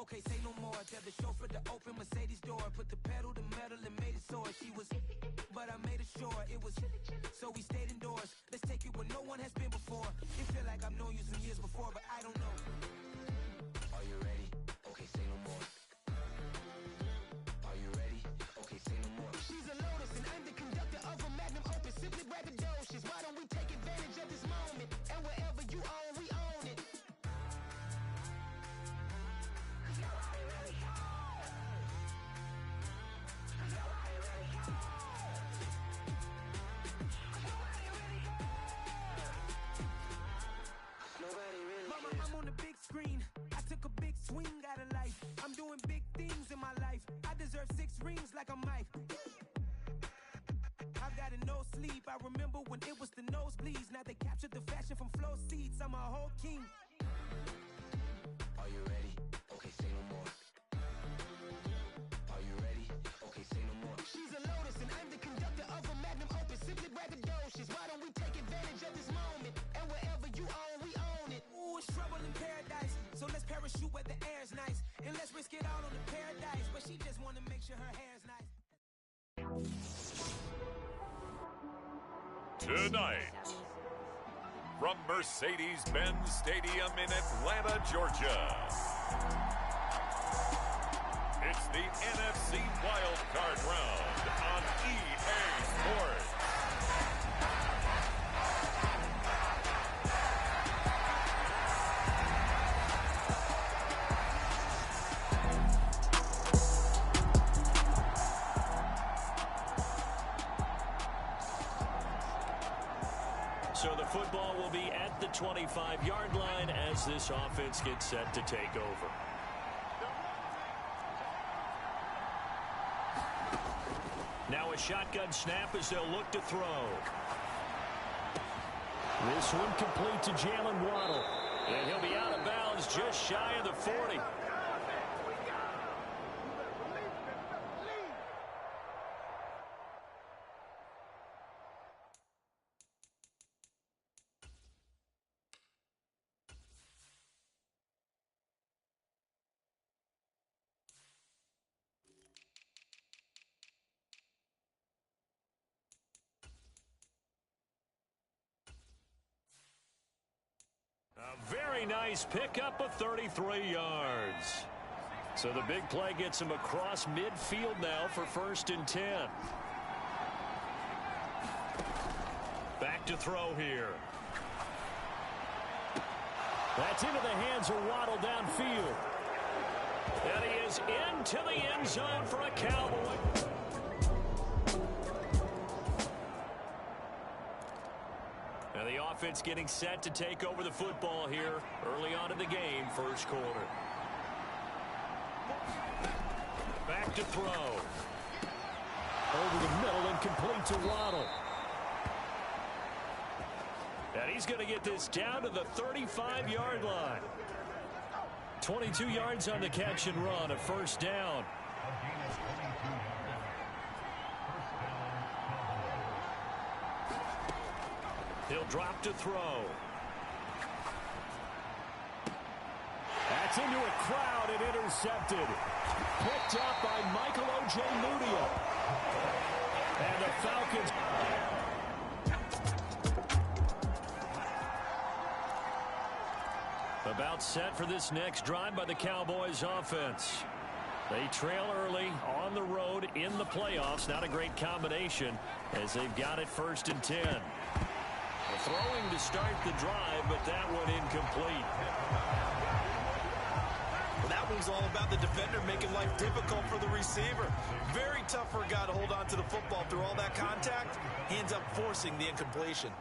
Okay, say no more. Tell the chauffeur to open Mercedes door. Put the pedal to metal and made it soar. She was, but I made it sure it was. So we stayed indoors. Let's take it where no one has been before. It feel like I've known you some years before, but I don't know. Are you ready? Okay, say no more. Are you ready? Okay, say no more. She's a Lotus and I'm the conductor of a Magnum Opus. Simply braggadocious. Why don't we take advantage of this moment? And wherever you own, we own it. Mama, I'm on the big screen. I took a big swing out of life. I'm doing big things in my life. I deserve 6 rings like I'm Mike. I've got no sleep. I remember when it was the nosebleeds. Now they captured the fashion from flow seats. I'm a whole king. Are you ready? Okay, say no more. Are you ready? Okay, say no more. She's a Lotus and I'm the conductor of a Magnum Opus. Simply braggadocious. Why don't we take advantage of this moment? And wherever you own, we own it. Ooh, it's trouble in paradise. So let's parachute where the air's nice. And let's risk it all on the paradise. But she just wanna make sure her hair's nice. Tonight, from Mercedes-Benz Stadium in Atlanta, Georgia, it's the NFC Wildcard Round on EA Sports. So the football will be at the 25-yard line as this offense gets set to take over. Now a shotgun snap as they'll look to throw. This one complete to Jalen Waddle. And he'll be out of bounds just shy of the 40. A very nice pickup of 33 yards. So the big play gets him across midfield now for 1st and 10. Back to throw here. That's into the hands of Waddle downfield. And he is into the end zone for a Cowboy. And the offense getting set to take over the football here early on in the game, first quarter. Back to throw. Over the middle and complete to Waddle. And he's going to get this down to the 35-yard line. 22 yards on the catch and run, a 1st down. He'll drop to throw. That's into a crowd and intercepted. Picked up by Michael O.J. Mudia. And the Falcons. About set for this next drive by the Cowboys offense. They trail early on the road in the playoffs. Not a great combination as they've got it 1st and 10. Throwing to start the drive, but that one incomplete. Well, that one's all about the defender making life difficult for the receiver. Very tough for a guy to hold on to the football through all that contact. He ends up forcing the incompletion.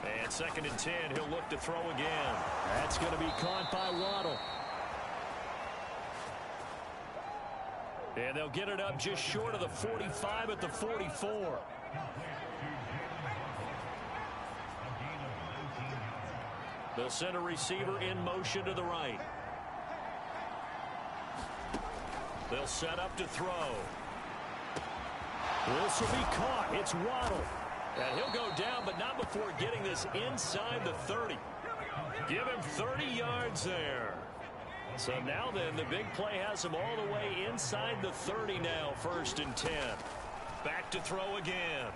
And 2nd and 10, he'll look to throw again. That's going to be caught by Waddle. And they'll get it up just short of the 45 at the 44. They'll send a receiver in motion to the right. They'll set up to throw. This will be caught. It's Waddle. And he'll go down, but not before getting this inside the 30. Give him 30 yards there. So now then, the big play has him all the way inside the 30 now, 1st and 10. Back to throw again.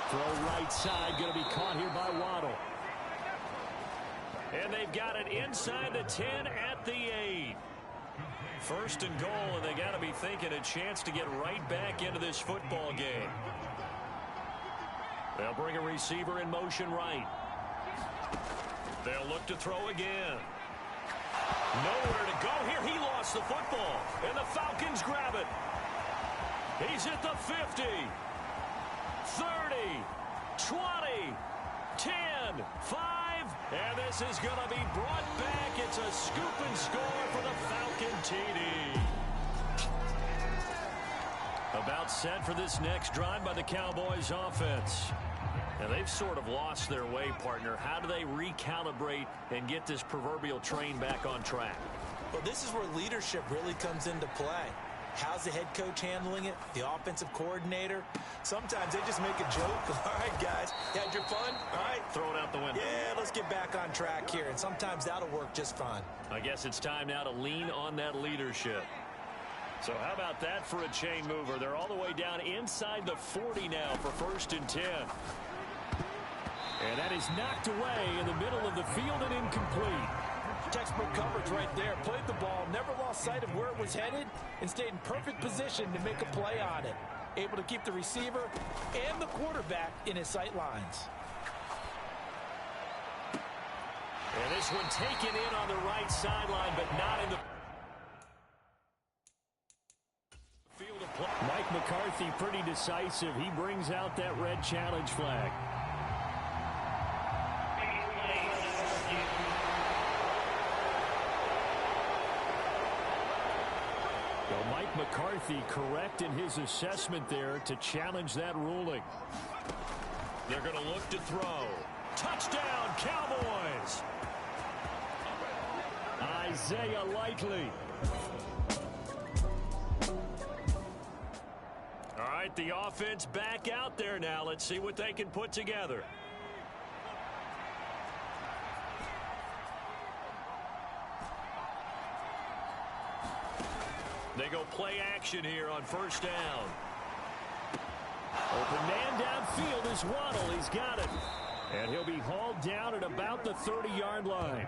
Throw right side, going to be caught here by Waddle. And they've got it inside the 10 at the 8. 1st and goal, and they got to be thinking a chance to get right back into this football game. They'll bring a receiver in motion right. They'll look to throw again. Nowhere to go here. He lost the football, and the Falcons grab it. He's at the 50, 30, 20, 10, 5, and this is going to be brought back. It's a scoop and score for the Falcon TD. About set for this next drive by the Cowboys offense. Now, they've sort of lost their way, partner. How do they recalibrate and get this proverbial train back on track? Well, this is where leadership really comes into play. How's the head coach handling it? The offensive coordinator? Sometimes they just make a joke. All right, guys, you had your fun? All right. Throw it out the window. Yeah, let's get back on track here. And sometimes that'll work just fine. I guess it's time now to lean on that leadership. So how about that for a chain mover? They're all the way down inside the 40 now for 1st and 10. And that is knocked away in the middle of the field and incomplete. Textbook coverage right there. Played the ball, never lost sight of where it was headed, and stayed in perfect position to make a play on it. Able to keep the receiver and the quarterback in his sight lines. And this one taken in on the right sideline, but not in the field of play. Mike McCarthy pretty decisive. He brings out that red challenge flag. Mike McCarthy correct in his assessment there to challenge that ruling. They're going to look to throw. Touchdown, Cowboys! Isaiah Likely. All right, the offense back out there now. Let's see what they can put together. They go play action here on 1st down. Open man downfield is Waddle. He's got it. And he'll be hauled down at about the 30-yard line.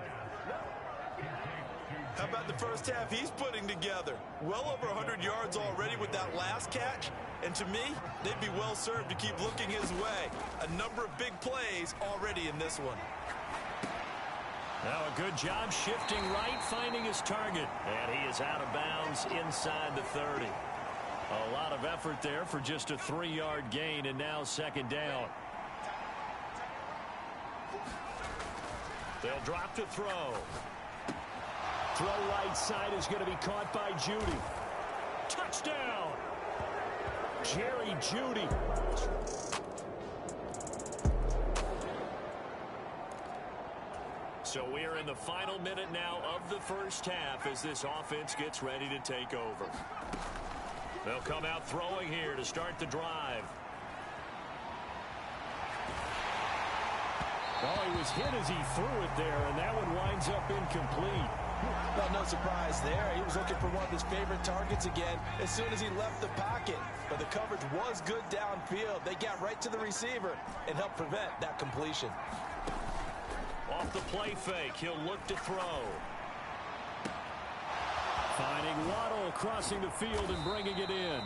How about the first half he's putting together? Well over 100 yards already with that last catch. And to me, they'd be well served to keep looking his way. A number of big plays already in this one. Now a good job shifting right, finding his target. And he is out of bounds inside the 30. A lot of effort there for just a 3-yard gain, and now 2nd down. They'll drop to throw. Throw right side is going to be caught by Judy. Touchdown! Jerry Judy. So we are in the final minute now of the 1st half as this offense gets ready to take over. They'll come out throwing here to start the drive. Oh, he was hit as he threw it there, and that one winds up incomplete. Well, no surprise there. He was looking for one of his favorite targets again as soon as he left the pocket. But the coverage was good downfield. They got right to the receiver and helped prevent that completion. Off the play fake, he'll look to throw. Finding Waddle, crossing the field and bringing it in.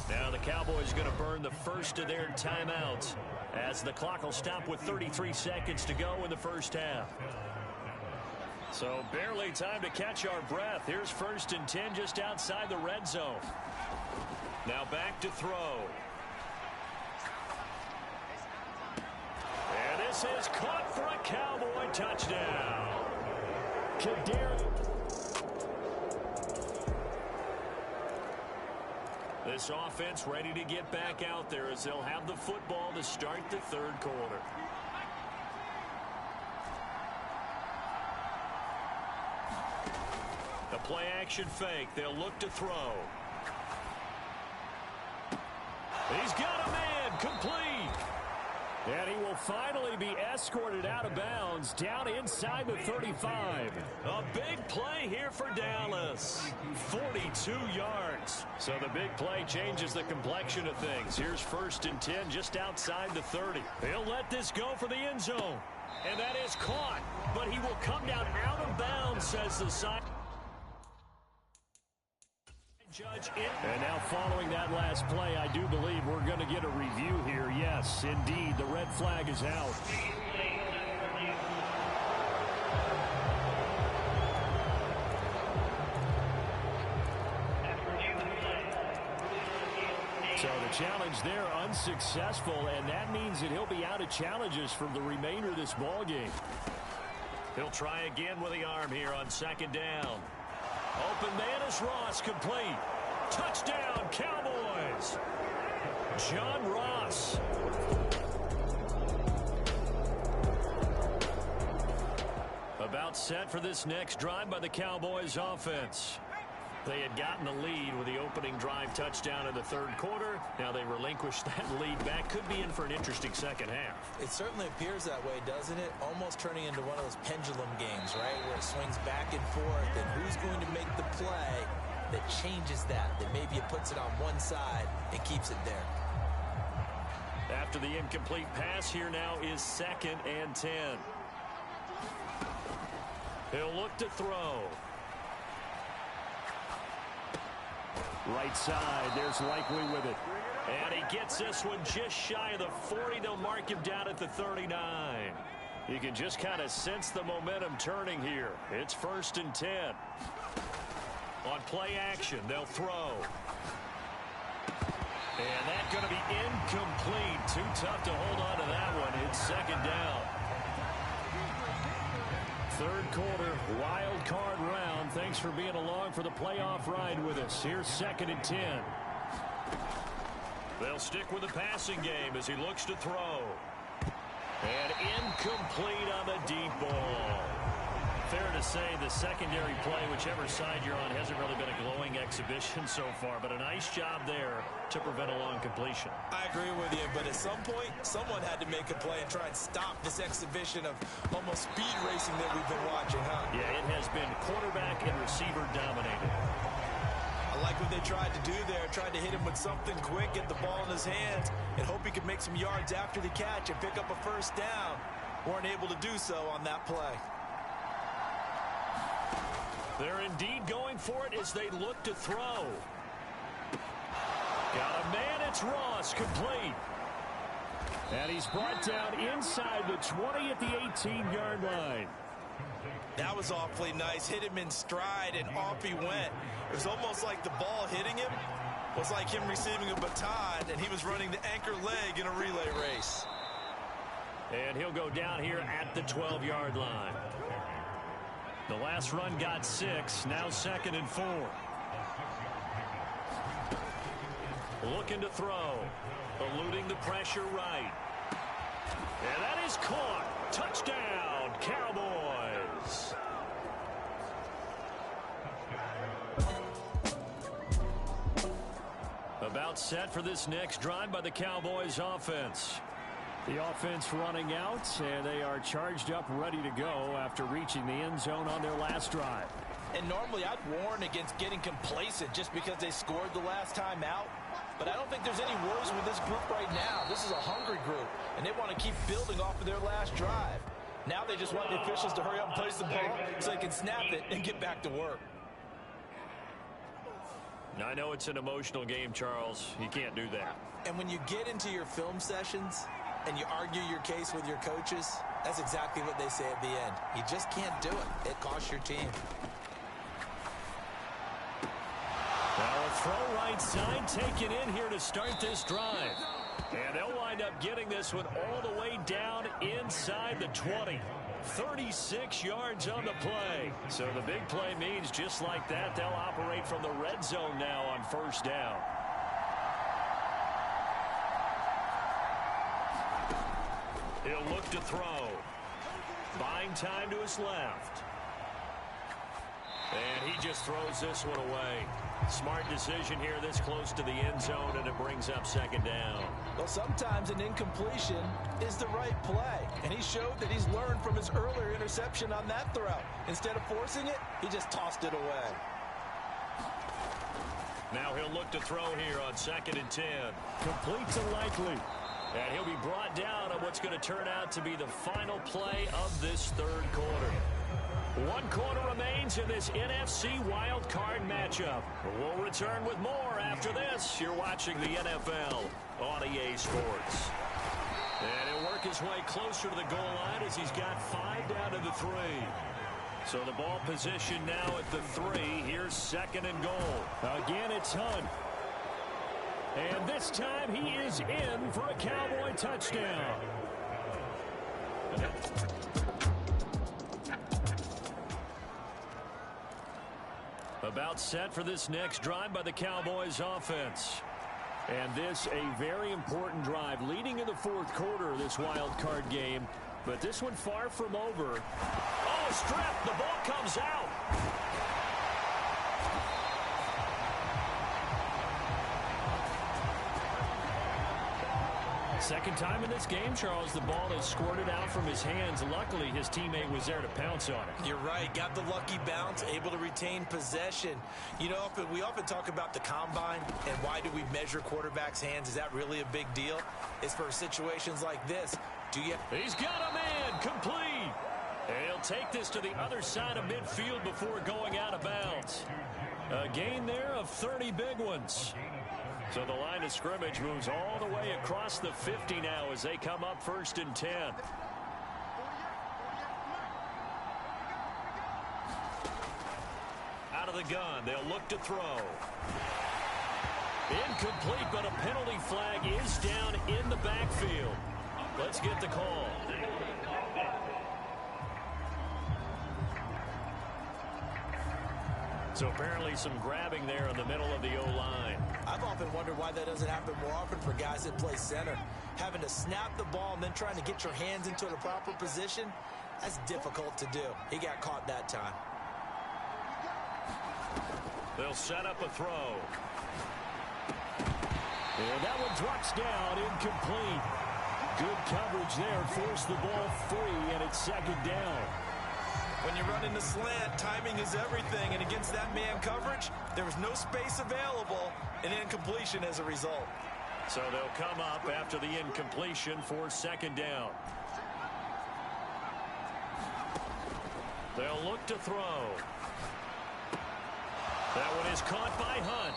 Now the Cowboys going to burn the first of their timeouts as the clock will stop with 33 seconds to go in the 1st half. So barely time to catch our breath. Here's 1st and 10 just outside the red zone. Now back to throw. And this is caught for a Cowboy touchdown. This offense ready to get back out there as they'll have the football to start the 3rd quarter. The play action fake. They'll look to throw. He's got a man. Complete. And he will finally be escorted out of bounds down inside the 35. A big play here for Dallas. 42 yards. So the big play changes the complexion of things. Here's 1st and 10 just outside the 30. He'll let this go for the end zone. And that is caught. But he will come down out of bounds, says the side. And now following that last play, I do believe we're going to get a review here. Yes, indeed, the red flag is out. So the challenge there unsuccessful, and that means that he'll be out of challenges for the remainder of this ball game. He'll try again with the arm here on 2nd down. Open man is Ross, complete. Touchdown, Cowboys. John Ross. About set for this next drive by the Cowboys offense. They had gotten the lead with the opening drive touchdown in the 3rd quarter. Now they relinquished that lead back. Could be in for an interesting second half. It certainly appears that way, doesn't it? Almost turning into one of those pendulum games, right? Where it swings back and forth, and who's going to make the play that changes that maybe it puts it on one side and keeps it there. After the incomplete pass, here now is 2nd and 10. He'll look to throw. Right side, there's Likely with it. And he gets this one just shy of the 40. They'll mark him down at the 39. You can just kind of sense the momentum turning here. It's 1st and 10. On play action, they'll throw. And that's going to be incomplete. Too tough to hold on to that one. It's 2nd down. 3rd quarter, wild card round. Thanks for being along for the playoff ride with us. Here's 2nd and 10. They'll stick with the passing game as he looks to throw. And incomplete on the deep ball. Fair to say the secondary play, whichever side you're on, hasn't really been a glowing exhibition so far, but a nice job there to prevent a long completion. I agree with you, but at some point, someone had to make a play and try and stop this exhibition of almost speed racing that we've been watching, huh? Yeah, it has been quarterback and receiver dominated. I like what they tried to do there, tried to hit him with something quick, get the ball in his hands, and hope he could make some yards after the catch and pick up a 1st down. Weren't able to do so on that play. They're indeed going for it as they look to throw. Got a man, it's Ross, complete. And he's brought down inside the 20 at the 18-yard line. That was awfully nice. Hit him in stride, and off he went. It was almost like the ball hitting him was like him receiving a baton, and he was running the anchor leg in a relay race. And he'll go down here at the 12-yard line. The last run got 6, now 2nd and 4. Looking to throw, eluding the pressure right. And that is caught. Touchdown, Cowboys. About set for this next drive by the Cowboys offense. The offense running out, and they are charged up, ready to go after reaching the end zone on their last drive. And normally I'd warn against getting complacent just because they scored the last time out. But I don't think there's any worries with this group right now. This is a hungry group, and they want to keep building off of their last drive. Now they just want the officials to hurry up and place the ball so they can snap it and get back to work. I know it's an emotional game, Charles. You can't do that. And when you get into your film sessions and you argue your case with your coaches, that's exactly what they say at the end. You just can't do it. It costs your team. Now a throw right side taken in here to start this drive. And they'll wind up getting this one all the way down inside the 20. 36 yards on the play. So the big play means just like that, they'll operate from the red zone now on 1st down. He'll look to throw. Buying time to his left. And he just throws this one away. Smart decision here this close to the end zone, and it brings up second down. Well, sometimes an incompletion is the right play, and he showed that he's learned from his earlier interception on that throw. Instead of forcing it, he just tossed it away. Now he'll look to throw here on 2nd and 10. Complete to Likely. And he'll be brought down on what's going to turn out to be the final play of this third quarter. 1 quarter remains in this NFC wild card matchup. We'll return with more after this. You're watching the NFL on EA Sports. And he'll work his way closer to the goal line as he's got 5 down to the 3. So the ball position now at the 3. Here's 2nd and goal. Again, it's Hunt. And this time he is in for a Cowboy touchdown. About set for this next drive by the Cowboys offense. And this a very important drive leading in the 4th quarter of this wild card game. But this one far from over. Oh, strip. The ball comes out. Second time in this game, Charles, the ball has squirted out from his hands. Luckily, his teammate was there to pounce on it. You're right. Got the lucky bounce, able to retain possession. You know, we often talk about the combine and why do we measure quarterbacks' hands. Is that really a big deal? It's for situations like this. He's got a man complete. And he'll take this to the other side of midfield before going out of bounds. A gain there of 30 big ones. So the line of scrimmage moves all the way across the 50 now as they come up 1st and 10. Out of the gun, they'll look to throw. Incomplete, but a penalty flag is down in the backfield. Let's get the call. So apparently some grabbing there in the middle of the O-line. I've often wondered why that doesn't happen more often for guys that play center. Having to snap the ball and then trying to get your hands into the proper position, that's difficult to do. He got caught that time. They'll set up a throw. And that one drops down, incomplete. Good coverage there, forced the ball free, and it's 2nd down. When you run in the slant, timing is everything, and against that man coverage, there was no space available, and incompletion as a result. So they'll come up after the incompletion for 2nd down. They'll look to throw. That one is caught by Hunt.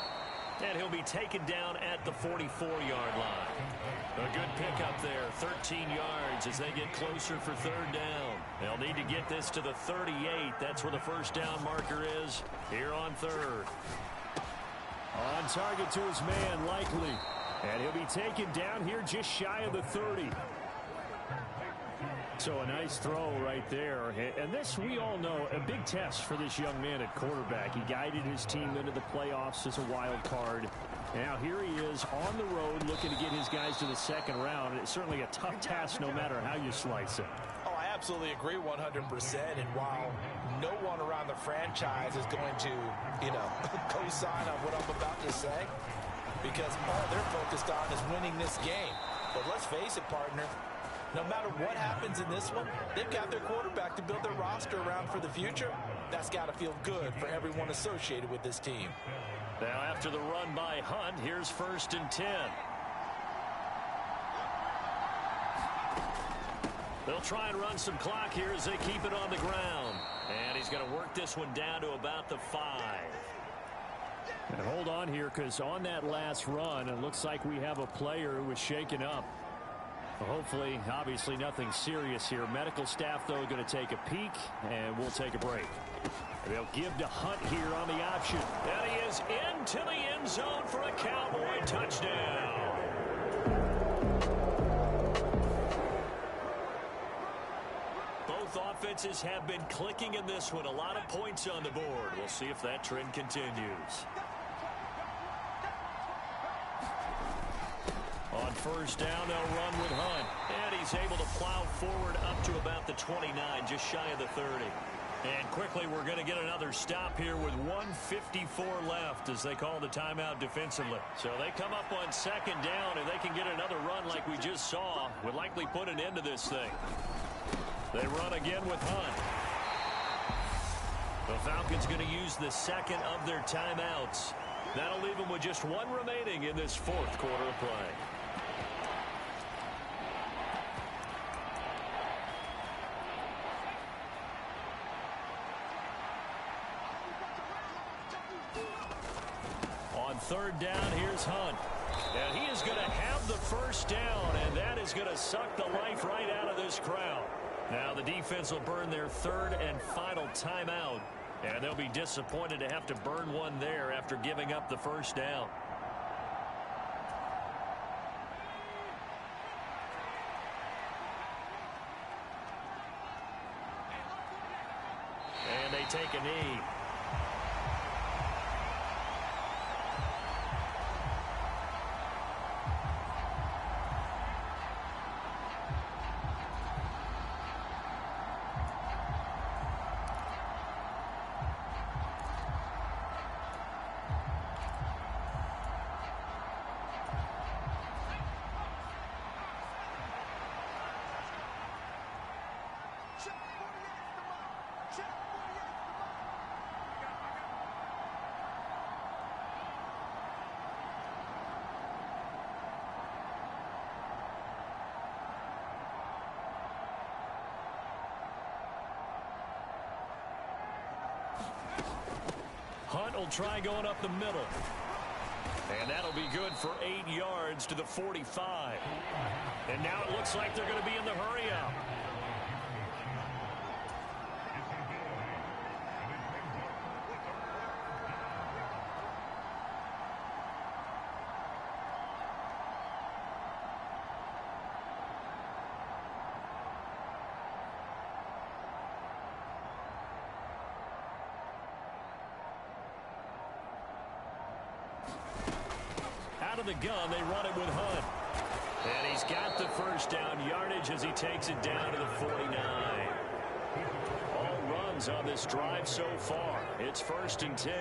And he'll be taken down at the 44-yard line. A good pickup there, 13 yards as they get closer for 3rd down. They'll need to get this to the 38. That's where the 1st down marker is here on 3rd. On target to his man, Likely. And he'll be taken down here just shy of the 30. So a nice throw right there. And this, we all know, a big test for this young man at quarterback. He guided his team into the playoffs as a wild card. Now here he is on the road looking to get his guys to the 2nd round. It's certainly a tough task no matter how you slice it. Oh, I absolutely agree 100%. And while no one around the franchise is going to, co-sign on what I'm about to say, because all they're focused on is winning this game. But let's face it, partner. No matter what happens in this one, they've got their quarterback to build their roster around for the future. That's got to feel good for everyone associated with this team. Now after the run by Hunt, here's 1st and 10. They'll try and run some clock here as they keep it on the ground. And he's going to work this one down to about the 5. And hold on here, because on that last run, it looks like we have a player who was shaken up. Hopefully, obviously nothing serious here. Medical staff, though, going to take a peek, and we'll take a break. They'll give to Hunt here on the option. And he is into the end zone for a Cowboy touchdown. Both offenses have been clicking in this one. A lot of points on the board. We'll see if that trend continues. On 1st down, they'll run with Hunt. And he's able to plow forward up to about the 29, just shy of the 30. And quickly, we're going to get another stop here with 1:54 left as they call the timeout defensively. So they come up on second down, and they can get another run like we just saw. Would likely put an end to this thing. They run again with Hunt. The Falcons going to use the second of their timeouts. That'll leave them with just one remaining in this fourth quarter of play. On third down, here's Hunt. And he is going to have the first down, and that is going to suck the life right out of this crowd. Now the defense will burn their third and final timeout, and they'll be disappointed to have to burn one there after giving up the first down. And they take a knee. Hunt will try going up the middle. And that'll be good for 8 yards to the 45. And now it looks like they're going to be in the hurry-up. Out of the gun, they run it with Hunt. And he's got the first down yardage as he takes it down to the 49. All runs on this drive so far. It's 1st and 10.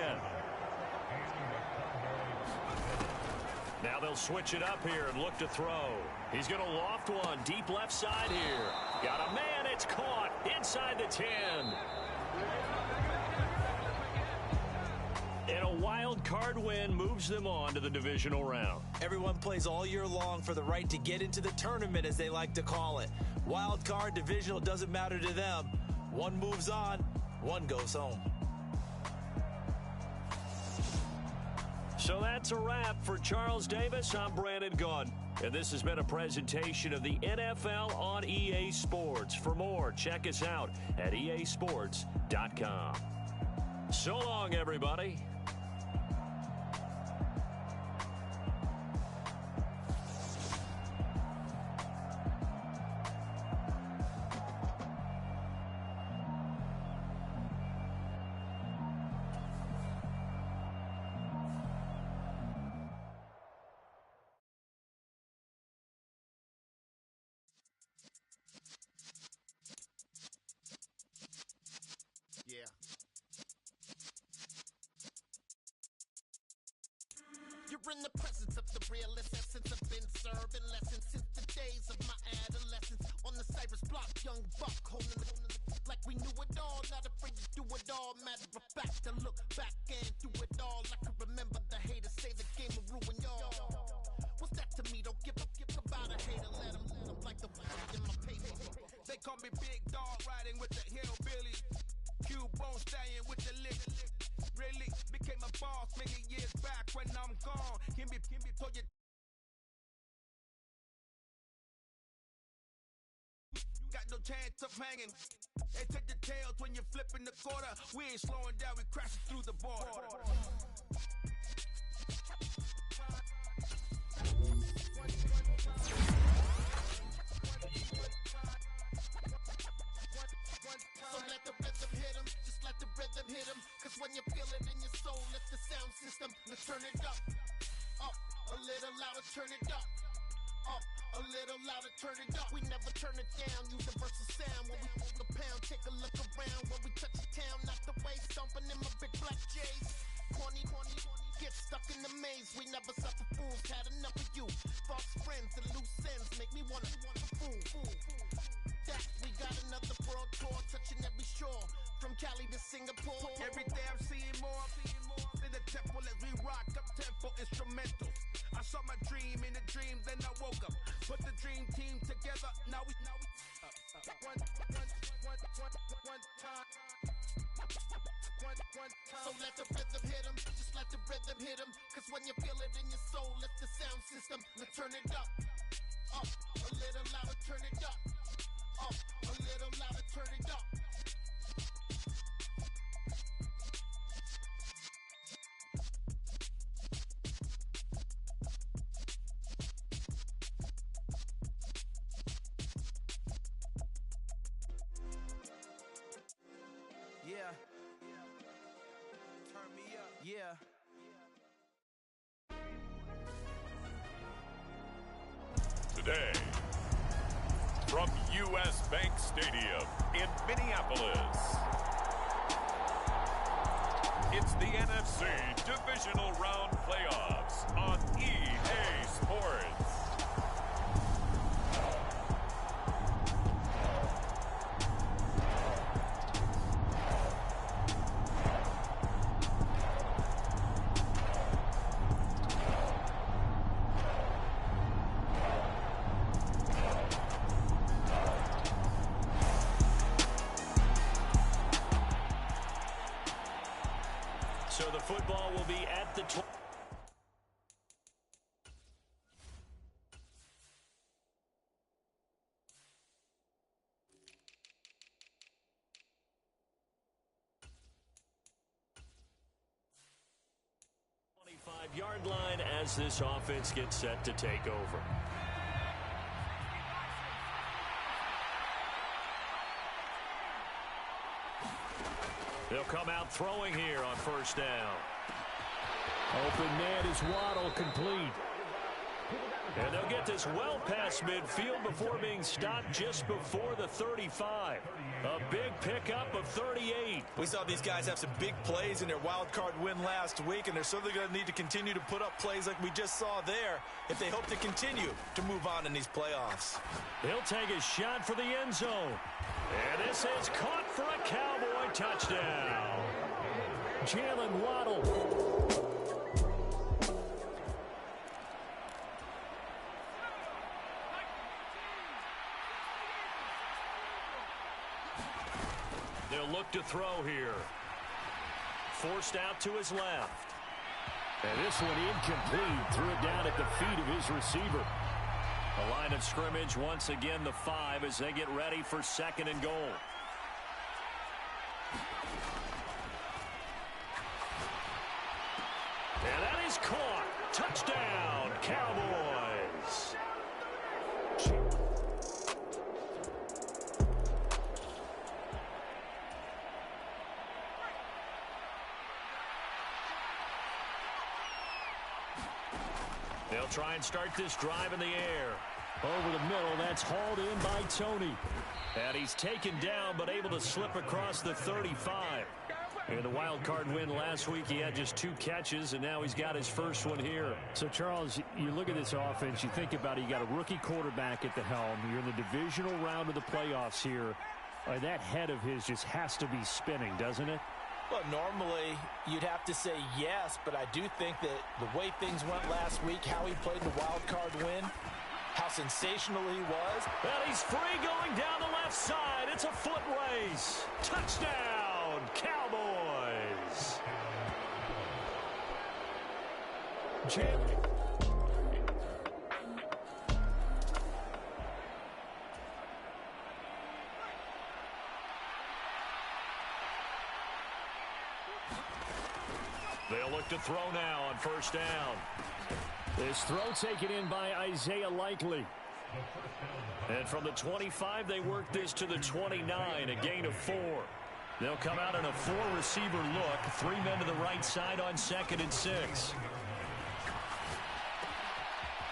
Now they'll switch it up here and look to throw. He's going to loft one deep left side here. Got a man. It's caught inside the 10. And a wild card win moves them on to the divisional round. Everyone plays all year long for the right to get into the tournament, as they like to call it. Wild card, divisional, doesn't matter to them. One moves on, one goes home. So that's a wrap for Charles Davis. I'm Brandon Gunn. And this has been a presentation of the NFL on EA Sports. For more, check us out at easports.com. So long, everybody. Yeah. You're in the presence of the realest essence. I've been serving lessons since the days of my adolescence. On the Cypress block, young buck holding it like we knew it all. Not afraid to do it all. Matter of fact, to look back and do it all. I can remember the haters say the game will ruin y'all. What's that to me? Don't give about a hater. Let them like the in my paper. They call me Big Dog, riding with the hillbillies. Q-Bone stallion with the lick. Really became a boss many years back when I'm gone. Can be told you got no chance of hanging. They take the tails when you're flipping the quarter. We ain't slowing down, we crashing through the border. So let the rhythm hit him, just let the rhythm hit him. Cause when you feel it in your soul, lift the sound system. Let's turn it up, a little louder, turn it up, a little louder, turn it up. We never turn it down, universal sound. When we pull the pound, take a look around. When we touch the Singapore. Every day I'm seeing more in the temple as we rock up tempo instrumentals. I saw my dream in a dream, then I woke up. Put the dream team together. Now we one time. So let the rhythm hit 'em, just let the rhythm hit 'em. Cause when you feel it in your soul, lift the sound system. Now turn it up, a little louder, turn it up, a little louder, turn it up. Yeah. Turn me up. Yeah. Today, from U.S. Bank Stadium in Minneapolis, it's the NFC Divisional Round Playoffs on EA Sports. So the football will be at the 25-yard line as this offense gets set to take over. They'll come out throwing here on first down. Open man is Waddle, complete. And they'll get this well past midfield before being stopped just before the 35. A big pickup of 38. We saw these guys have some big plays in their wild card win last week, and they're certainly going to need to continue to put up plays like we just saw there if they hope to continue to move on in these playoffs. He'll take a shot for the end zone. And this is caught for a Cowboy touchdown. Jalen Waddle. They'll look to throw here. Forced out to his left. And this one incomplete. Threw it down at the feet of his receiver. The line of scrimmage once again the 5 as they get ready for 2nd and goal. And that is caught. Touchdown, Cowboys. They'll try and start this drive in the air. Over the middle, that's hauled in by Tony. And he's taken down, but able to slip across the 35. In the wild card win last week, he had just 2 catches, and now he's got his first one here. So, Charles, you look at this offense, you think about it, you got a rookie quarterback at the helm. You're in the divisional round of the playoffs here. That head of his just has to be spinning, doesn't it? Well, normally you'd have to say yes, but I do think that the way things went last week, how he played the wild card win, how sensational he was. And he's free going down the left side. It's a foot race. Touchdown, Cowboys. They'll look to throw now on first down. This throw taken in by Isaiah Likely. And from the 25, they work this to the 29, a gain of 4. They'll come out in a 4-receiver look. 3 men to the right side on 2nd and 6.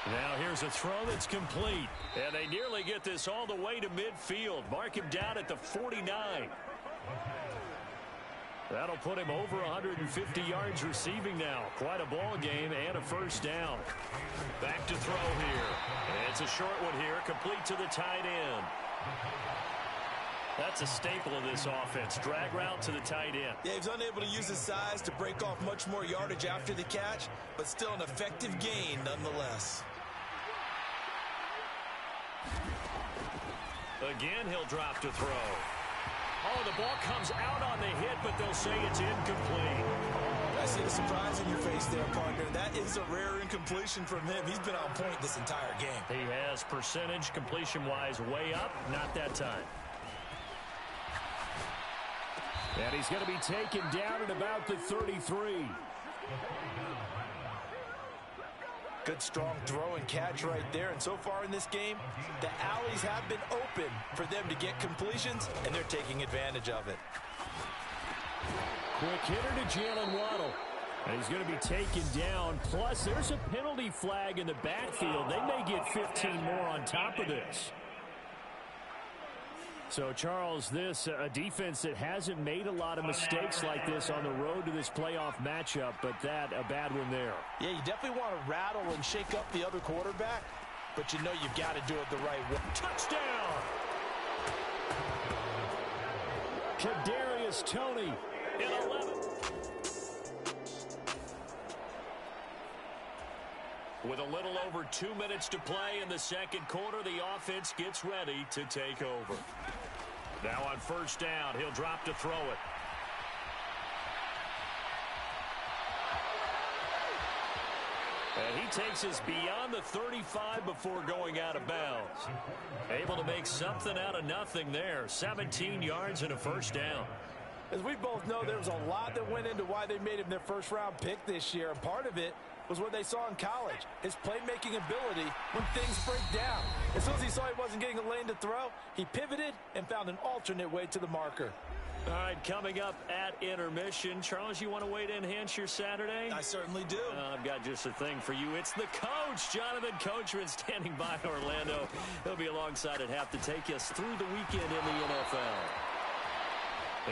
Now here's a throw that's complete. And they nearly get this all the way to midfield. Mark him down at the 49. That'll put him over 150 yards receiving now. Quite a ball game and a first down. Back to throw here. And it's a short one here, complete to the tight end. That's a staple of this offense. Drag route to the tight end. Yeah, he's unable to use his size to break off much more yardage after the catch, but still an effective gain nonetheless. Again, he'll drop to throw. Oh, the ball comes out on the hit, but they'll say it's incomplete. I see the surprise in your face there, partner. That is a rare incompletion from him. He's been on point this entire game. He has percentage completion-wise way up. Not that time. And he's going to be taken down at about the 33. Good, strong throw and catch right there. And so far in this game, the alleys have been open for them to get completions, and they're taking advantage of it. Quick hitter to Jalen Waddle. And he's going to be taken down. Plus, there's a penalty flag in the backfield. They may get 15 more on top of this. So, Charles, this a defense that hasn't made a lot of mistakes like this on the road to this playoff matchup, but that a bad one there. Yeah, you definitely want to rattle and shake up the other quarterback, but you know you've got to do it the right way. Touchdown! Kadarius Toney In 11. With a little over 2 minutes to play in the second quarter, the offense gets ready to take over. Now on first down, he'll drop to throw it. And he takes us beyond the 35 before going out of bounds. Able to make something out of nothing there. 17 yards and a first down. As we both know, there was a lot that went into why they made him their first-round pick this year, and part of it was what they saw in college, his playmaking ability when things break down. As soon as he saw he wasn't getting a lane to throw, he pivoted and found an alternate way to the marker. All right, coming up at intermission. Charles, you want to weigh to enhance your Saturday? I certainly do. I've got just a thing for you. It's the coach, Jonathan Coachman, standing by in Orlando. He'll be alongside at half to take us through the weekend in the NFL.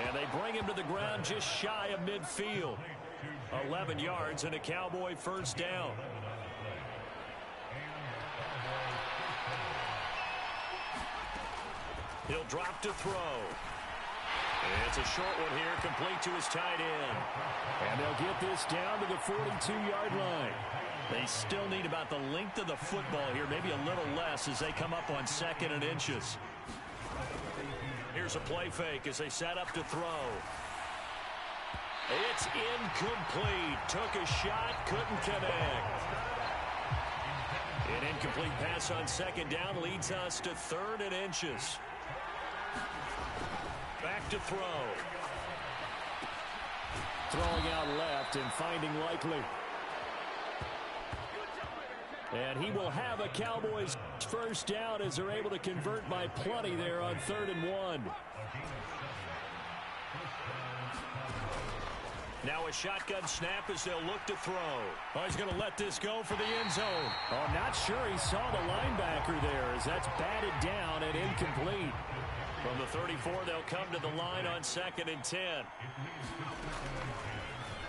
And they bring him to the ground just shy of midfield. 11 yards and a Cowboy first down. He'll drop to throw. It's a short one here, complete to his tight end. And they'll get this down to the 42-yard line. They still need about the length of the football here, maybe a little less as they come up on 2nd and inches. Here's a play fake as they set up to throw. It's incomplete. Took a shot, couldn't connect. An incomplete pass on 2nd down leads us to 3rd and inches. Back to throw. Throwing out left and finding Likely. And he will have a Cowboys first down as they're able to convert by plenty there on 3rd and 1. Now a shotgun snap as they'll look to throw. Oh, he's going to let this go for the end zone. Oh, not sure he saw the linebacker there as that's batted down and incomplete. From the 34, they'll come to the line on 2nd and 10.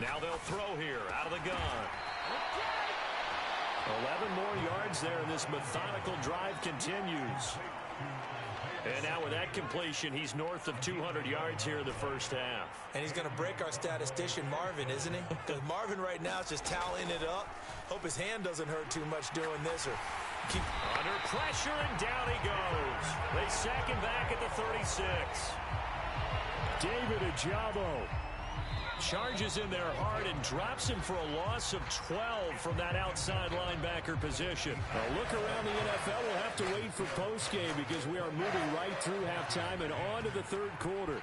Now they'll throw here out of the gun. 11 more yards there, and this methodical drive continues. And now with that completion, he's north of 200 yards here in the first half. And he's going to break our statistician, Marvin, isn't he? Because Marvin right now is just toweling it up. Hope his hand doesn't hurt too much doing this. Or keep under pressure, and down he goes. They sack him back at the 36. David Ojabo charges in there hard and drops him for a loss of 12 from that outside linebacker position. A look around the NFL. We'll have to wait for postgame because we are moving right through halftime and on to the 3rd quarter.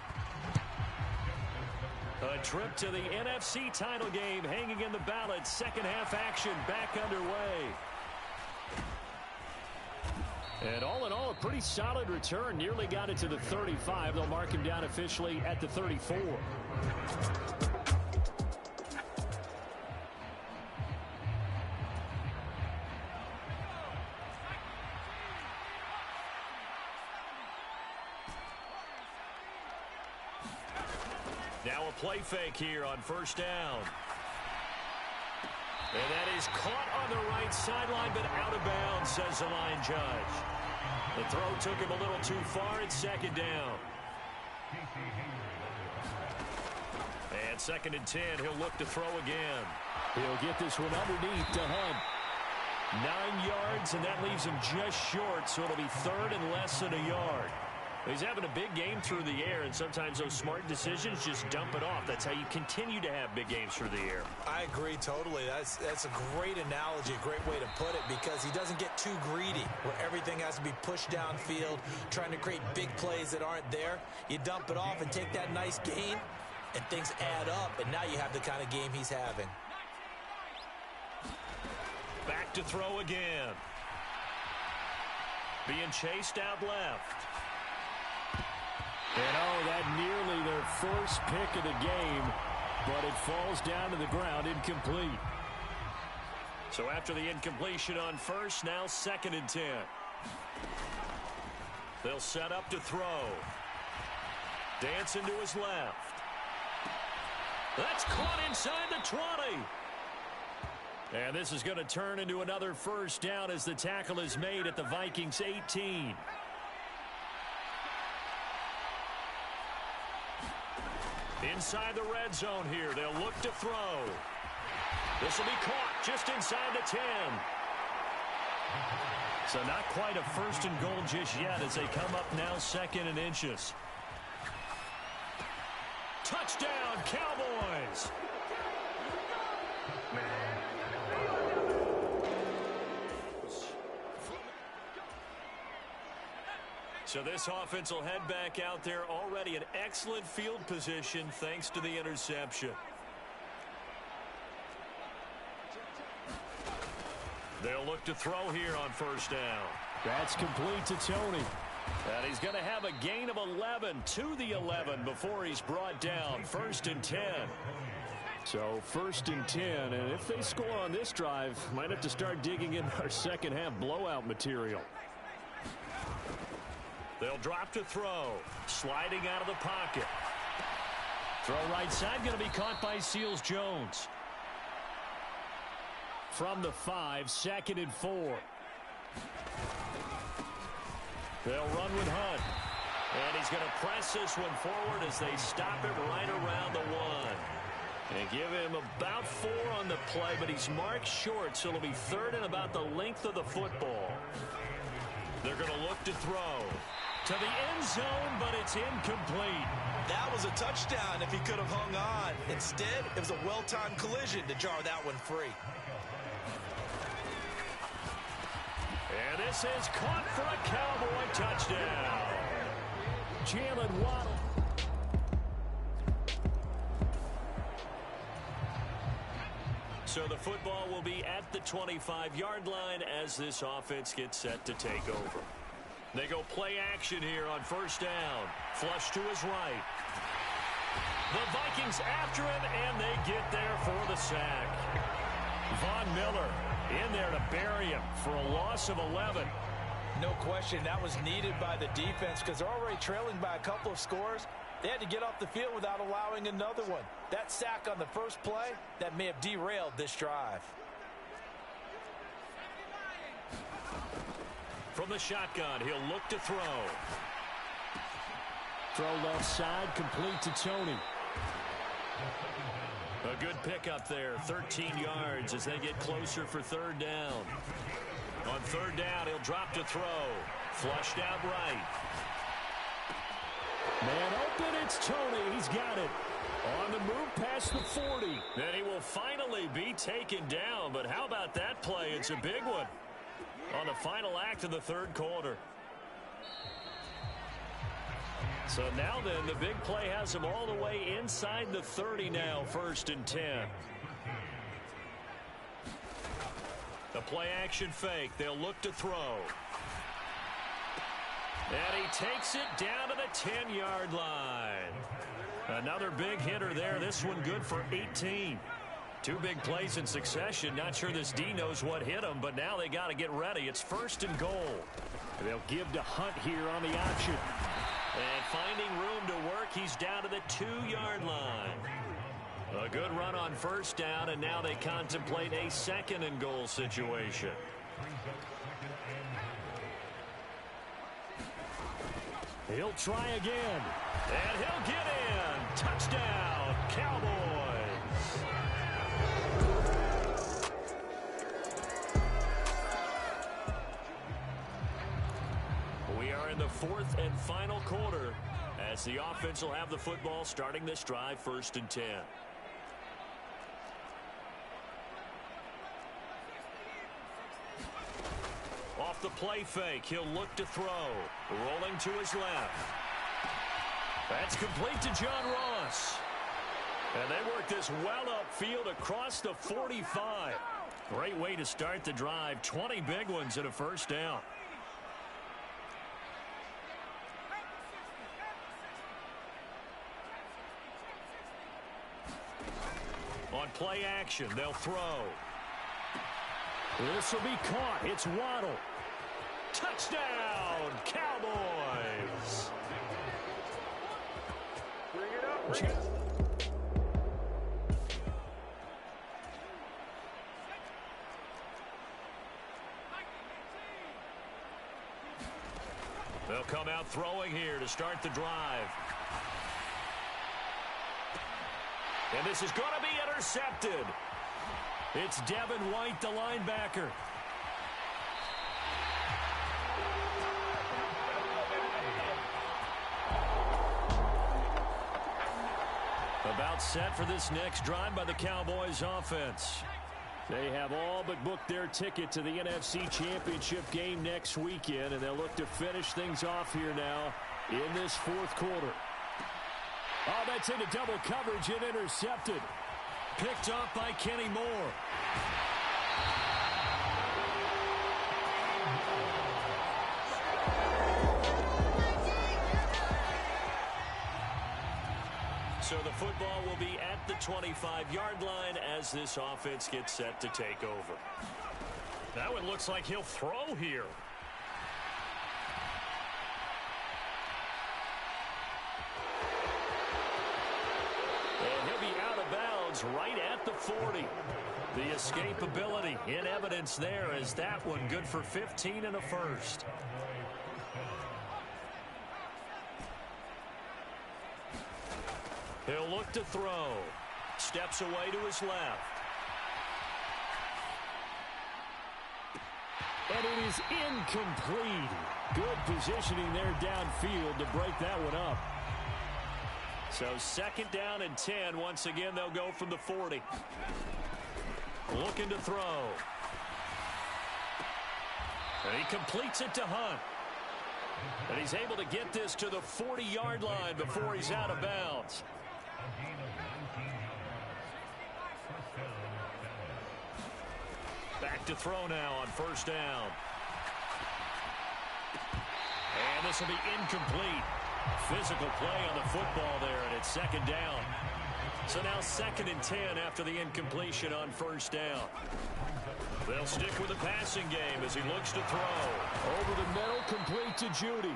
A trip to the NFC title game hanging in the balance. Second half action back underway. And all in all, a pretty solid return. Nearly got it to the 35. They'll mark him down officially at the 34. Now a play fake here on first down. And that is caught on the right sideline, but out of bounds, says the line judge. The throw took him a little too far. It's 2nd down. And 2nd and 10, he'll look to throw again. He'll get this one underneath to Hunt. 9 yards, and that leaves him just short, so it'll be 3rd and less than a yard. He's having a big game through the air, and sometimes those smart decisions just dump it off. That's how you continue to have big games through the air. I agree totally. That's a great analogy, a great way to put it, because he doesn't get too greedy where everything has to be pushed downfield, trying to create big plays that aren't there. You dump it off and take that nice gain, and things add up, and now you have the kind of game he's having. Back to throw again. Being chased out left. And oh, that nearly their first pick of the game, but it falls down to the ground incomplete. So after the incompletion on first, now 2nd and 10. They'll set up to throw. Dancing to his left. That's caught inside the 20. And this is going to turn into another first down as the tackle is made at the Vikings 18. Inside the red zone here. They'll look to throw. This will be caught just inside the 10. So not quite a 1st and goal just yet as they come up now 2nd and inches. Touchdown, Cowboys! So this offense will head back out there, already in excellent field position thanks to the interception. They'll look to throw here on first down. That's complete to Tony. And he's going to have a gain of 11 to the 11 before he's brought down. 1st and 10. So 1st and 10, and if they score on this drive, might have to start digging in our second half blowout material. They'll drop to throw. Sliding out of the pocket. Throw right side, going to be caught by Seals-Jones. From the 5, 2nd and 4. They'll run with Hunt. And he's going to press this one forward as they stop it right around the 1. And give him about 4 on the play, but he's marked short, so it'll be 3rd and about the length of the football. They're going to look to throw. To the end zone, but it's incomplete. That was a touchdown if he could have hung on. Instead, it was a well-timed collision to jar that one free. And this is caught for a Cowboy touchdown. Jalen Waddle. So the football will be at the 25-yard line as this offense gets set to take over. They go play action here on first down. Flush to his right. The Vikings after him, and they get there for the sack. Von Miller in there to bury him for a loss of 11. No question, that was needed by the defense because they're already trailing by a couple of scores. They had to get off the field without allowing another one. That sack on the first play, that may have derailed this drive. From the shotgun, he'll look to throw. Throw left side, complete to Tony. A good pickup there, 13 yards as they get closer for 3rd down. On 3rd down, he'll drop to throw. Flushed out right. Man open, it's Tony. He's got it. On the move past the 40. And he will finally be taken down, but how about that play? It's a big one on the final act of the 3rd quarter. So now then, the big play has him all the way inside the 30 now, 1st and 10. The play action fake. They'll look to throw. And he takes it down to the 10-yard line. Another big hitter there. This one good for 18. 2 big plays in succession. Not sure this D knows what hit him, but now they got to get ready. It's 1st and goal. They'll give to Hunt here on the option. And finding room to work, he's down to the 2-yard line. A good run on 1st down, and now they contemplate a 2nd and goal situation. He'll try again. And he'll get in. Touchdown, Cowboys. We are in the fourth and final quarter as the offense will have the football starting this drive, 1st and 10. Off the play fake, he'll look to throw. Rolling to his left. That's complete to John Ross. And they work this well upfield across the 45. Great way to start the drive. 20 big ones and a first down. On play action, they'll throw. This will be caught. It's Waddle. Touchdown, Cowboys. Bring it up, bring it. They'll come out throwing here to start the drive. And this is going to be intercepted. It's Devin White, the linebacker. About set for this next drive by the Cowboys offense. They have all but booked their ticket to the NFC Championship game next weekend, and they'll look to finish things off here now in this fourth quarter. Oh, that's into double coverage and intercepted. Picked off by Kenny Moore. So the football will be at the 25-yard line as this offense gets set to take over. That one looks like he'll throw here. And he'll be out of bounds right at the 40. The escapability in evidence there as that one good for 15 and a first. He'll look to throw. Steps away to his left. And it is incomplete. Good positioning there downfield to break that one up. So 2nd down and 10. Once again, they'll go from the 40. Looking to throw. And he completes it to Hunt. And he's able to get this to the 40-yard line before he's out of bounds. Back to throw now on 1st down. And this will be incomplete. Physical play on the football there, and it's 2nd down. So now 2nd and 10 after the incompletion on 1st down. They'll stick with the passing game as he looks to throw. Over the middle, complete to Judy.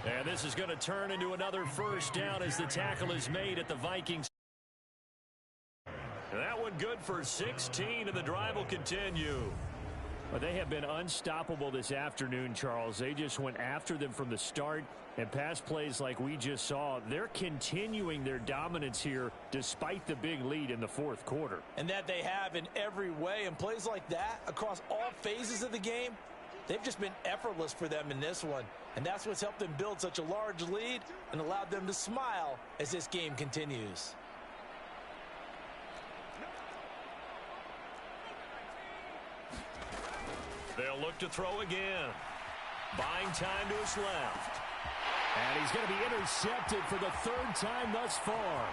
And this is going to turn into another 1st down as the tackle is made at the Vikings. That one good for 16, and the drive will continue. Well, they have been unstoppable this afternoon, Charles. They just went after them from the start, and pass plays like we just saw, they're continuing their dominance here despite the big lead in the 4th quarter. And that they have in every way, and plays like that across all phases of the game, they've just been effortless for them in this one. And that's what's helped them build such a large lead and allowed them to smile as this game continues. They'll look to throw again. Buying time to his left. And he's going to be intercepted for the 3rd time thus far.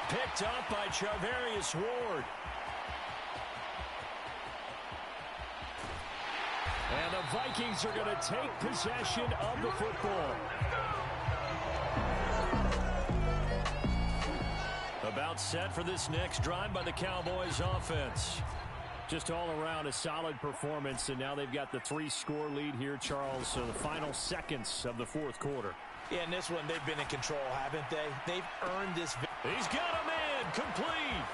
Picked up by Charvarius Ward. And the Vikings are going to take possession of the football. About set for this next drive by the Cowboys offense. Just all around a solid performance, and now they've got the 3-score lead here, Charles. So the final seconds of the 4th quarter. Yeah, in this one, they've been in control, haven't they? They've earned this. He's got him in. Complete.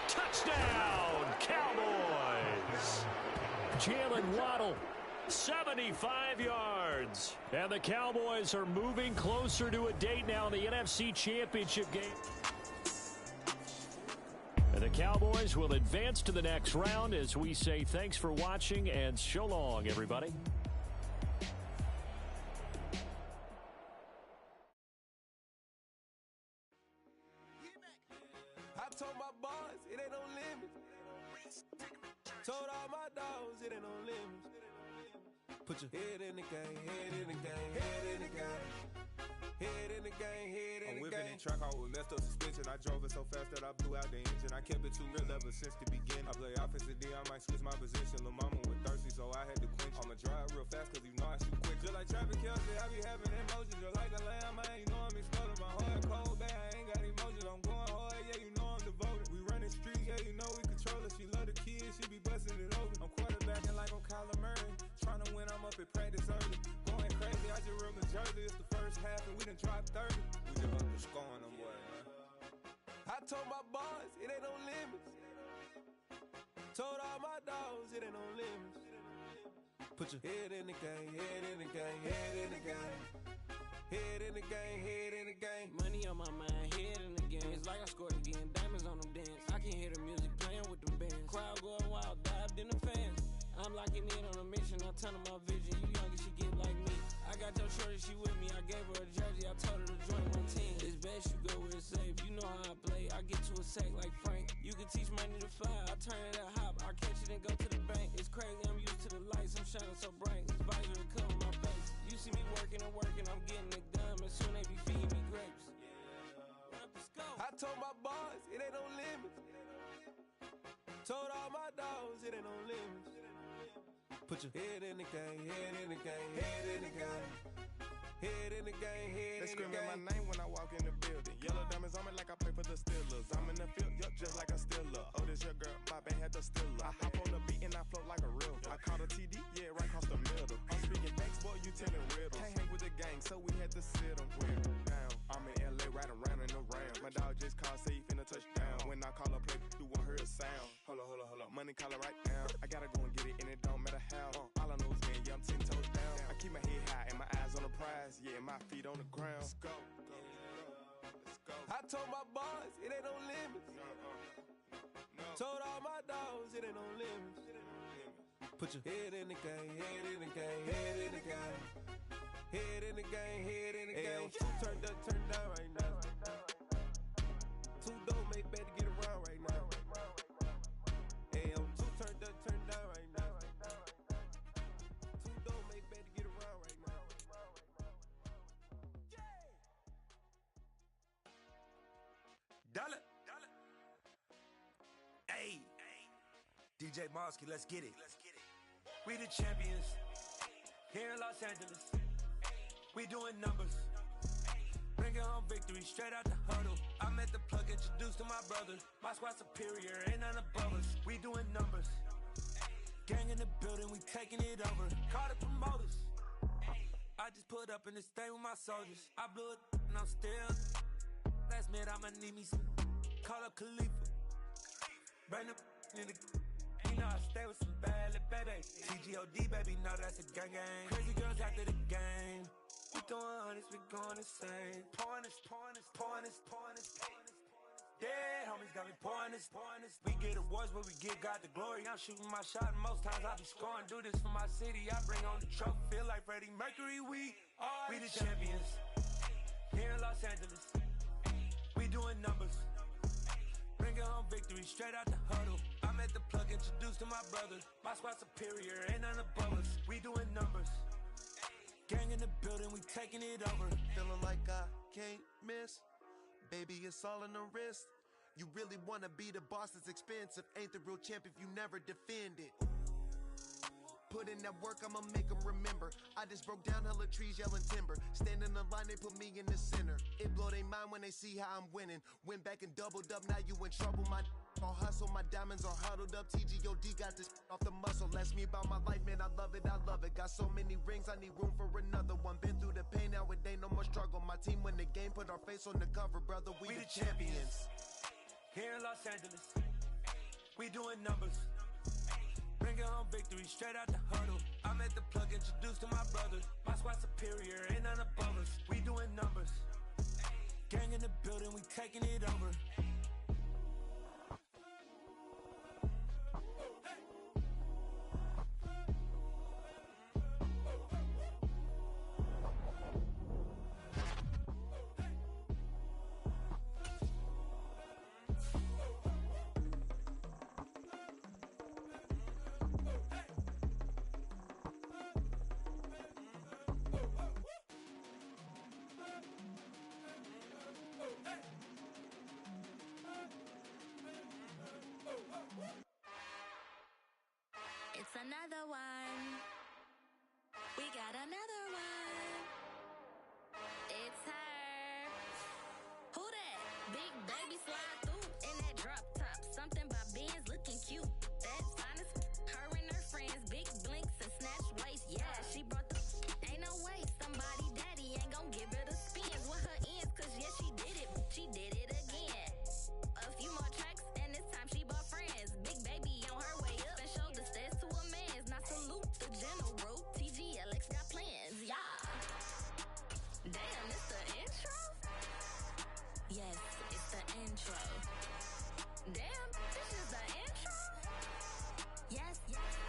Touchdown, Cowboys. Jalen Waddle 75 yards. And the Cowboys are moving closer to a date now in the NFC Championship game. And the Cowboys will advance to the next round as we say thanks for watching and so long, everybody. I told my boys it ain't no limits. Told all my dogs it ain't no limits. Put your head in the game, head in the game, head in the game. Head in the game, head in the game. I'm whipping and track out with messed up suspension. I drove it so fast that I blew out the engine. I kept it too real ever since the beginning. I play offensive D, I might switch my position. Lil' mama was thirsty, so I had to quench. I'ma drive real fast, cause you know I shoot quick. Just like Travis Kelce, I be having emotions. Just like a lamb, man, you know I'm exploding. My heart cold, bad, I ain't got emotions. I'm going hard, yeah, you know I'm devoted. We running streets, yeah, you know we control it. She love the kids, she be busting it open. I'm quarterbacking like I'm Kyler Murray. Trying to win, I'm up at practice early. Going crazy, I just real the jersey. It's the first half and we done dropped 30. We just up the scoring them, boy, man. I told my boys it ain't no limits. Told all my dogs it ain't no limits. Put your head in the game, head in the game, head in the game. Head in the game, head in the game. Money on my mind, head in the game. It's like I scored again, diamonds on them dance. I can hear the music playing with them bands. Crowd going wild, dived in the fans. I'm locking in on a mission, I turn on my vision. You young and she get like me. I got your shorty, she with me. I gave her a jersey, I told her to join my team. It's best you go where it's safe. You know how I play. I get to a sack like Frank. You can teach money to fly. I turn it at hop. I catch it and go to the bank. It's crazy, I'm used to the lights. I'm shining so bright. This visor will cover my face. You see me working and working. I'm getting it done. And soon they be feeding me grapes. I told my boys it ain't no limits. Told all my dogs it ain't no limits. Put your head in the game, head in the game, head in the game. Head in the game, head in the game. They screaming my name when I walk in the building. Yellow diamonds on me like I play for the Steelers. I'm in the field, yup, just like a Steeler. Oh, this your girl, my band had the Steeler. I hop on the beat and I float like a real. I caught a TD, yeah, right across the middle. I'm speaking facts, boy, you telling riddles. Can't hang with the gang, so we had to sit them down. I'm in LA, riding around and around. My dog just called, say he finna touchdown. When I call a play, you won't hear a sound. Hold up, money caller right now. I gotta go and get it, and it don't matter how. All I know is man, yeah, I'm 10 toes down. I keep my head high and my eyes on the prize. Yeah, my feet on the ground. Let's go. I told my boys it ain't no limits. Told all my dogs it ain't no limits. Put your head in the game, head in the game, head in the game. Head in the game, head in the game. Turned up, turned down right now. Too dope, make better get around right now. Hey, I'm too turned up, turned down right now. Too dope, make better get around right now. Dollar. Hey, DJ Mosky, let's get it. We the champions here in Los Angeles. We doing numbers. Bringing home victory straight out the huddle. I'm at the plug, introduced to my brothers. My squad superior, ain't none above us. We doing numbers. Gang in the building, we taking it over. Call the promoters. I just put up in this thing with my soldiers. I blew it and I'm still. Last minute I'ma need me some. Call up Khalifa. Bring the in the. You know I stay with some bad little babies. TGOD baby, know that's a gang gang. Crazy girls after the game. We doing honest, we going insane. Pouring this. Dead homies got me pouring this. We get awards, but we give God the glory. I'm shooting my shot, and most times I be scoring. Do this for my city, I bring on the trophy. Feel like Freddie Mercury, we the champions. Here in Los Angeles, we doing numbers. Bringing home victory straight out the huddle. I'm at the plug, introduced to my brothers. My squad superior, ain't none above us. We doing numbers. Gang in the building, we taking it over. Feeling like I can't miss. Baby, it's all in the wrist. You really wanna be the boss, it's expensive. Ain't the real champ if you never defend it. Put in that work, I'ma make them remember. I just broke down hella trees, yelling timber. Stand in the line, they put me in the center. It blow their mind when they see how I'm winning. Went back and doubled up, now you in trouble. My all hustle, my diamonds are huddled up. TGOD got this off the muscle. Ask me about my life, man, I love it. Got so many rings, I need room for another one. Been through the pain, now it ain't no more struggle. My team win the game, put our face on the cover, brother. We the champions. Here in Los Angeles, we doing numbers. Bringing home victory straight out the huddle. I'm let the plug introduce to my brother. My squad superior, ain't none above us. We doing numbers. Gang in the building, we taking it over. It's another one. We got another one. It's her. Who that? Big baby slide through in that drop top. Something by Benz looking cute. That's honest. Her and her friends, big blinks and snatch waist. Yeah, she brought the. Ain't no way somebody daddy ain't gon' give her the spins with her ends. Cause yeah, she did it. She did it again. A few more tracks and this time she bought friends. Big baby on her way up and showed the stairs to a man's. Now salute the general. TGLX got plans, yeah. Damn, it's the intro? Yes, it's the intro. Damn, this is the intro? Yes,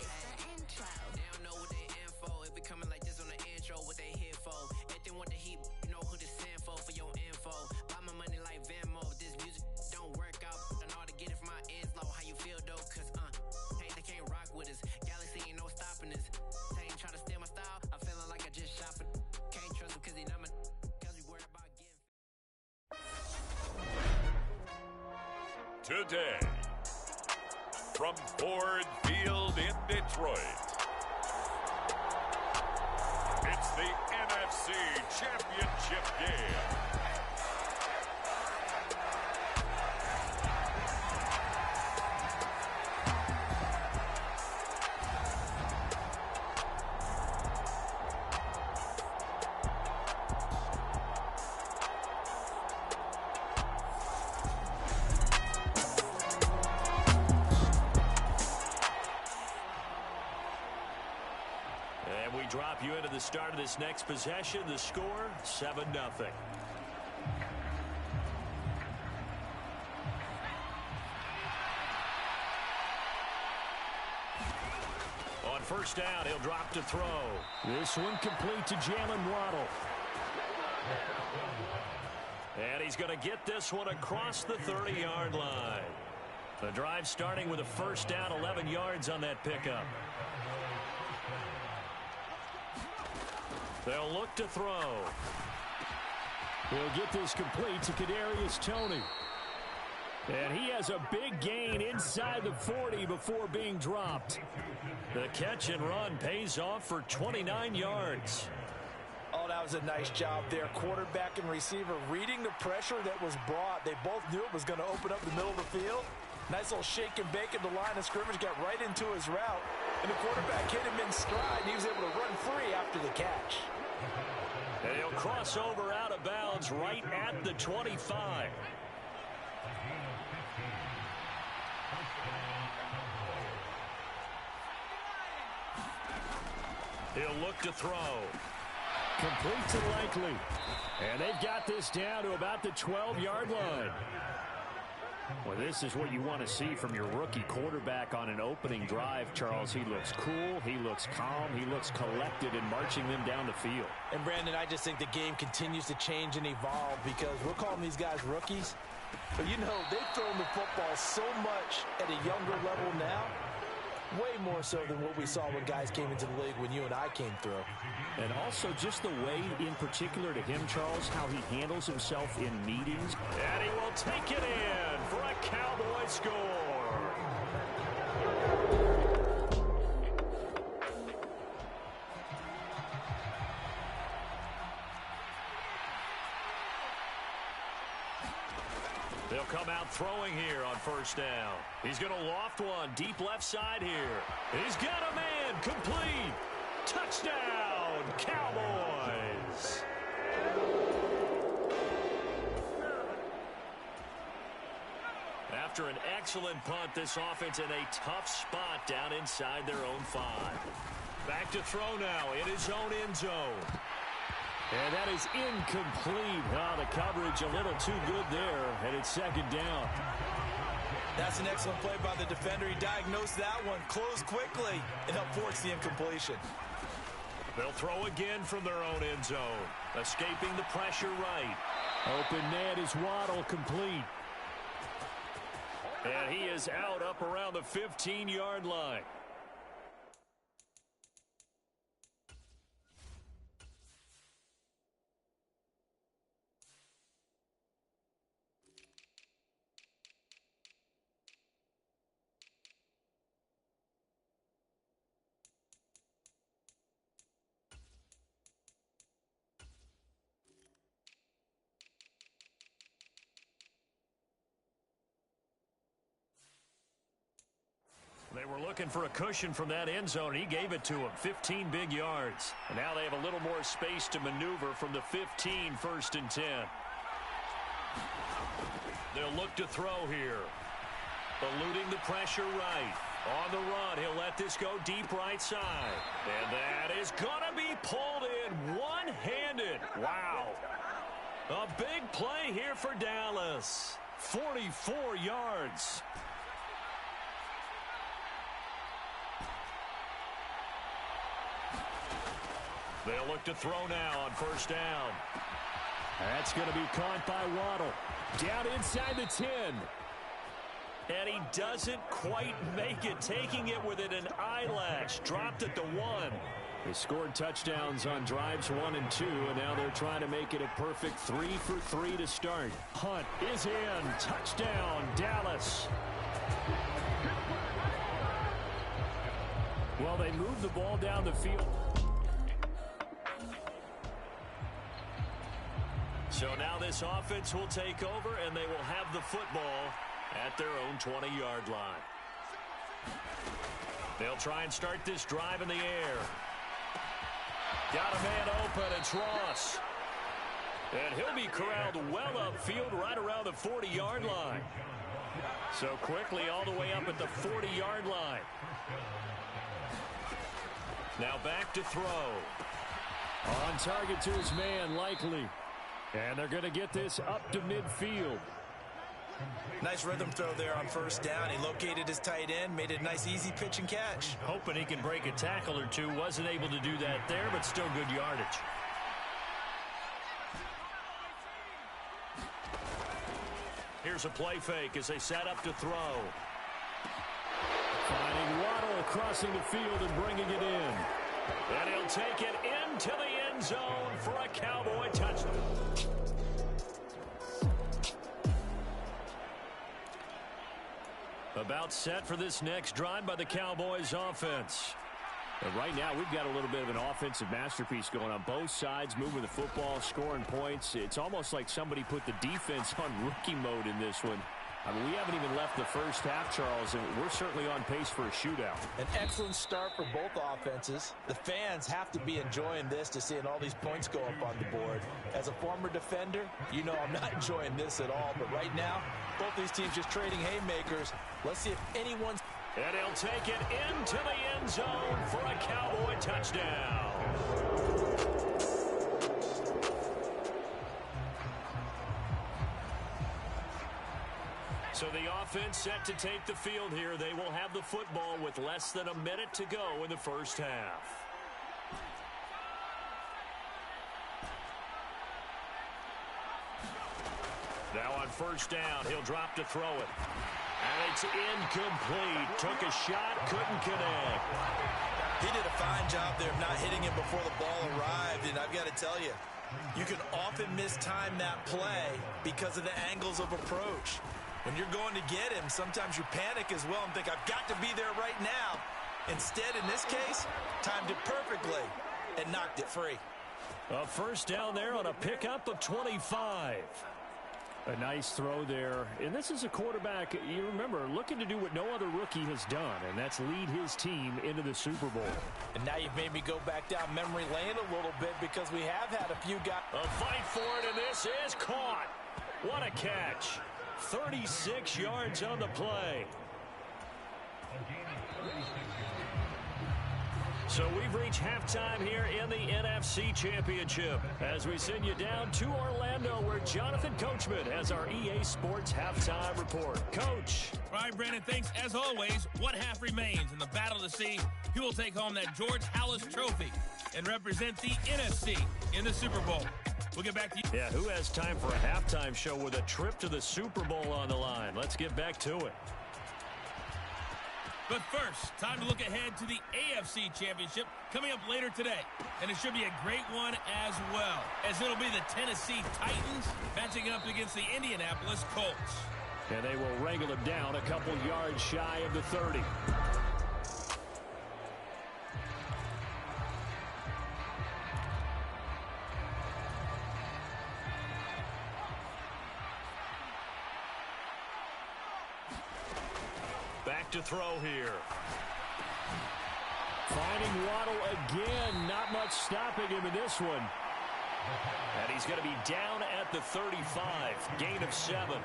it's the intro. They don't know what they info. If we coming like this on the intro, what they here for? If they want the heat, you know who to send for your info. Buy my money like Venmo. If this music don't work out, I know how to get it from my ends low. How you feel though? Cause hey, they can't rock with us. Galaxy ain't no stopping us. They ain't trying to steal my style. I'm feeling like I just shopping. Can't trust them cause they not my. Cause we worried about getting. Today, from Ford Field in Detroit, it's the NFC Championship game. And we drop you into the start of this next possession. The score, 7-0. On first down, he'll drop to throw. This one complete to Jalen Waddle. And he's going to get this one across the 30-yard line. The drive starting with a first down, 11 yards on that pickup. They'll look to throw. He'll get this complete to Kadarius Toney. And he has a big gain inside the 40 before being dropped. The catch and run pays off for 29 yards. Oh, that was a nice job there. Quarterback and receiver reading the pressure that was brought. They both knew it was going to open up the middle of the field. Nice little shake and bake at the line of scrimmage. Got right into his route. And the quarterback hit him in stride. And he was able to run free after the catch. And he'll cross over out of bounds right at the 25. He'll look to throw. Complete to Likely. And they've got this down to about the 12-yard line. Well, this is what you want to see from your rookie quarterback on an opening drive, Charles. He looks cool, he looks calm, he looks collected in marching them down the field. And, Brandon, I just think the game continues to change and evolve because we're calling these guys rookies. But, you know, they've thrown the football so much at a younger level now, way more so than what we saw when guys came into the league when you and I came through. And also just the way, in particular to him, Charles, how he handles himself in meetings. And he will take it in for a Cowboy score. They'll come out throwing here on first down. He's going to loft one deep left side here. He's got a man complete. Touchdown, Cowboys. After an excellent punt, this offense in a tough spot down inside their own 5. Back to throw now in his own end zone. And that is incomplete. Oh, the coverage a little too good there, and it's second down. That's an excellent play by the defender. He diagnosed that one, closed quickly, and helped force the incompletion. They'll throw again from their own end zone. Escaping the pressure right. Open man is Waddle, complete. And he is out up around the 15-yard line. They were looking for a cushion from that end zone. He gave it to him. 15 big yards. And now they have a little more space to maneuver from the 15, 1st and 10. They'll look to throw here. Eluding the pressure right. On the run, he'll let this go deep right side. And that is going to be pulled in one-handed. Wow. A big play here for Dallas. 44 yards. They'll look to throw now on 1st down. That's going to be caught by Waddle. Down inside the 10. And he doesn't quite make it, taking it within an eyelash. Dropped at the 1. They scored touchdowns on drives 1 and 2, and now they're trying to make it a perfect 3 for 3 to start. Hunt is in. Touchdown, Dallas. Well, they moved the ball down the field. So now this offense will take over, and they will have the football at their own 20-yard line. They'll try and start this drive in the air. Got a man open. It's Ross. And he'll be corralled well upfield right around the 40-yard line. So quickly all the way up at the 40-yard line. Now back to throw. On target to his man, Likely. And they're going to get this up to midfield. Nice rhythm throw there on 1st down. He located his tight end, made it a nice easy pitch and catch. Hoping he can break a tackle or two. Wasn't able to do that there, but still good yardage. Here's a play fake as they set up to throw. Finding Waddle crossing the field and bringing it in. And he'll take it into the end zone for a Cowboy touchdown. About set for this next drive by the Cowboys offense. And right now, we've got a little bit of an offensive masterpiece going on. Both sides moving the football, scoring points. It's almost like somebody put the defense on rookie mode in this one. I mean, we haven't even left the first half, Charles, and we're certainly on pace for a shootout. An excellent start for both offenses. The fans have to be enjoying this to seeing all these points go up on the board. As a former defender, you know I'm not enjoying this at all. But right now, both these teams just trading haymakers. Let's see if anyone's... And he'll take it into the end zone for a Cowboy touchdown. So the offense set to take the field here. They will have the football with less than a minute to go in the first half. Now on 1st down, he'll drop to throw it. And it's incomplete. Took a shot, couldn't connect. He did a fine job there of not hitting him before the ball arrived. And I've got to tell you, you can often mistime that play because of the angles of approach. When you're going to get him, sometimes you panic as well and think, I've got to be there right now. Instead, in this case, timed it perfectly and knocked it free. A 1st down there on a pickup of 25. A nice throw there. And this is a quarterback, you remember, looking to do what no other rookie has done, and that's lead his team into the Super Bowl. And now you've made me go back down memory lane a little bit because we have had a few guys. A fight for it, and this is caught. What a catch. 36 yards on the play. So we've reached halftime here in the NFC Championship as we send you down to Orlando where Jonathan Coachman has our EA Sports Halftime Report. Coach. All right, Brandon, thanks. As always, one half remains in the battle to see who will take home that George Halas Trophy and represent the NFC in the Super Bowl. We'll get back to you. Yeah, who has time for a halftime show with a trip to the Super Bowl on the line? Let's get back to it. But first, time to look ahead to the AFC Championship coming up later today. And it should be a great one as well, as it'll be the Tennessee Titans matching up against the Indianapolis Colts. And they will wrangle them down a couple yards shy of the 30. Back to throw here. Finding Waddle again. Not much stopping him in this one. And he's going to be down at the 35. Gain of 7.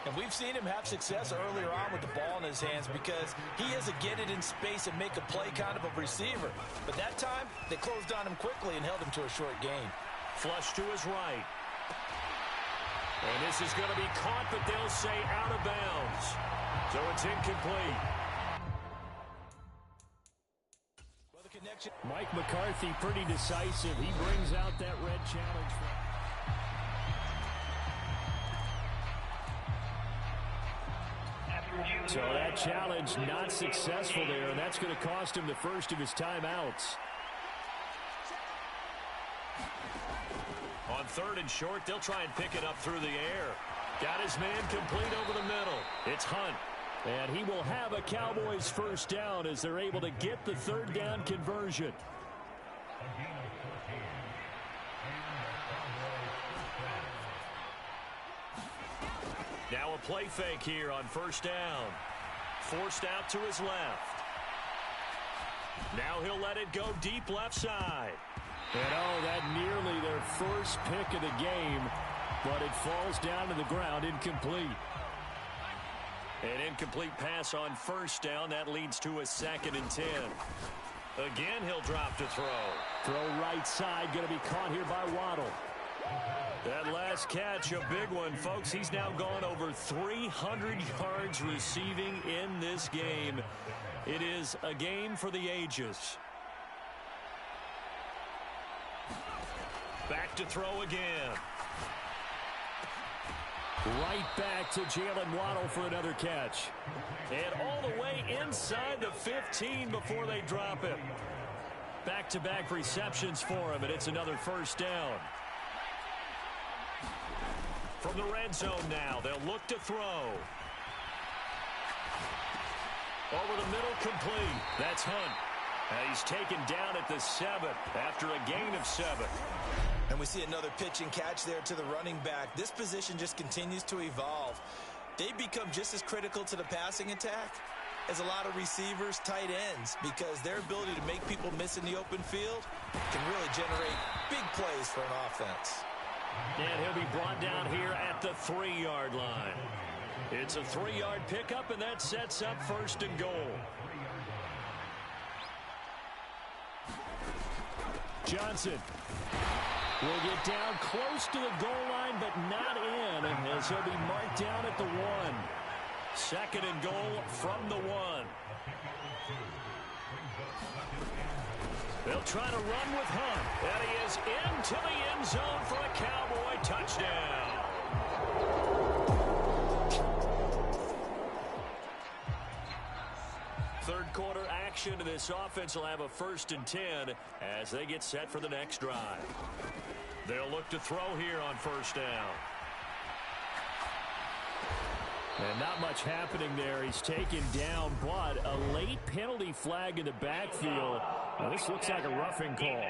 And we've seen him have success earlier on with the ball in his hands because he is a get it in space and make a play kind of a receiver. But that time, they closed on him quickly and held him to a short gain. Flush to his right. And this is going to be caught, but they'll say out of bounds. So it's incomplete. Mike McCarthy pretty decisive. He brings out that red challenge. So that challenge not successful there, and that's going to cost him the first of his timeouts. On 3rd and short, they'll try and pick it up through the air. Got his man complete over the middle. It's Hunt. And he will have a Cowboys first down as they're able to get the 3rd down conversion. Now a play fake here on 1st down. Forced out to his left. Now he'll let it go deep left side. And oh, that nearly their first pick of the game, but it falls down to the ground, incomplete. An incomplete pass on 1st down. That leads to a 2nd and 10. Again, he'll drop to throw. Throw right side, going to be caught here by Waddle. That last catch, a big one, folks. He's now gone over 300 yards receiving in this game. It is a game for the ages. Back to throw again. Right back to Jalen Waddle for another catch. And all the way inside the 15 before they drop him. Back-to-back receptions for him, and it's another first down. From the red zone now, they'll look to throw. Over the middle, complete. That's Hunt. And he's taken down at the 7 after a gain of 7. And we see another pitch and catch there to the running back. This position just continues to evolve. They become just as critical to the passing attack as a lot of receivers, tight ends, because their ability to make people miss in the open field can really generate big plays for an offense. And he'll be brought down here at the 3-yard line. It's a 3-yard pickup, and that sets up 1st and goal. Johnson will get down close to the goal line, but not in, as he'll be marked down at the 1. 2nd and goal from the 1. They'll try to run with Hunt, and he is into the end zone for a Cowboy touchdown. Third quarter action, and this offense will have a 1st and 10 as they get set for the next drive. They'll look to throw here on 1st down. And not much happening there. He's taken down, but a late penalty flag in the backfield. Now, this looks like a roughing call.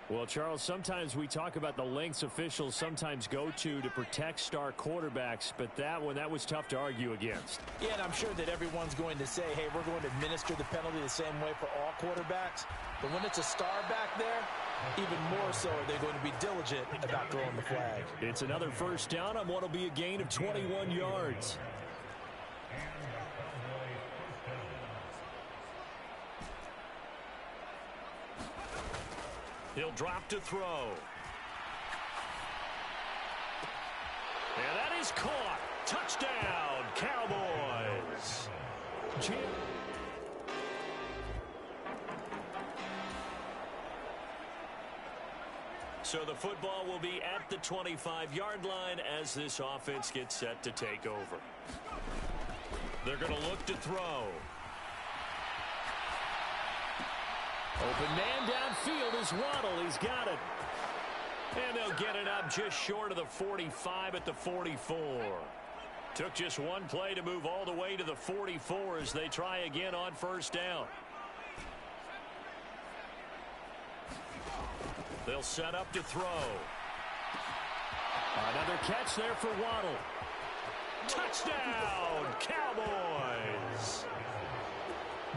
Well, Charles, sometimes we talk about the lengths officials sometimes go to protect star quarterbacks, but that one, that was tough to argue against. Yeah, and I'm sure that everyone's going to say, hey, we're going to administer the penalty the same way for all quarterbacks. But when it's a star back there, even more so are they going to be diligent about throwing the flag. It's another 1st down on what will be a gain of 21 yards. He'll drop to throw. And that is caught. Touchdown, Cowboys. So the football will be at the 25-yard line as this offense gets set to take over. They're going to look to throw. Open man downfield is Waddle. He's got it. And they'll get it up just short of the 45 at the 44. Took just one play to move all the way to the 44 as they try again on first down. They'll set up to throw. Another catch there for Waddle. Touchdown, Cowboys!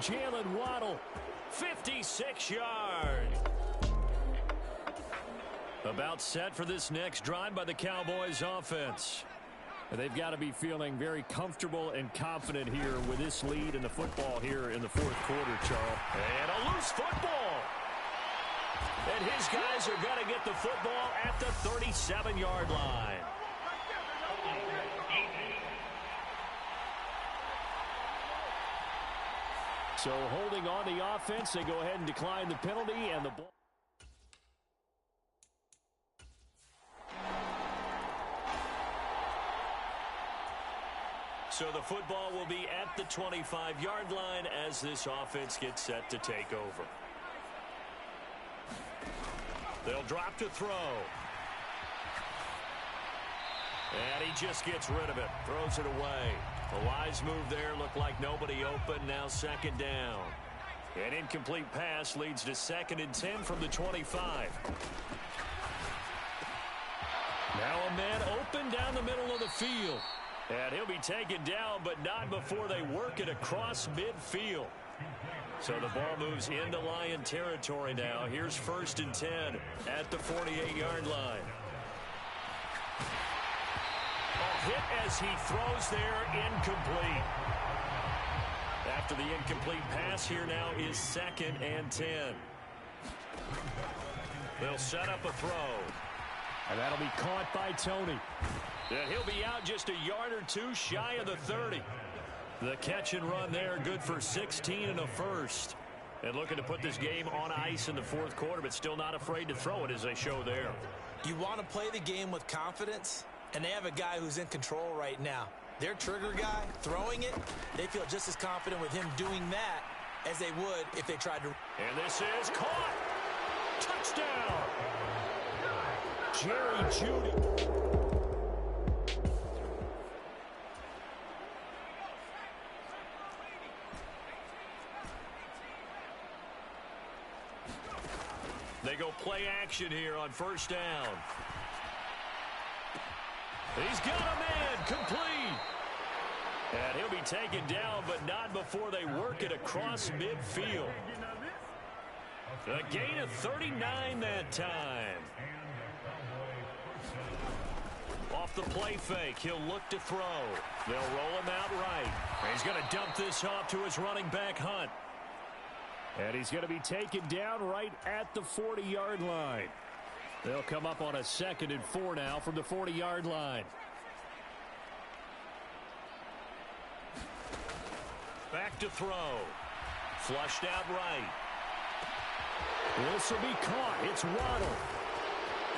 Jalen Waddle, 56 yards. About set for this next drive by the Cowboys offense. They've got to be feeling very comfortable and confident here with this lead in the football here in the fourth quarter, Charles. And a loose football. And his guys are going to get the football at the 37-yard line. So holding on the offense, they go ahead and decline the penalty, and the ball. So the football will be at the 25-yard line as this offense gets set to take over. They'll drop to throw. And he just gets rid of it. Throws it away. A wise move there. Looked like nobody open. Now second down. An incomplete pass leads to 2nd and 10 from the 25. Now a man open down the middle of the field. And he'll be taken down, but not before they work it across midfield. So the ball moves into Lion territory now. Here's 1st and 10 at the 48-yard line. A hit as he throws there, incomplete. After the incomplete pass, here now is 2nd and 10. They'll set up a throw. And that'll be caught by Tony. And he'll be out just a yard or two shy of the 30. The catch and run there, good for 16 and a first. And looking to put this game on ice in the fourth quarter, but still not afraid to throw it as they show there. You want to play the game with confidence, and they have a guy who's in control right now. Their trigger guy, throwing it, they feel just as confident with him doing that as they would if they tried to. And this is caught. Touchdown. Jerry Jeudy. They go play action here on first down. He's got a man complete. And he'll be taken down, but not before they work it across midfield. A gain of 39 that time. Off the play fake, he'll look to throw. They'll roll him out right. He's going to dump this off to his running back, Hunt. And he's going to be taken down right at the 40-yard line. They'll come up on a 2nd and 4 now from the 40-yard line. Back to throw. Flushed out right. This will be caught. It's Waddle.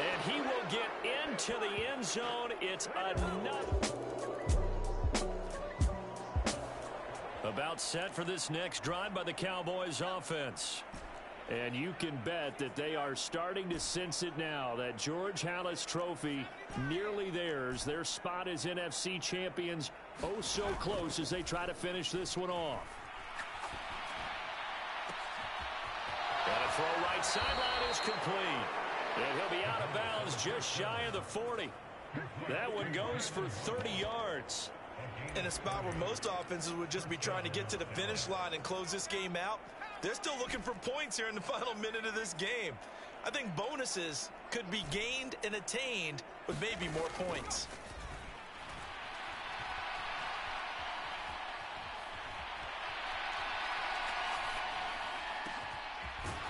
And he will get into the end zone. It's enough. About set for this next drive by the Cowboys offense. And you can bet that they are starting to sense it now. That George Halas trophy nearly theirs. Their spot as NFC champions oh so close as they try to finish this one off. And a throw right sideline is complete. And he'll be out of bounds just shy of the 40. That one goes for 30 yards. In a spot where most offenses would just be trying to get to the finish line and close this game out, they're still looking for points here in the final minute of this game. I think bonuses could be gained and attained with maybe more points.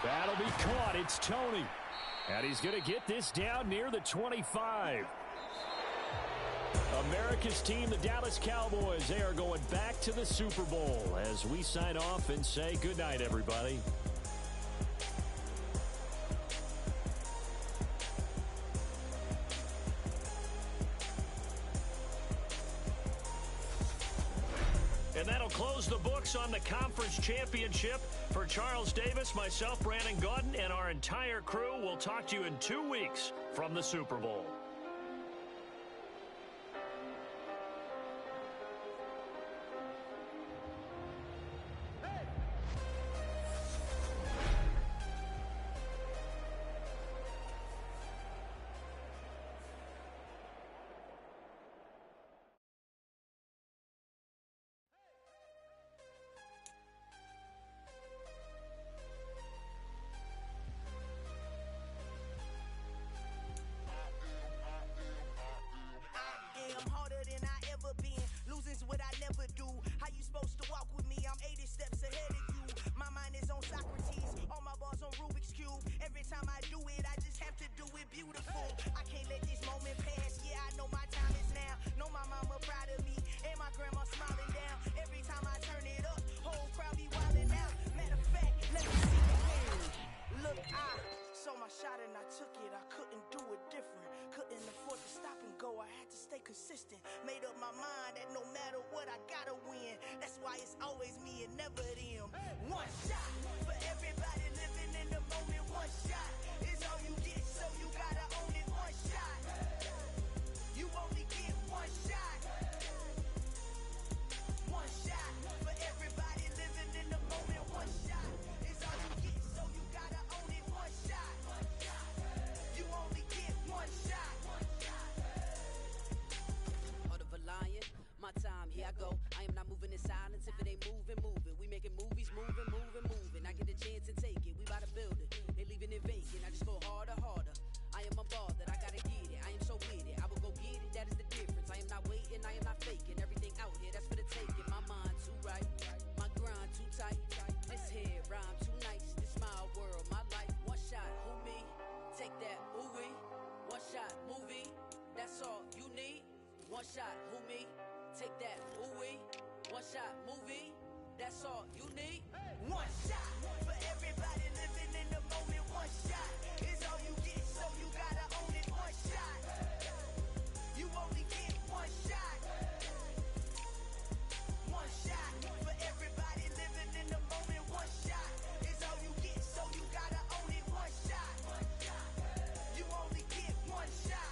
That'll be caught. It's Tony. And he's going to get this down near the 25. America's team, the Dallas Cowboys, they are going back to the Super Bowl as we sign off and say goodnight, everybody. And that'll close the books on the conference championship. For Charles Davis, myself, Brandon Gaudin, and our entire crew, we'll talk to you in 2 weeks from the Super Bowl. Consistent, made up my mind that no matter what I gotta win. That's why it's always me and never them. One shot for everybody living in the moment. One shot is all you get, so you gotta own it. One shot, you only get one shot. One shot for everybody living in the moment. One shot is all you get, so you gotta own it. One shot, you only get one shot. My time, here I go. I am not moving in silence. If it ain't moving, moving. We making movies, moving, moving, moving. I get a chance and take it. We bout to build it. They leaving it vacant. I just go harder, harder. I am a ball that I gotta get it. I am so with it. I will go get it. That is the difference. I am not waiting. I am not faking. Everything out here, that's for the taking. My mind too right. My grind too tight. This head rhyme too nice. This my world, my life. One shot, who me? Take that, ooh wee. One shot, movie. That's all you need. One shot, who me? Take that, ooh-wee, one shot, movie, that's all you need. One shot for everybody living in the moment. One shot is all you get, so you gotta own it. One shot, you only get one shot. One shot for everybody living in the moment. One shot is all you get, so you gotta own it. One shot, you only get one shot.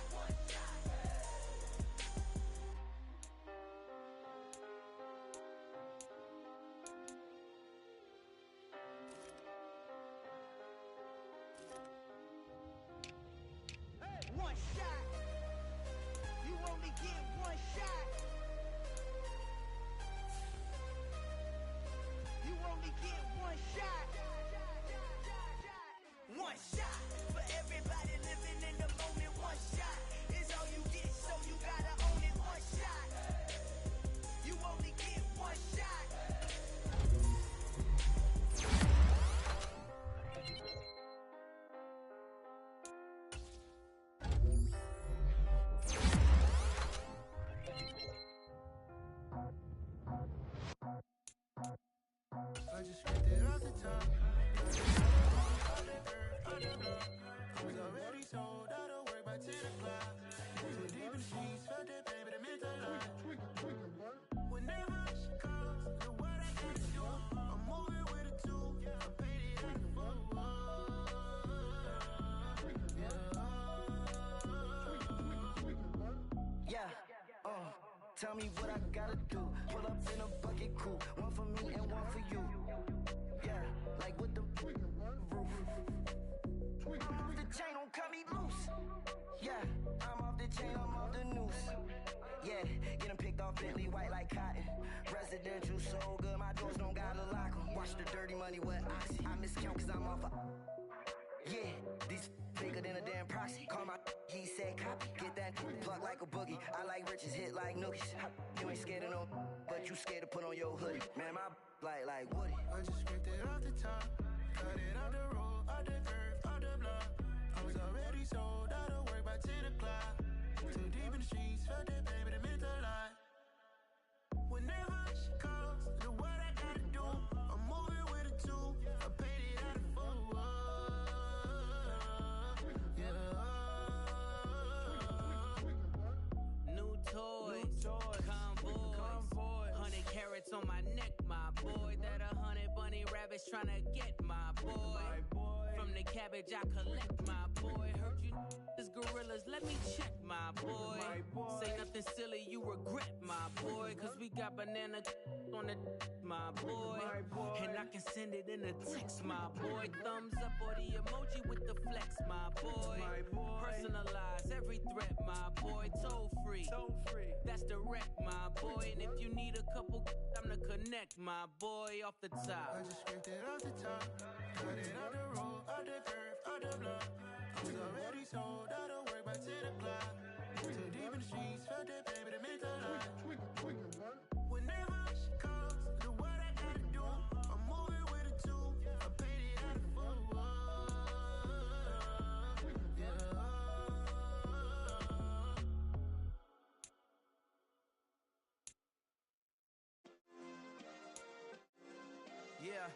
One shot. You only get one shot. You only get one shot. One shot for everybody living in the moment. One shot is all you get, so you gotta own it. One shot. You only get one shot. I just ripped it off the top. I was already sold out of work by 10 o'clock. We were deep in the streets, felt that pain, but it meant a lot. Whenever she calls, look what I gotta do. I'm moving with a two. I'm faded out the phone. Yeah, tell me what I gotta do. Pull up in a bucket crew, one for me and one for you. Yeah, like with the roof. I'm off the chain, don't cut me loose. Yeah, I'm off the chain, I'm off the noose. Yeah, getting picked off Bentley white like cotton. Residential so good, my doors don't gotta lock 'em. Watch the dirty money with Oxy. I miscount cause I'm off a... Yeah, these bigger than a damn proxy. Call my he said copy. Get that plug like a boogie. I like riches, hit like nookies. You ain't scared of no, but you scared to put on your hoodie. Man, my like Woody. I just ripped it off the top. Cut it off the road, off the curve, off the block. I was already sold out of work by 10 o'clock. Too deep in the streets, felt that baby, that meant a lot. Whenever she calls, do what I gotta do. I'm moving with a two. I paid it out of full. Yeah. New toys, convoys, 100 carats on my neck, my boy. That 100 bunny rabbits tryna get my boy. From the cabbage I collect, my boy. Heard you is gorillas, let me check, my boy. Say nothing silly, you regret, my boy. Cause we got banana on the my boy. And I can send it in a text, my boy. Thumbs up or the emoji with the flex, my boy. Personalize every threat, my boy. Toll free, that's direct, my boy. And if you need a couple, I'm to connect, my boy, off the top. I just scraped it off the top. Cut it out the road, out the curve, out the block. I was already sold out of work by 10 o'clock. Too deep in the streets, felt that baby, that meant a lot. Whenever she calls, do what I gotta do. I'm moving with a two. I paid it out of full. Yeah.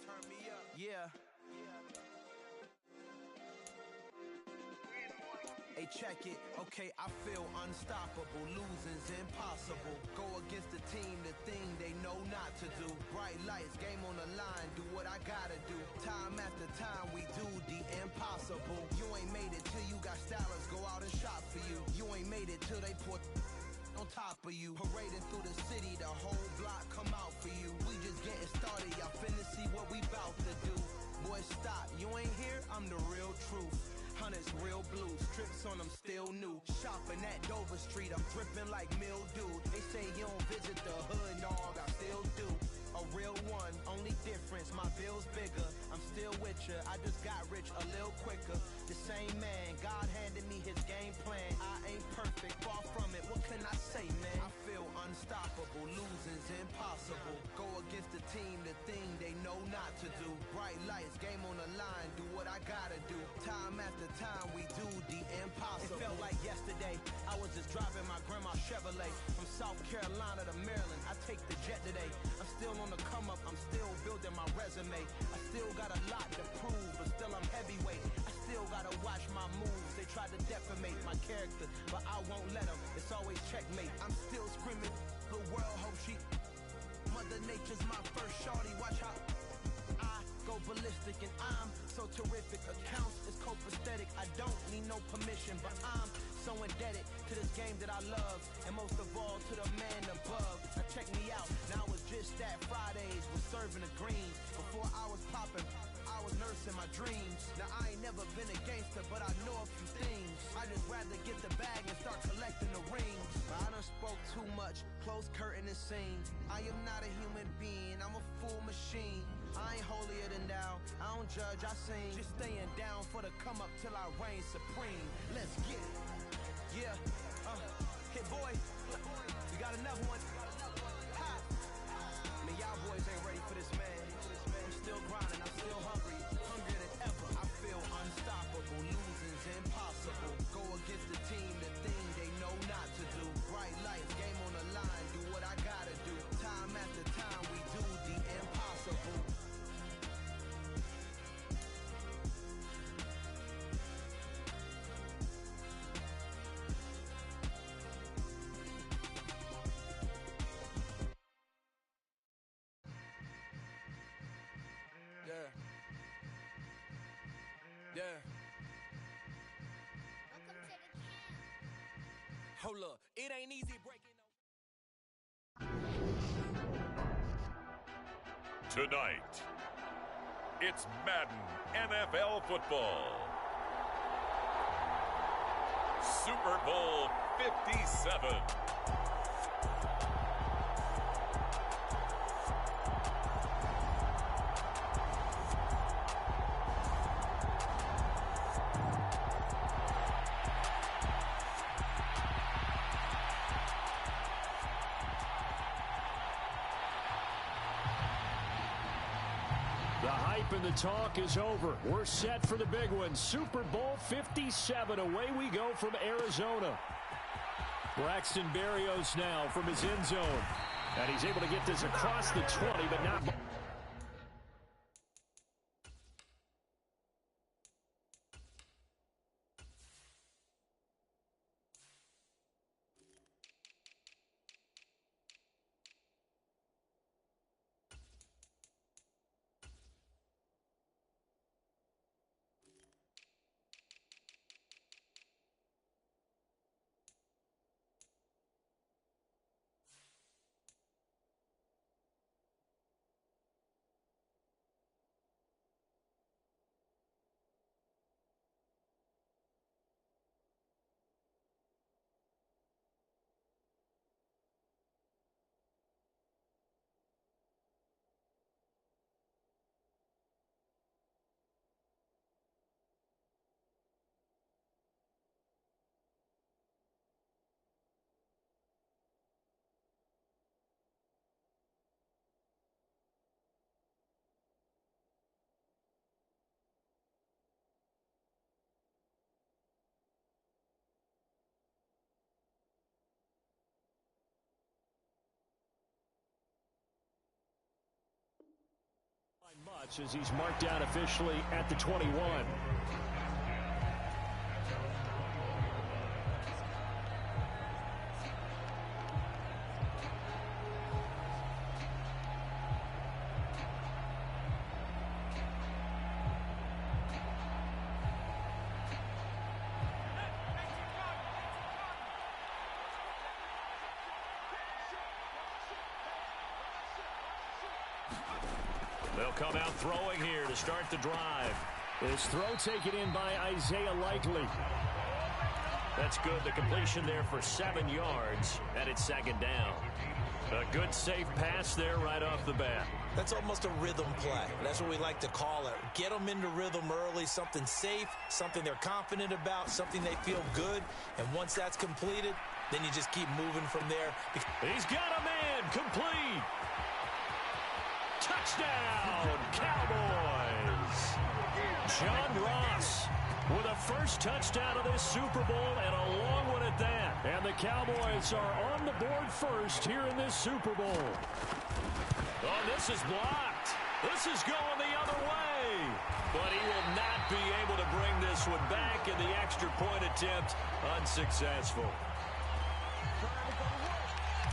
Turn me up. Yeah. Hey, check it. Okay, I feel unstoppable. Losing's impossible. Go against the team, the thing they know not to do. Bright lights, game on the line. Do what I gotta do. Time after time, we do the impossible. You ain't made it till you got stylists go out and shop for you. You ain't made it till they put on top of you. Parading through the city, the whole block come out for you. We just getting started, y'all finna see what we bout to do. Boy, stop, you ain't here, I'm the real truth. Hunters real blue, strips on them still new. Shopping at Dover Street, I'm dripping like mildew. They say you don't visit the hood, dog, I still do. A real one, only difference, my bill's bigger. I'm still with ya, I just got rich a little quicker. The same man, God handed me his game plan. I ain't perfect, far from it, what can I say, man? I feel unstoppable, losing's impossible. Go against the team, the thing they know not to do. Bright lights, game on the line, do what I gotta do. Time after time, we do the impossible. It felt like yesterday, I was just driving my grandma's Chevrolet. From South Carolina to Maryland, I take the jet today. I'm still on the come up, I'm still building my resume. I still got a lot to prove, but still I'm heavyweight. I still gotta watch my moves. They tried to defamate my character, but I won't let them. It's always checkmate. I'm still screaming, the world hope she. Mother Nature's my first shorty. Watch how I go ballistic, and I'm so terrific. Accounts is copacetic. I don't need no permission, but I'm so indebted to this game that I love, and most of all to the man above. Now check me out. Now it's just that Fridays was serving the greens. Before I was popping, I was nursing my dreams. Now I ain't never been a gangster, but I know a few things. I just rather get the bag and start collecting the rings. But I done spoke too much. Close curtain and scene. I am not a human being. I'm a full machine. I ain't holier than thou. I don't judge, I sing. Just staying down for the come up till I reign supreme. Let's get it. Yeah. Hit boy. We got another one. Ha. Man, y'all boys ain't ready for this, man. I'm still grinding. I'm still hungry. Hungrier than ever. I feel unstoppable. Losing's impossible. Go against the team, the thing they know not to do. Bright lights, game on the line. Do what I gotta do. Time after time, we do the impossible. Yeah. Hold up, it ain't easy breaking no. Tonight, it's Madden NFL football. Super Bowl 57. The hype and the talk is over. We're set for the big one. Super Bowl 57. Away we go from Arizona. Braxton Berrios now from his end zone. And he's able to get this across the 20, but not... much as he's marked down officially at the 21. They'll come out throwing here to start the drive. This throw taken in by Isaiah Likely. That's good. The completion there for 7 yards, and it's second down. A good, safe pass there right off the bat. That's almost a rhythm play. That's what we like to call it. Get them into rhythm early, something safe, something they're confident about, something they feel good. And once that's completed, then you just keep moving from there. He's got a man complete. Touchdown, Cowboys. John Ross with a first touchdown of this Super Bowl, and a long one at that. And the Cowboys are on the board first here in this Super Bowl. Oh, this is blocked. This is going the other way. But he will not be able to bring this one back, and the extra point attempt unsuccessful.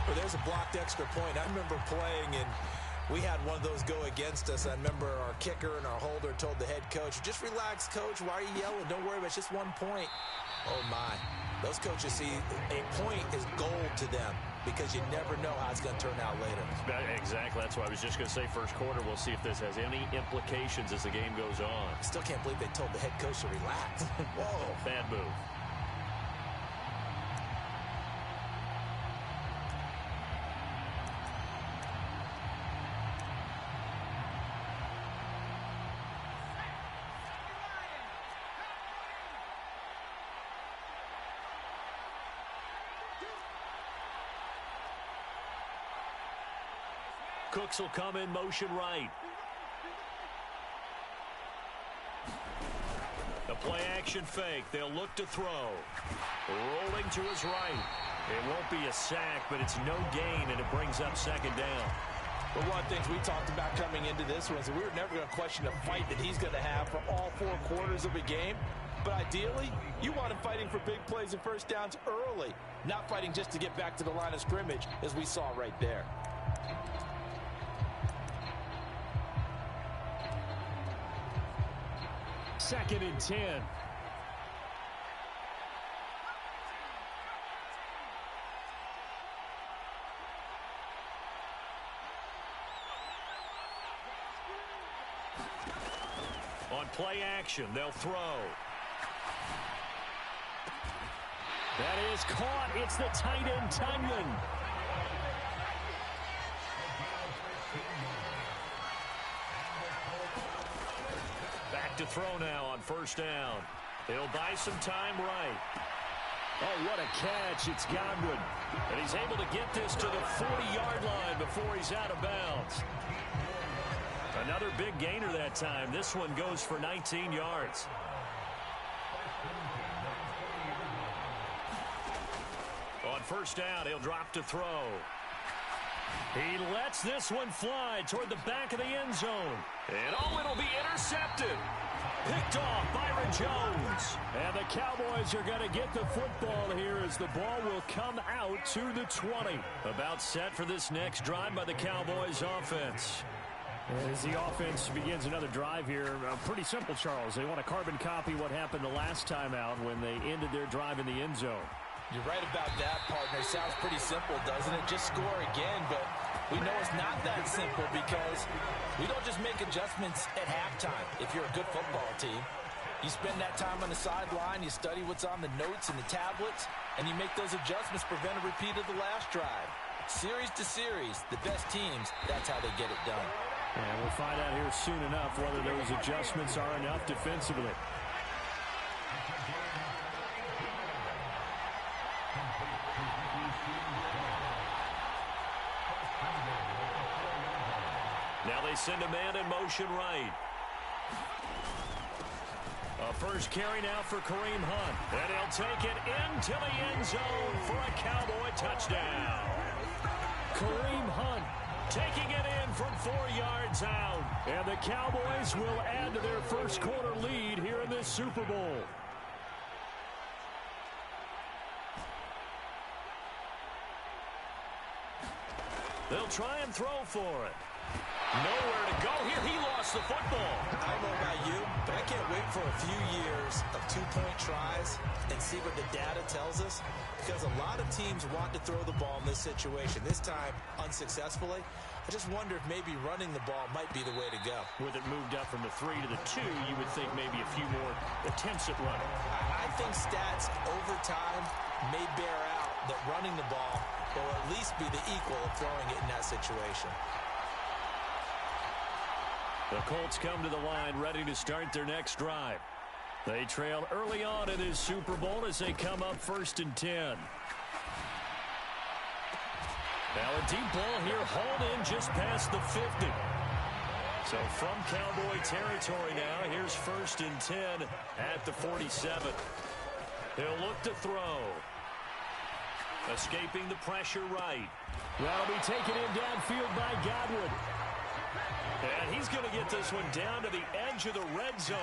Well, there's a blocked extra point. I remember playing, and we had one of those go against us. I remember our kicker and our holder told the head coach, just relax, coach. Why are you yelling? Don't worry about it. It's just 1 point. Oh, my. Those coaches see a point is gold to them because you never know how it's going to turn out later. Exactly. That's why I was just going to say first quarter. We'll see if this has any implications as the game goes on. I still can't believe they told the head coach to relax. Whoa. Bad move. Cooks will come in motion right. The play action fake. They'll look to throw. Rolling to his right. It won't be a sack, but it's no gain, and it brings up second down. But one of the things we talked about coming into this one is that we were never going to question the fight that he's going to have for all 4 quarters of a game. But ideally, you want him fighting for big plays and first downs early, not fighting just to get back to the line of scrimmage, as we saw right there. Second and 10. On play action, they'll throw. That is caught. It's the tight end, Tynan. To throw now on first down. He'll buy some time right. Oh, what a catch. It's Godwin. And he's able to get this to the 40-yard line before he's out of bounds. Another big gainer that time. This one goes for 19 yards. On first down, he'll drop to throw. He lets this one fly toward the back of the end zone. And it'll be intercepted. Picked off Byron Jones. And the Cowboys are going to get the football here as the ball will come out to the 20. About set for this next drive by the Cowboys offense. As the offense begins another drive here, pretty simple, Charles. They want to carbon copy what happened the last time out when they ended their drive in the end zone. You're right about that, partner. Sounds pretty simple, doesn't it? Just score again, but we know it's not that simple because we don't just make adjustments at halftime. If you're a good football team, you spend that time on the sideline, you study what's on the notes and the tablets, and you make those adjustments, prevent a repeat of the last drive. Series to series, the best teams, that's how they get it done. And we'll find out here soon enough whether those adjustments are enough defensively. Now they send a man in motion right. A first carry now for Kareem Hunt. And he'll take it into the end zone for a Cowboy touchdown. Kareem Hunt taking it in from 4 yards out. And the Cowboys will add to their first quarter lead here in this Super Bowl. They'll try and throw for it. Nowhere to go here. He lost the football. I don't know about you, but I can't wait for a few years of two-point tries and see what the data tells us, because a lot of teams want to throw the ball in this situation. This time, unsuccessfully. I just wonder if maybe running the ball might be the way to go. With it moved up from the 3 to the 2, you would think maybe a few more attempts at running. I think stats over time may bear out that running the ball will at least be the equal of throwing it in that situation. The Colts come to the line ready to start their next drive. They trail early on in this Super Bowl as they come up 1st and 10. Now a deep ball here, hauled in just past the 50. So from Cowboy territory now, here's 1st and 10 at the 47. He'll look to throw. Escaping the pressure right. That'll be taken in downfield by Godwin. And he's going to get this one down to the edge of the red zone.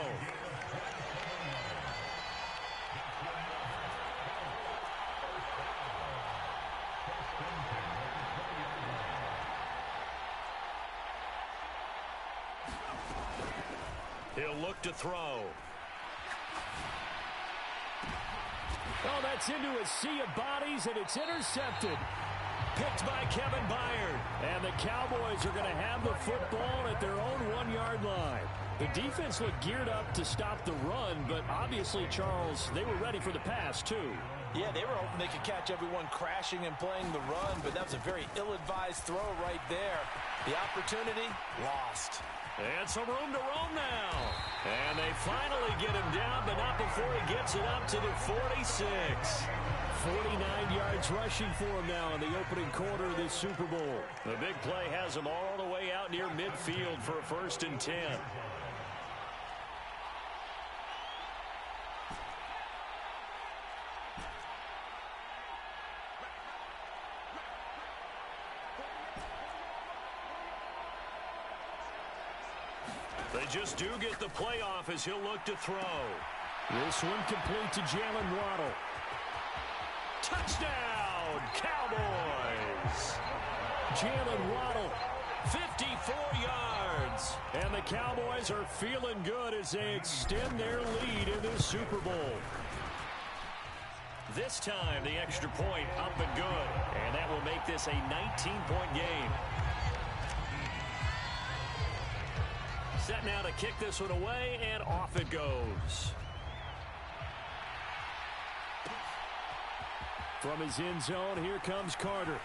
He'll look to throw. Oh, that's into a sea of bodies, and it's intercepted. Picked by Kevin Byard. And the Cowboys are going to have the football at their own 1-yard line. The defense looked geared up to stop the run, but obviously, Charles, they were ready for the pass, too. Yeah, they were hoping they could catch everyone crashing and playing the run, but that was a very ill-advised throw right there. The opportunity, lost. And some room to roam now. And they finally get him down, but not before he gets it up to the 46. 49 yards rushing for him now in the opening quarter of this Super Bowl. The big play has him all the way out near midfield for a 1st and 10. They just do get the playoff as he'll look to throw. This one complete to Jalen Waddle. Touchdown, Cowboys! Jalen Waddle, 54 yards. And the Cowboys are feeling good as they extend their lead in this Super Bowl. This time, the extra point up and good. And that will make this a 19-point game. Set now to kick this one away, and off it goes. From his end zone, here comes Carter.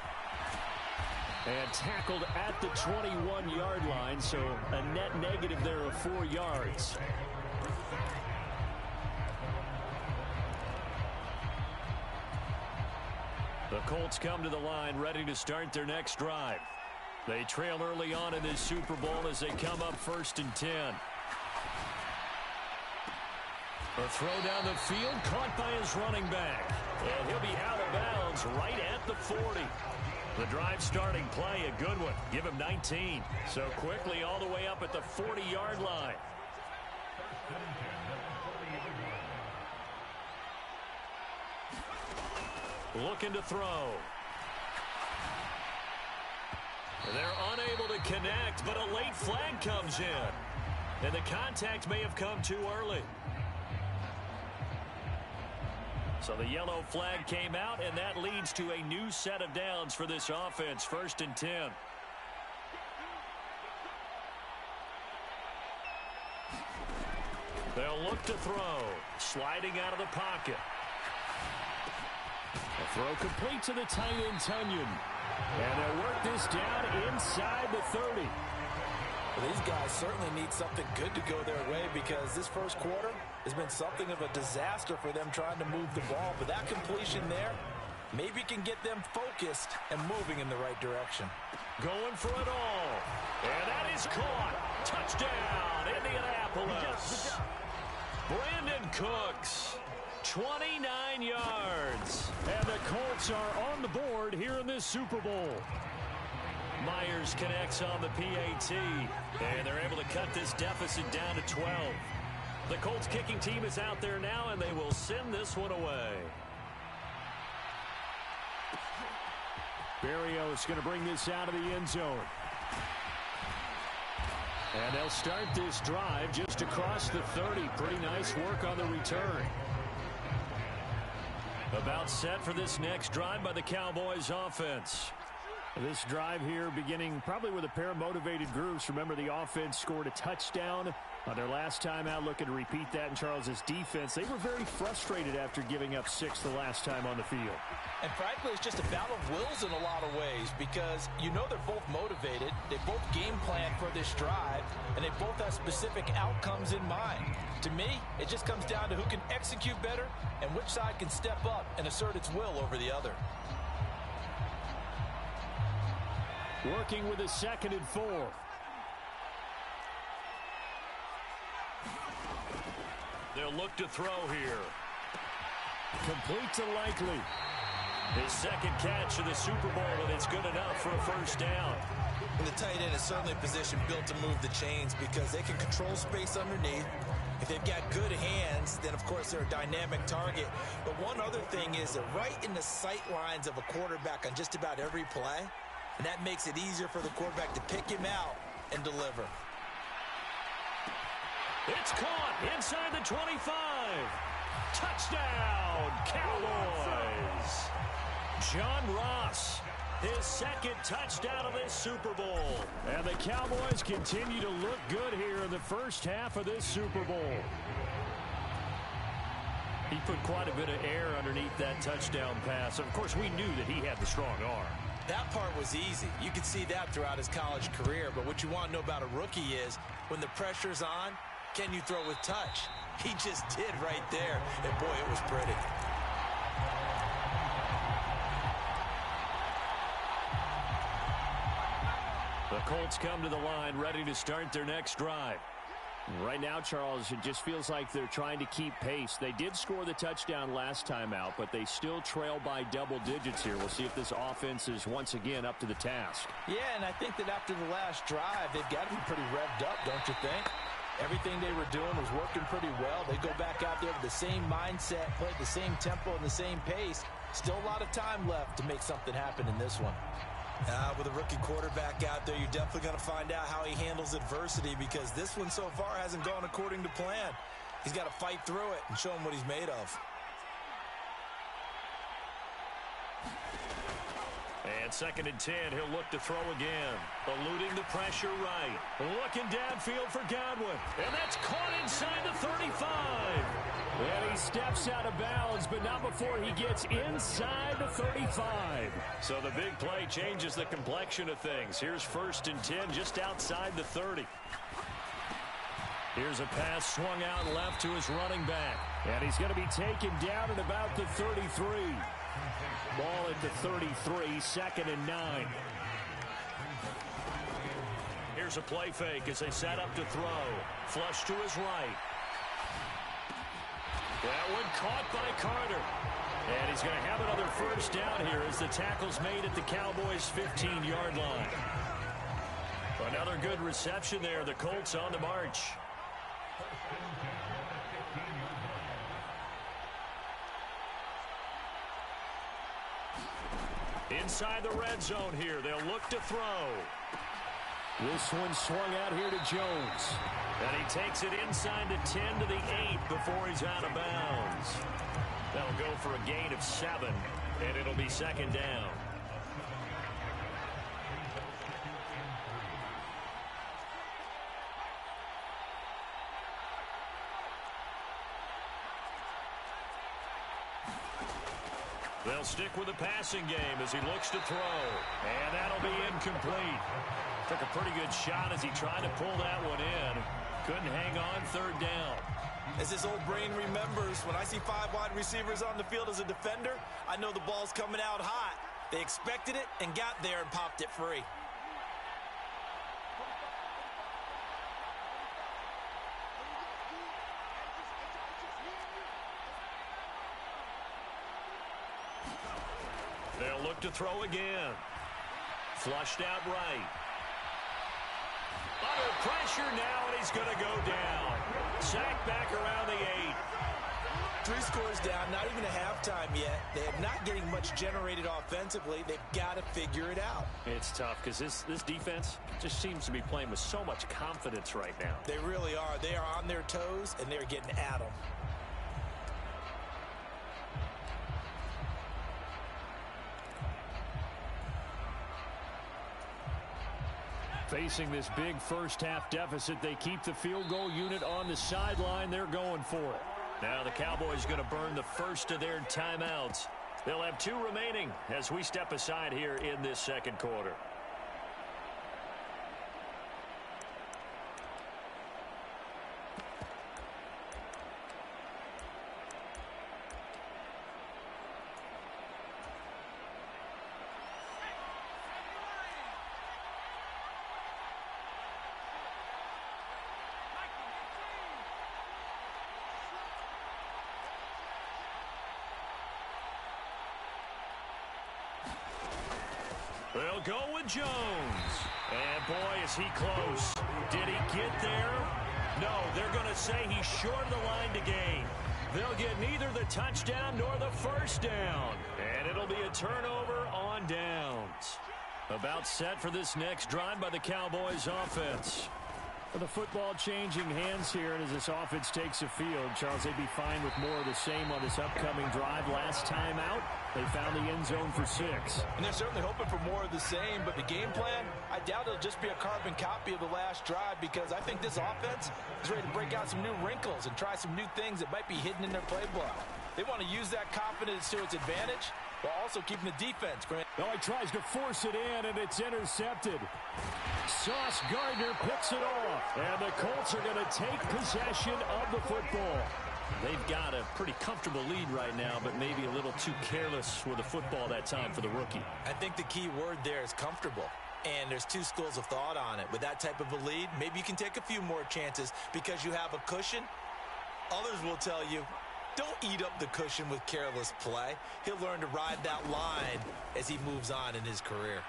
And tackled at the 21-yard line, so a net negative there of 4 yards. The Colts come to the line ready to start their next drive. They trail early on in this Super Bowl as they come up 1st and 10. A throw down the field, caught by his running back. And he'll be out of bounds right at the 40. The drive starting play, a good one. Give him 19. So quickly all the way up at the 40-yard line. Looking to throw. They're unable to connect, but a late flag comes in. And the contact may have come too early. So the yellow flag came out, and that leads to a new set of downs for this offense. 1st and 10. They'll look to throw. Sliding out of the pocket. A throw complete to the tight end, Tunyon. And they'll work this down inside the 30. Well, these guys certainly need something good to go their way because this first quarter has been something of a disaster for them trying to move the ball. But that completion there maybe can get them focused and moving in the right direction. Going for it all. And that is caught. Touchdown, Indianapolis. Brandon Cooks, 29 yards. And the Colts are on the board here in this Super Bowl. Myers connects on the PAT, and they're able to cut this deficit down to 12. The Colts kicking team is out there now, and they will send this one away. Berrios going to bring this out of the end zone. And they'll start this drive just across the 30. Pretty nice work on the return. About set for this next drive by the Cowboys offense. This drive here beginning probably with a pair of motivated groups. Remember, the offense scored a touchdown on their last time out, looking to repeat that in Charles's defense. They were very frustrated after giving up 6 the last time on the field. And frankly, it's just a battle of wills in a lot of ways because you know they're both motivated. They both game plan for this drive, and they both have specific outcomes in mind. To me, it just comes down to who can execute better and which side can step up and assert its will over the other. Working with a 2nd and 4. They'll look to throw here. Complete to Likely. His 2nd catch of the Super Bowl, and it's good enough for a 1st down. And the tight end is certainly a position built to move the chains because they can control space underneath. If they've got good hands, then of course they're a dynamic target. But one other thing is they're right in the sight lines of a quarterback on just about every play. And that makes it easier for the quarterback to pick him out and deliver. It's caught inside the 25. Touchdown, Cowboys. John Ross, his 2nd touchdown of this Super Bowl. And the Cowboys continue to look good here in the first half of this Super Bowl. He put quite a bit of air underneath that touchdown pass. Of course, we knew that he had the strong arm. That part was easy. You could see that throughout his college career. But what you want to know about a rookie is when the pressure's on, can you throw with touch? He just did right there. And boy, it was pretty. The Colts come to the line ready to start their next drive. Right now, Charles, it just feels like they're trying to keep pace. They did score the touchdown last time out, but they still trail by double digits here. We'll see if this offense is once again up to the task. Yeah, and I think that after the last drive, they've got to be pretty revved up, don't you think? Everything they were doing was working pretty well. They go back out there with the same mindset, play at the same tempo and the same pace. Still a lot of time left to make something happen in this one. With a rookie quarterback out there, you're definitely going to find out how he handles adversity because this one so far hasn't gone according to plan. He's got to fight through it and show him what he's made of. And 2nd and 10, he'll look to throw again. Eluding the pressure right. Looking downfield for Godwin. And that's caught inside the 35. And he steps out of bounds, but not before he gets inside the 35. So the big play changes the complexion of things. Here's 1st and 10 just outside the 30. Here's a pass swung out left to his running back. And he's going to be taken down at about the 33. Ball at the 33, 2nd and 9. Here's a play fake as they set up to throw. Flush to his right. That one caught by Carter. And he's going to have another first down here as the tackle's made at the Cowboys' 15-yard line. Another good reception there. The Colts on the march. Inside the red zone here. They'll look to throw. This one swung out here to Jones. And he takes it inside the 10 to the 8 before he's out of bounds. That'll go for a gain of 7, and it'll be second down. They'll stick with the passing game as he looks to throw. And that'll be incomplete. Took a pretty good shot as he tried to pull that one in. Couldn't hang on third down. As his old brain remembers, when I see 5 wide receivers on the field as a defender, I know the ball's coming out hot. They expected it and got there and popped it free. They'll look to throw again. Flushed out right. Under pressure now, and he's going to go down. Sacked back around the 8. 3 scores down, not even a halftime yet. They're not getting much generated offensively. They've got to figure it out. It's tough because this defense just seems to be playing with so much confidence right now. They really are. They are on their toes, and they're getting at them. Facing this big first-half deficit, they keep the field goal unit on the sideline. They're going for it. Now the Cowboys going to burn the first of their timeouts. They'll have 2 remaining as we step aside here in this second quarter. They'll go with Jones. And boy, is he close. Did he get there? No, they're going to say he's short of the line to gain. They'll get neither the touchdown nor the first down. And it'll be a turnover on downs. About set for this next drive by the Cowboys offense. The football changing hands here, and as this offense takes the field, Charles, they'd be fine with more of the same on this upcoming drive. Last time out, they found the end zone for 6. And they're certainly hoping for more of the same, but the game plan, I doubt it'll just be a carbon copy of the last drive, because I think this offense is ready to break out some new wrinkles and try some new things that might be hidden in their playbook. They want to use that confidence to its advantage, while also keeping the defense. Oh, he tries to force it in, and it's intercepted. Sauce Gardner picks it off, and the Colts are going to take possession of the football. They've got a pretty comfortable lead right now, but maybe a little too careless with the football that time for the rookie. I think the key word there is comfortable. And there's 2 schools of thought on it. With that type of a lead, maybe you can take a few more chances because you have a cushion. Others will tell you, don't eat up the cushion with careless play. He'll learn to ride that line as he moves on in his career.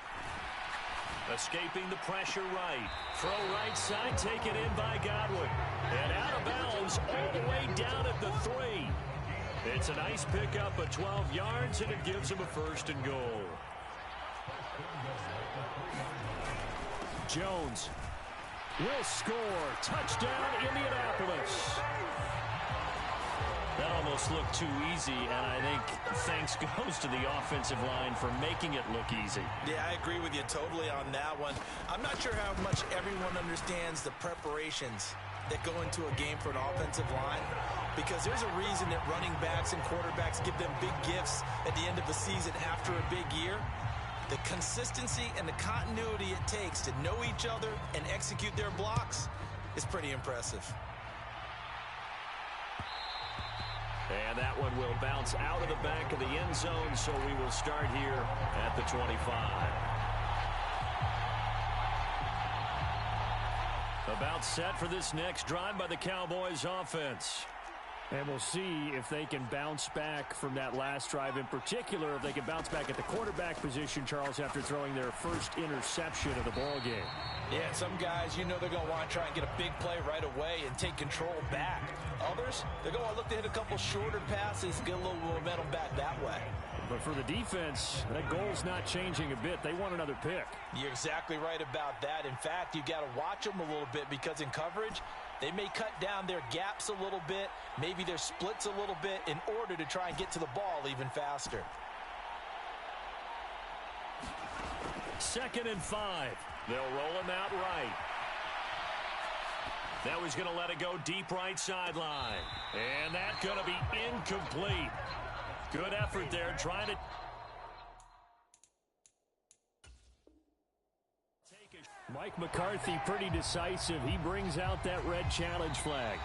Escaping the pressure right. Throw right side, taken in by Godwin. And out of bounds all the way down at the 3. It's a nice pickup of 12 yards, and it gives him a first and goal. Jones will score. Touchdown, Indianapolis. That almost looked too easy, and I think thanks goes to the offensive line for making it look easy. Yeah, I agree with you totally on that one. I'm not sure how much everyone understands the preparations that go into a game for an offensive line, because there's a reason that running backs and quarterbacks give them big gifts at the end of the season after a big year. The consistency and the continuity it takes to know each other and execute their blocks is pretty impressive. And that one will bounce out of the back of the end zone, so we will start here at the 25. About set for this next drive by the Cowboys offense. And we'll see if they can bounce back from that last drive, in particular, if they can bounce back at the quarterback position, Charles, after throwing their first interception of the ball game. Yeah, some guys, you know they're going to want to try and get a big play right away and take control back. Others, they're going to look to hit a couple shorter passes and get a little momentum back that way. But for the defense, that goal's not changing a bit. They want another pick. You're exactly right about that. In fact, you got to watch them a little bit because in coverage, they may cut down their gaps a little bit, maybe their splits a little bit in order to try and get to the ball even faster. 2nd and 5. They'll roll him out right. Now he's going to let it go deep right sideline. And that's going to be incomplete. Good effort there trying to... Mike McCarthy pretty decisive. He brings out that red challenge flag.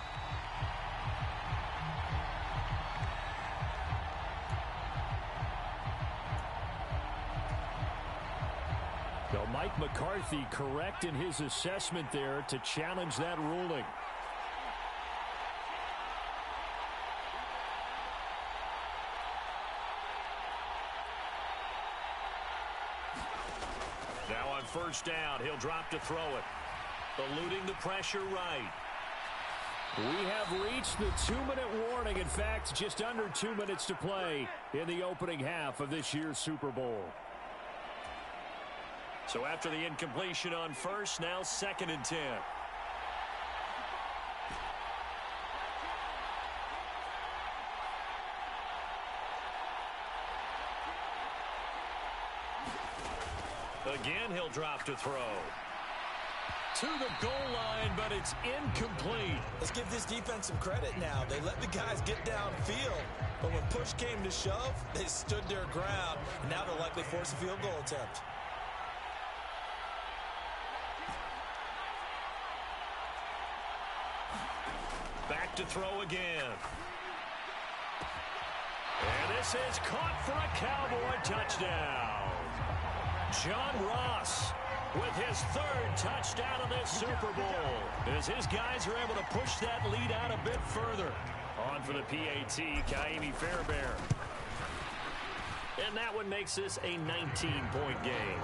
So Mike McCarthy correct in his assessment there to challenge that ruling. Now on 1st down, he'll drop to throw it. Eluding the pressure right. We have reached the 2-minute warning. In fact, just under 2 minutes to play in the opening half of this year's Super Bowl. So after the incompletion on 1st, now 2nd and 10. Again, he'll drop to throw. To the goal line, but it's incomplete. Let's give this defense some credit now. They let the guys get downfield, but when push came to shove, they stood their ground, and now they'll likely force a field goal attempt. Back to throw again. And this is caught for a Cowboy touchdown. John Ross with his 3rd touchdown of this Super Bowl, as his guys are able to push that lead out a bit further. On for the PAT, Kaimi Fairbairn. And that one makes this a 19-point game.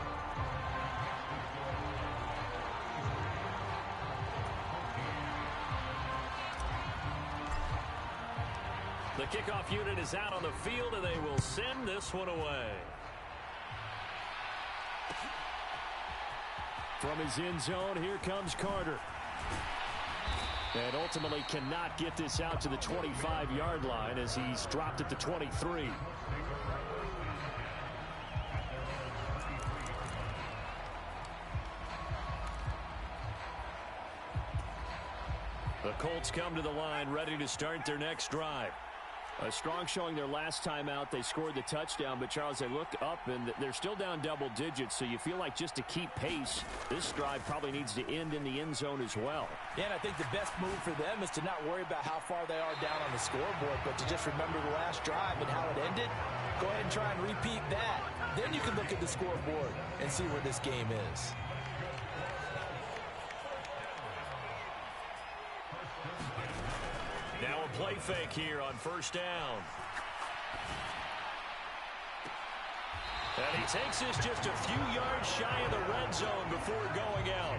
The kickoff unit is out on the field, and they will send this one away. From his end zone, here comes Carter. And ultimately cannot get this out to the 25-yard line as he's dropped at the 23. The Colts come to the line ready to start their next drive. A strong showing their last time out. They scored the touchdown, but Charles, they look up and they're still down double digits, so you feel like just to keep pace, this drive probably needs to end in the end zone as well. Yeah, and I think the best move for them is to not worry about how far they are down on the scoreboard, but to just remember the last drive and how it ended. Go ahead and try and repeat that. Then you can look at the scoreboard and see where this game is. Now a play fake here on 1st down. And he takes this just a few yards shy of the red zone before going out.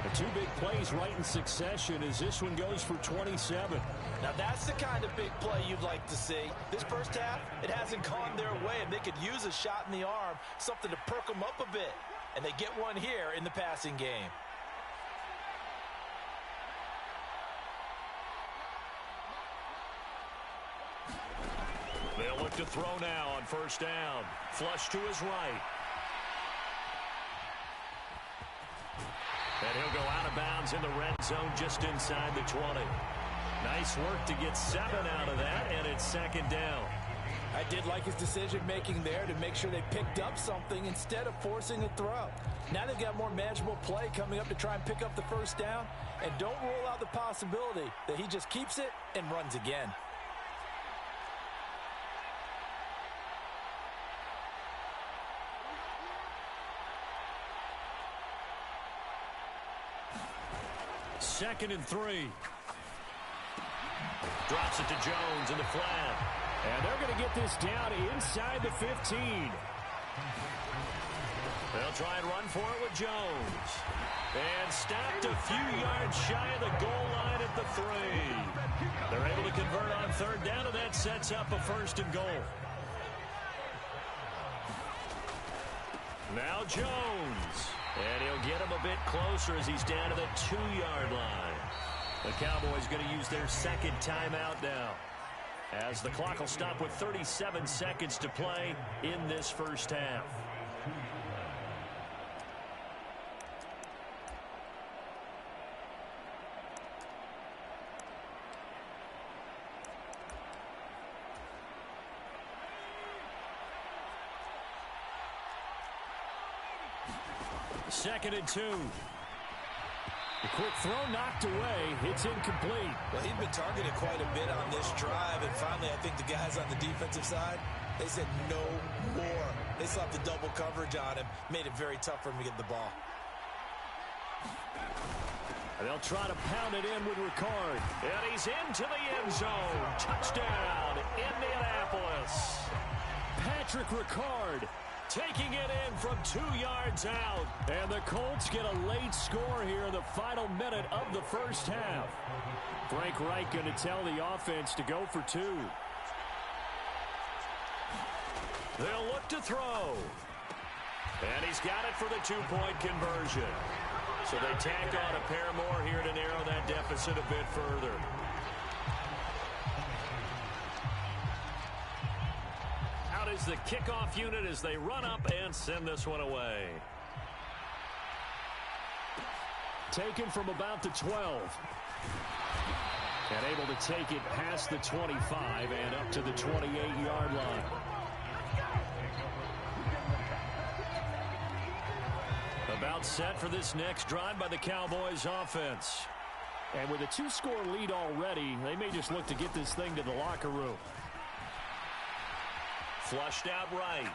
The 2 big plays right in succession as this one goes for 27. Now that's the kind of big play you'd like to see. This first half, it hasn't gone their way, and they could use a shot in the arm, something to perk them up a bit. And they get one here in the passing game. They'll look to throw now on 1st down. Flush to his right. And he'll go out of bounds in the red zone just inside the 20. Nice work to get 7 out of that, and it's 2nd down. I did like his decision-making there to make sure they picked up something instead of forcing a throw. Now they've got more manageable play coming up to try and pick up the 1st down, and don't rule out the possibility that he just keeps it and runs again. 2nd and 3. Drops it to Jones in the flat. And they're going to get this down inside the 15. They'll try and run for it with Jones. And stopped a few yards shy of the goal line at the 3. They're able to convert on 3rd down, and that sets up a 1st and goal. Now Jones. And he'll get him a bit closer as he's down to the 2-yard line. The Cowboys going to use their 2nd timeout now, as the clock will stop with 37 seconds to play in this first half. Second and 2. The quick throw knocked away. It's incomplete. Well, he'd been targeted quite a bit on this drive, and finally I think the guys on the defensive side, they said no more. They slapped the double coverage on him, made it very tough for him to get the ball. And they'll try to pound it in with Ricard. And he's into the end zone. Touchdown, Indianapolis. Patrick Ricard taking it in from 2 yards out. And the Colts get a late score here in the final minute of the first half. Frank Reich going to tell the offense to go for 2. They'll look to throw. And he's got it for the 2-point conversion. So they tack on a pair more here to narrow that deficit a bit further. Out is the kickoff unit as they run up and send this one away. Taken from about the 12. And able to take it past the 25 and up to the 28-yard line. About set for this next drive by the Cowboys offense. And with a 2-score lead already, they may just look to get this thing to the locker room. Flushed out right.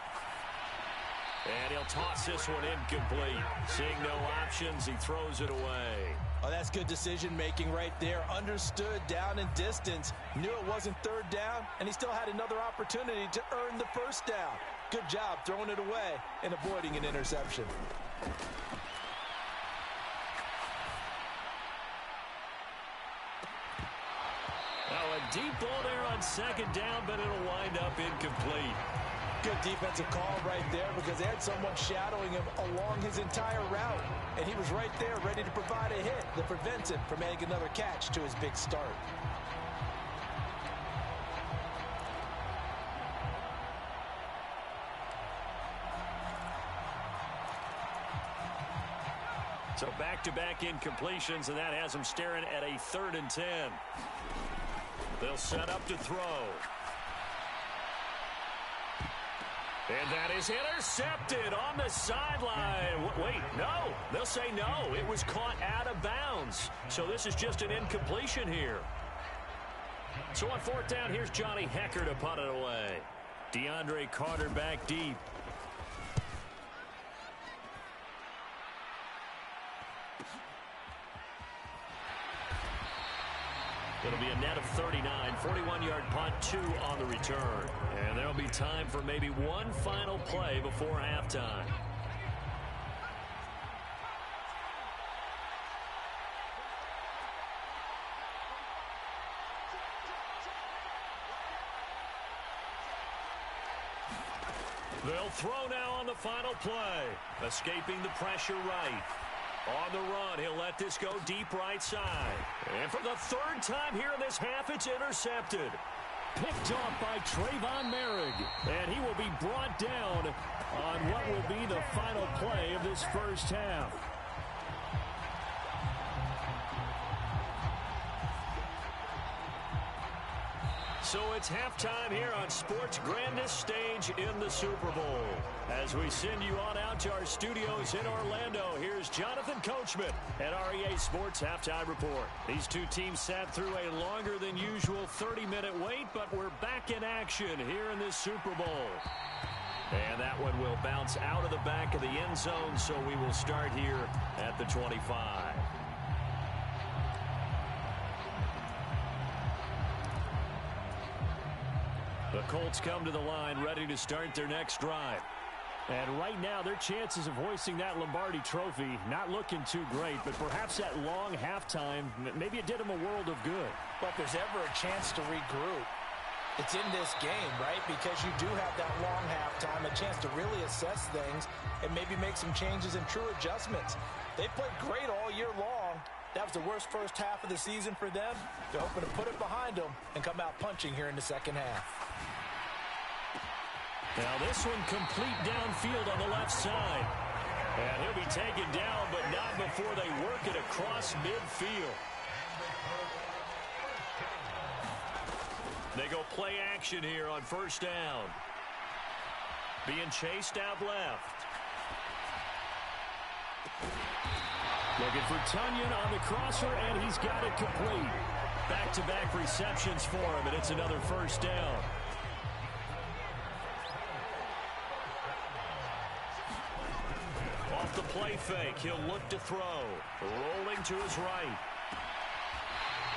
And he'll toss this one incomplete. Seeing no options, he throws it away. Oh, that's good decision-making right there. Understood down and distance. Knew it wasn't 3rd down, and he still had another opportunity to earn the 1st down. Good job throwing it away and avoiding an interception. Now a deep ball there on 2nd down, but it'll wind up incomplete. Good defensive call right there because they had someone shadowing him along his entire route. And he was right there ready to provide a hit that prevents him from making another catch to his big start. So back-to-back incompletions, and that has them staring at a 3rd and 10. They'll set up to throw. And that is intercepted on the sideline. Wait, no. They'll say no. It was caught out of bounds. So this is just an incompletion here. So on 4th down, here's Johnny Hecker to punt it away. DeAndre Carter back deep. It'll be a net of 39, 41-yard punt, 2 on the return. And there'll be time for maybe one final play before halftime. They'll throw now on the final play. Escaping the pressure right. On the run, he'll let this go deep right side. And for the 3rd time here in this half, it's intercepted. Picked off by Trayvon Merrick. And he will be brought down on what will be the final play of this first half. So it's halftime here on sports' grandest stage in the Super Bowl. As we send you on out to our studios in Orlando, here's Jonathan Coachman at REA Sports Halftime Report. These two teams sat through a longer than usual 30-minute wait, but we're back in action here in this Super Bowl. And that one will bounce out of the back of the end zone, so we will start here at the 25. The Colts come to the line ready to start their next drive. And right now, their chances of hoisting that Lombardi trophy not looking too great, but perhaps that long halftime, maybe it did them a world of good. But if there's ever a chance to regroup, it's in this game, right? Because you do have that long halftime, a chance to really assess things and maybe make some changes and true adjustments. They played great all year long. That was the worst first half of the season for them. They're hoping to put it behind them and come out punching here in the second half. Now this one complete downfield on the left side. And he'll be taken down, but not before they work it across midfield. They go play action here on first down. Being chased out left. Looking for Tunyon on the crosser, and he's got it complete. Back-to-back receptions for him, and it's another first down. Off the play fake, he'll look to throw. Rolling to his right.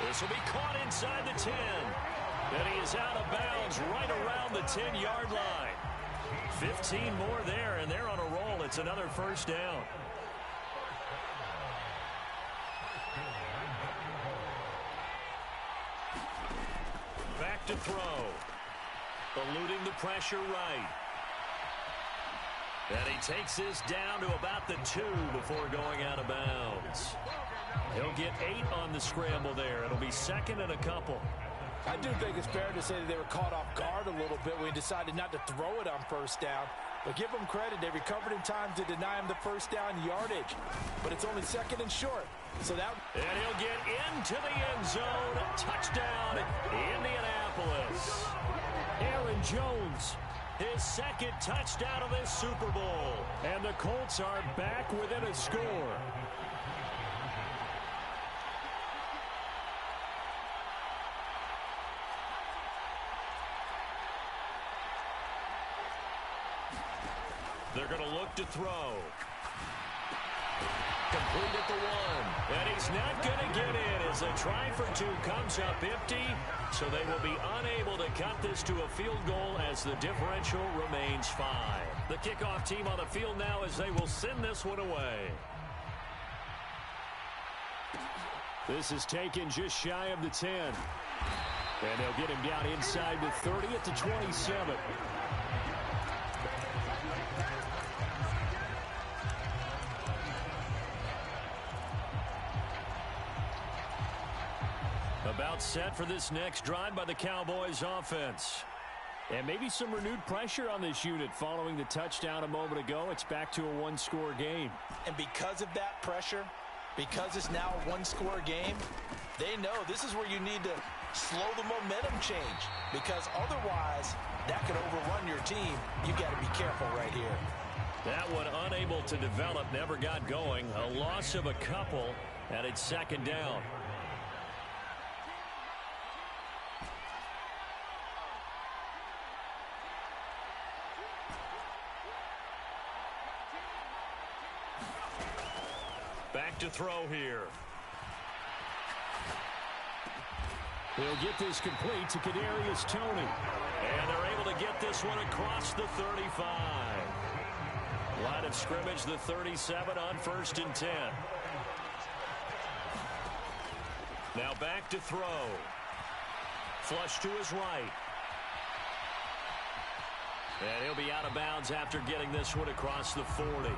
This will be caught inside the 10. And he is out of bounds right around the 10-yard line. 15 more there, and they're on a roll. It's another first down. Back to throw. Eluding the pressure right. And he takes this down to about the 2 before going out of bounds. He'll get 8 on the scramble there. It'll be second and a couple. I do think it's fair to say that they were caught off guard a little bit when he decided not to throw it on first down. But give them credit. They recovered in time to deny him the first down yardage. But it's only second and short. So that... And he'll get into the end zone. Touchdown, Indianapolis. Aaron Jones, his second touchdown of this Super Bowl. And the Colts are back within a score. They're going to look to throw. Complete at the 1. And he's not going to get in as a try for 2 comes up empty. So they will be unable to cut this to a field goal as the differential remains 5. The kickoff team on the field now as they will send this one away. This is taken just shy of the 10. And they'll get him down inside the 30 at the 27. About set for this next drive by the Cowboys offense. And maybe some renewed pressure on this unit following the touchdown a moment ago. It's back to a one-score game. And because of that pressure, because it's now a one-score game, they know this is where you need to slow the momentum change. Because otherwise, that could overrun your team. You've got to be careful right here. That one unable to develop, never got going. A loss of a couple, and it's second down. Back to throw here. They'll get this complete to Kadarius Toney. And they're able to get this one across the 35. Line of scrimmage, the 37 on 1st and 10. Now back to throw. Flush to his right. And he'll be out of bounds after getting this one across the 40.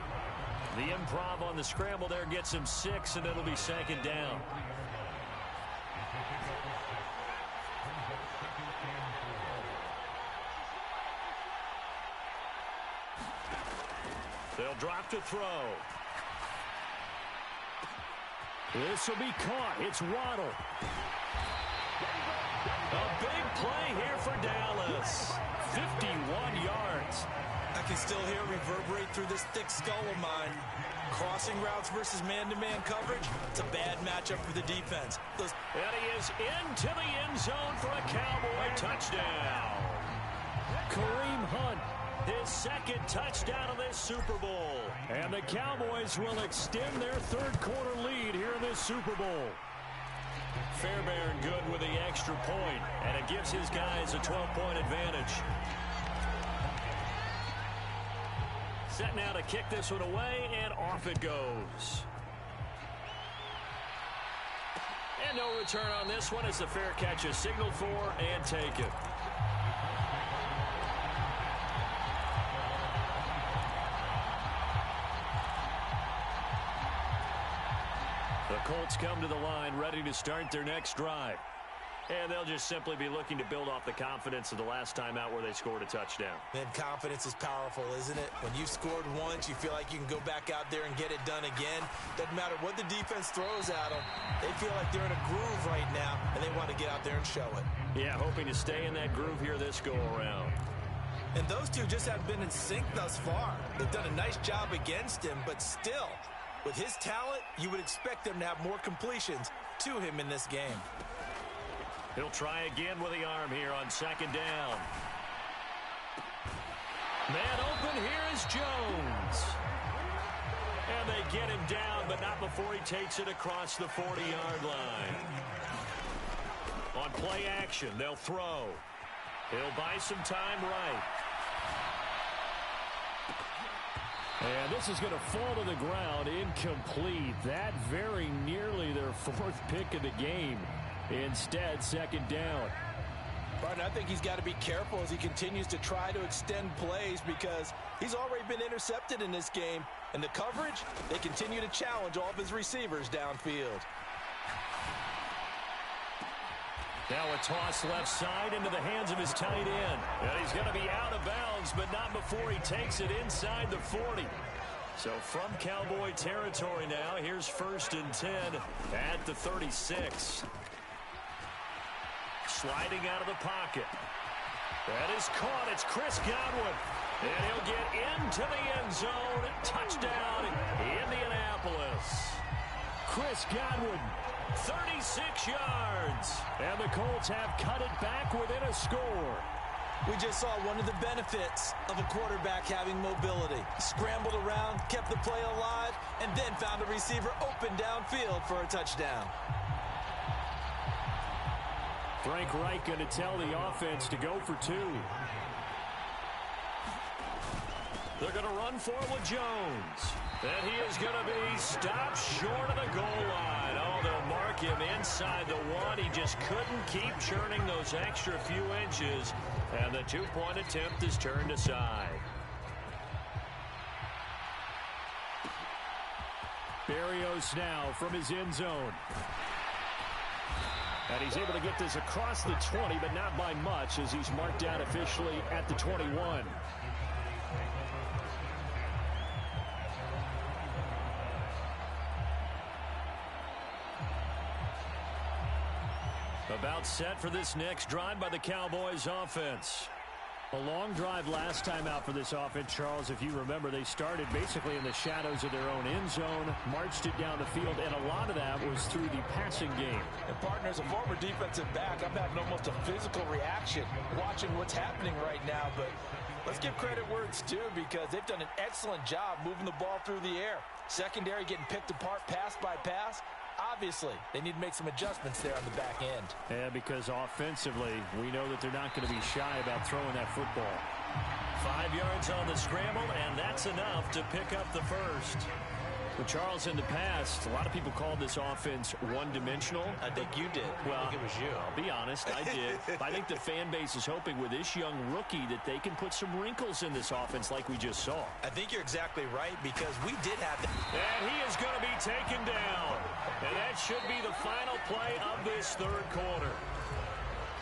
The improv on the scramble there gets him 6, and it'll be second down. They'll drop to throw. This will be caught. It's Waddle. A big play here for Dallas. 51 yards. I can still hear it reverberate through this thick skull of mine. Crossing routes versus man-to-man coverage, it's a bad matchup for the defense. And he is into the end zone for a Cowboy touchdown. Kareem Hunt, his second touchdown of this Super Bowl. And the Cowboys will extend their third quarter lead here in this Super Bowl. Fairbairn good with the extra point, and it gives his guys a 12-point advantage. Set now to kick this one away, and off it goes. And no return on this one as the fair catch is signaled for and taken. The Colts come to the line ready to start their next drive. And they'll just simply be looking to build off the confidence of the last time out where they scored a touchdown. Man, confidence is powerful, isn't it? When you've scored once, you feel like you can go back out there and get it done again. Doesn't matter what the defense throws at them. They feel like they're in a groove right now, and they want to get out there and show it. Yeah, hoping to stay in that groove here this go-around. And those two just haven't been in sync thus far. They've done a nice job against him, but still, with his talent, you would expect them to have more completions to him in this game. He'll try again with the arm here on second down. Man open, here is Jones. And they get him down, but not before he takes it across the 40-yard line. On play action, they'll throw. He'll buy some time right. And this is going to fall to the ground incomplete. That very nearly their fourth pick of the game. Instead, second down. Barton, I think he's got to be careful as he continues to try to extend plays because he's already been intercepted in this game. And the coverage, they continue to challenge all of his receivers downfield. Now a toss left side into the hands of his tight end. And he's going to be out of bounds, but not before he takes it inside the 40. So from Cowboy territory now, here's 1st and 10 at the 36. Sliding out of the pocket. That is caught. It's Chris Godwin. And he'll get into the end zone. Touchdown, Indianapolis. Chris Godwin. 36 yards. And the Colts have cut it back within a score. We just saw one of the benefits of a quarterback having mobility. Scrambled around, kept the play alive, and then found a receiver open downfield for a touchdown. Frank Reich going to tell the offense to go for 2. They're going to run forward with Jones. And he is going to be stopped short of the goal line. Oh, they'll mark him inside the 1. He just couldn't keep churning those extra few inches. And the 2-point attempt is turned aside. Berrios now from his end zone. And he's able to get this across the 20, but not by much as he's marked down officially at the 21. About set for this next drive by the Cowboys offense. A long drive last time out for this offense, Charles. If you remember, they started basically in the shadows of their own end zone, marched it down the field, and a lot of that was through the passing game. And partner, as a former defensive back, I'm having almost a physical reaction watching what's happening right now. But let's give credit where it's due because they've done an excellent job moving the ball through the air. Secondary getting picked apart pass by pass. Obviously, they need to make some adjustments there on the back end. Yeah, because offensively, we know that they're not going to be shy about throwing that football. 5 yards on the scramble, and that's enough to pick up the first. Well, Charles, in the past, a lot of people called this offense one-dimensional. I think you did. Well, I think it was you. I'll be honest, I did. I think the fan base is hoping with this young rookie that they can put some wrinkles in this offense like we just saw. I think you're exactly right because we did have that. And he is going to be taken down. And that should be the final play of this third quarter.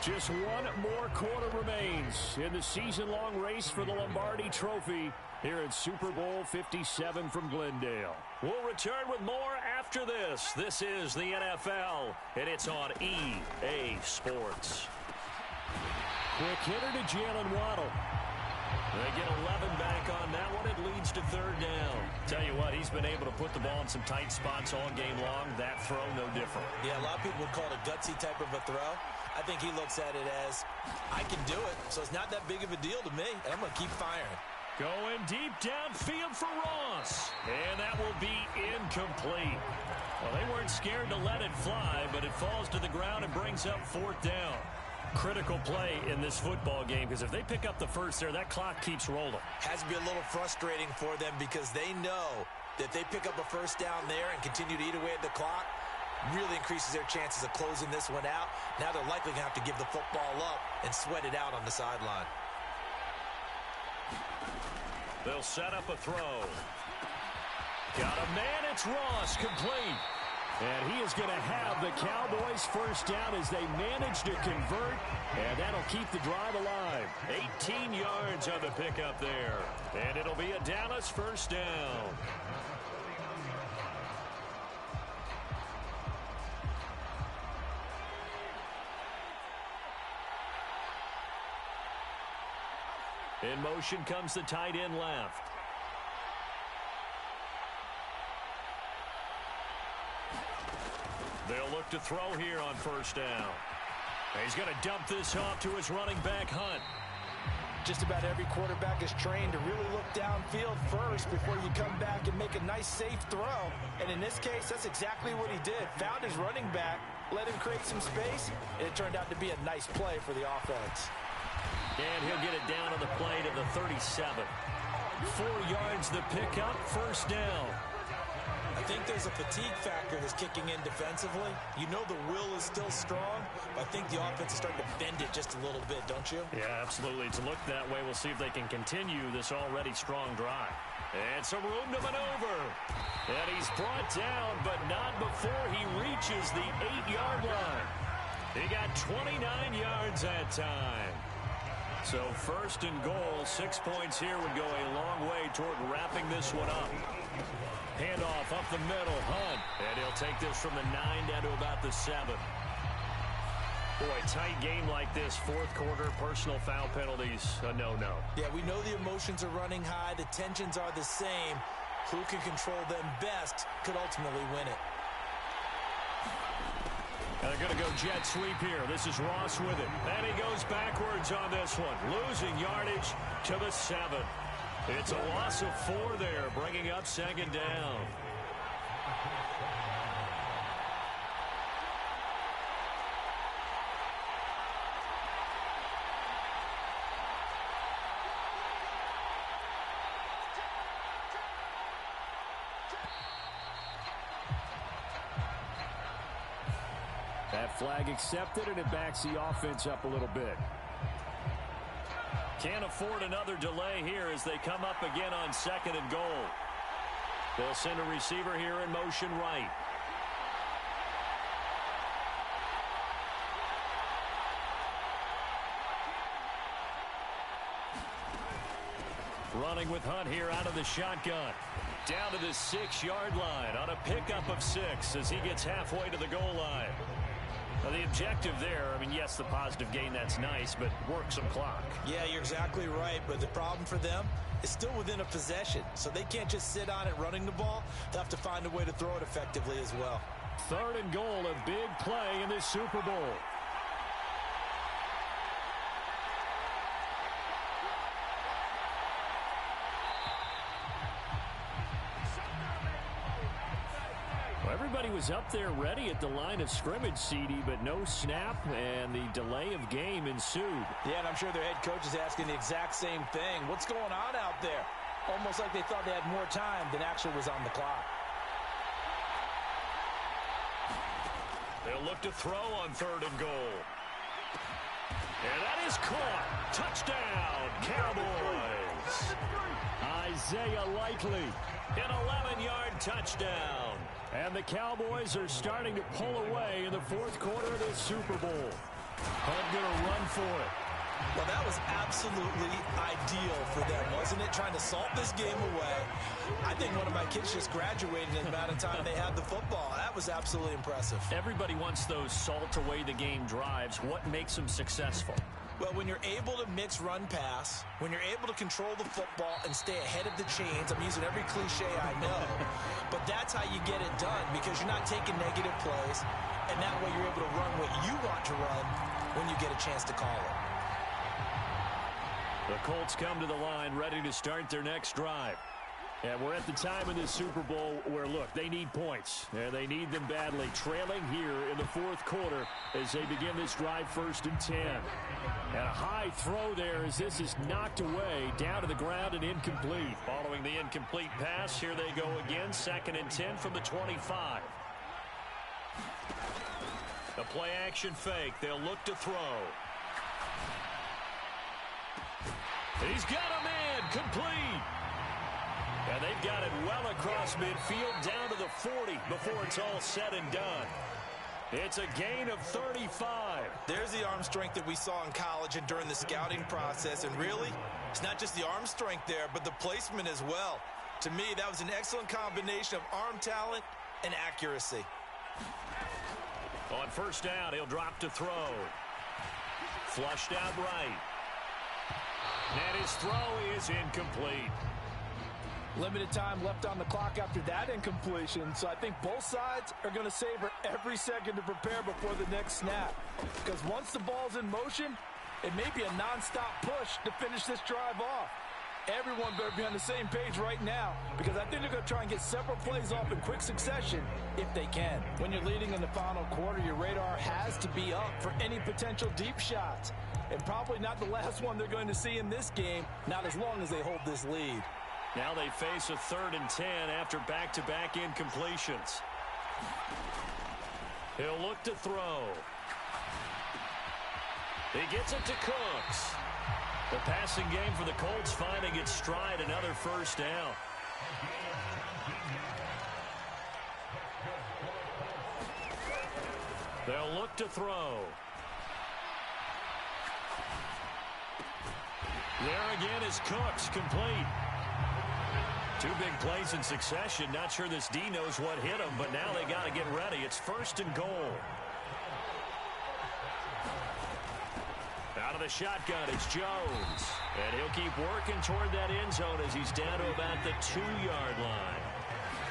Just one more quarter remains in the season-long race for the Lombardi Trophy here at Super Bowl 57 from Glendale. We'll return with more after this. This is the NFL, and it's on EA Sports. Quick hitter to Jalen Waddle. They get 11 back on that one. It leads to third down. Tell you what, he's been able to put the ball in some tight spots all game long. That throw, no different. Yeah, a lot of people would call it a gutsy type of a throw. I think he looks at it as, I can do it, so it's not that big of a deal to me, and I'm going to keep firing. Going deep downfield for Ross. And that will be incomplete. Well, they weren't scared to let it fly, but it falls to the ground and brings up 4th down. Critical play in this football game, because if they pick up the first there, that clock keeps rolling. Has to be a little frustrating for them because they know that if they pick up a first down there and continue to eat away at the clock, really increases their chances of closing this one out. Now they're likely going to have to give the football up and sweat it out on the sideline. They'll set up a throw. Got a man, it's Ross, complete. And he is going to have the Cowboys first down as they manage to convert, and that'll keep the drive alive. 18 yards on the pickup there, and it'll be a Dallas first down. In motion comes the tight end left. They'll look to throw here on first down. He's going to dump this off to his running back, Hunt. Just about every quarterback is trained to really look downfield first before you come back and make a nice, safe throw. And in this case, that's exactly what he did. Found his running back, let him create some space, and it turned out to be a nice play for the offense. And he'll get it down on the play to the 37. 4 yards the pickup, first down. I think there's a fatigue factor that's kicking in defensively. You know the will is still strong, but I think the offense is starting to bend it just a little bit, don't you? Yeah, absolutely. It's looked that way. We'll see if they can continue this already strong drive. And some room to maneuver. And he's brought down, but not before he reaches the 8-yard line. He got 29 yards that time. So first and goal, 6 points here would go a long way toward wrapping this one up. Handoff up the middle, Hunt. And he'll take this from the 9 down to about the 7. Boy, tight game like this, fourth quarter, personal foul penalties, a no-no. Yeah, we know the emotions are running high. The tensions are the same. Who can control them best could ultimately win it. And they're going to go jet sweep here. This is Ross with it. And he goes backwards on this one, losing yardage to the 7. It's a loss of 4 there, bringing up second down. That flag accepted, and it backs the offense up a little bit. Can't afford another delay here as they come up again on second and goal. They'll send a receiver here in motion right. Running with Hunt here out of the shotgun. Down to the 6-yard line on a pickup of 6 as he gets halfway to the goal line. Now, the objective there, I mean, yes, the positive gain, that's nice, but work some clock. Yeah, you're exactly right, but the problem for them is still within a possession, so they can't just sit on it running the ball. They'll have to find a way to throw it effectively as well. Third and goal, a big play in this Super Bowl. Everybody was up there ready at the line of scrimmage, CD, but no snap, and the delay of game ensued. Yeah, and I'm sure their head coach is asking the exact same thing. What's going on out there? Almost like they thought they had more time than actually was on the clock. They'll look to throw on third and goal. And that is caught. Touchdown, Cowboys. Isaiah Likely, an 11-yard touchdown. And the Cowboys are starting to pull away in the fourth quarter of this Super Bowl. Hunt going to run for it. Well, that was absolutely ideal for them, wasn't it? Trying to salt this game away. I think one of my kids just graduated in the amount of time they had the football. That was absolutely impressive. Everybody wants those salt away the game drives. What makes them successful? Well, when you're able to mix run-pass, when you're able to control the football and stay ahead of the chains, I'm using every cliche I know, but that's how you get it done because you're not taking negative plays, and that way you're able to run what you want to run when you get a chance to call it. The Colts come to the line ready to start their next drive. And we're at the time in this Super Bowl where, look, they need points. And they need them badly. Trailing here in the fourth quarter as they begin this drive 1st and 10. And a high throw there as this is knocked away, down to the ground and incomplete. Following the incomplete pass, here they go again. 2nd and 10 from the 25. The play action fake. They'll look to throw. He's got a man complete. And they've got it well across midfield down to the 40 before it's all said and done. It's a gain of 35. There's the arm strength that we saw in college and during the scouting process. And really, it's not just the arm strength there, but the placement as well. To me, that was an excellent combination of arm talent and accuracy. On 1st down, he'll drop to throw. Flushed out right. And his throw is incomplete. Limited time left on the clock after that incompletion, so I think both sides are going to savor every second to prepare before the next snap. Because once the ball's in motion, it may be a nonstop push to finish this drive off. Everyone better be on the same page right now, because I think they're going to try and get several plays off in quick succession if they can. When you're leading in the final quarter, your radar has to be up for any potential deep shots. And probably not the last one they're going to see in this game, not as long as they hold this lead. Now they face a 3rd and 10 after back-to-back incompletions. He'll look to throw. He gets it to Cooks. The passing game for the Colts finding its stride, another 1st down. They'll look to throw. There again is Cooks, complete. 2 big plays in succession. Not sure this D knows what hit him, but now they got to get ready. It's 1st and goal. Out of the shotgun, it's Jones. And he'll keep working toward that end zone as he's down to about the 2-yard line.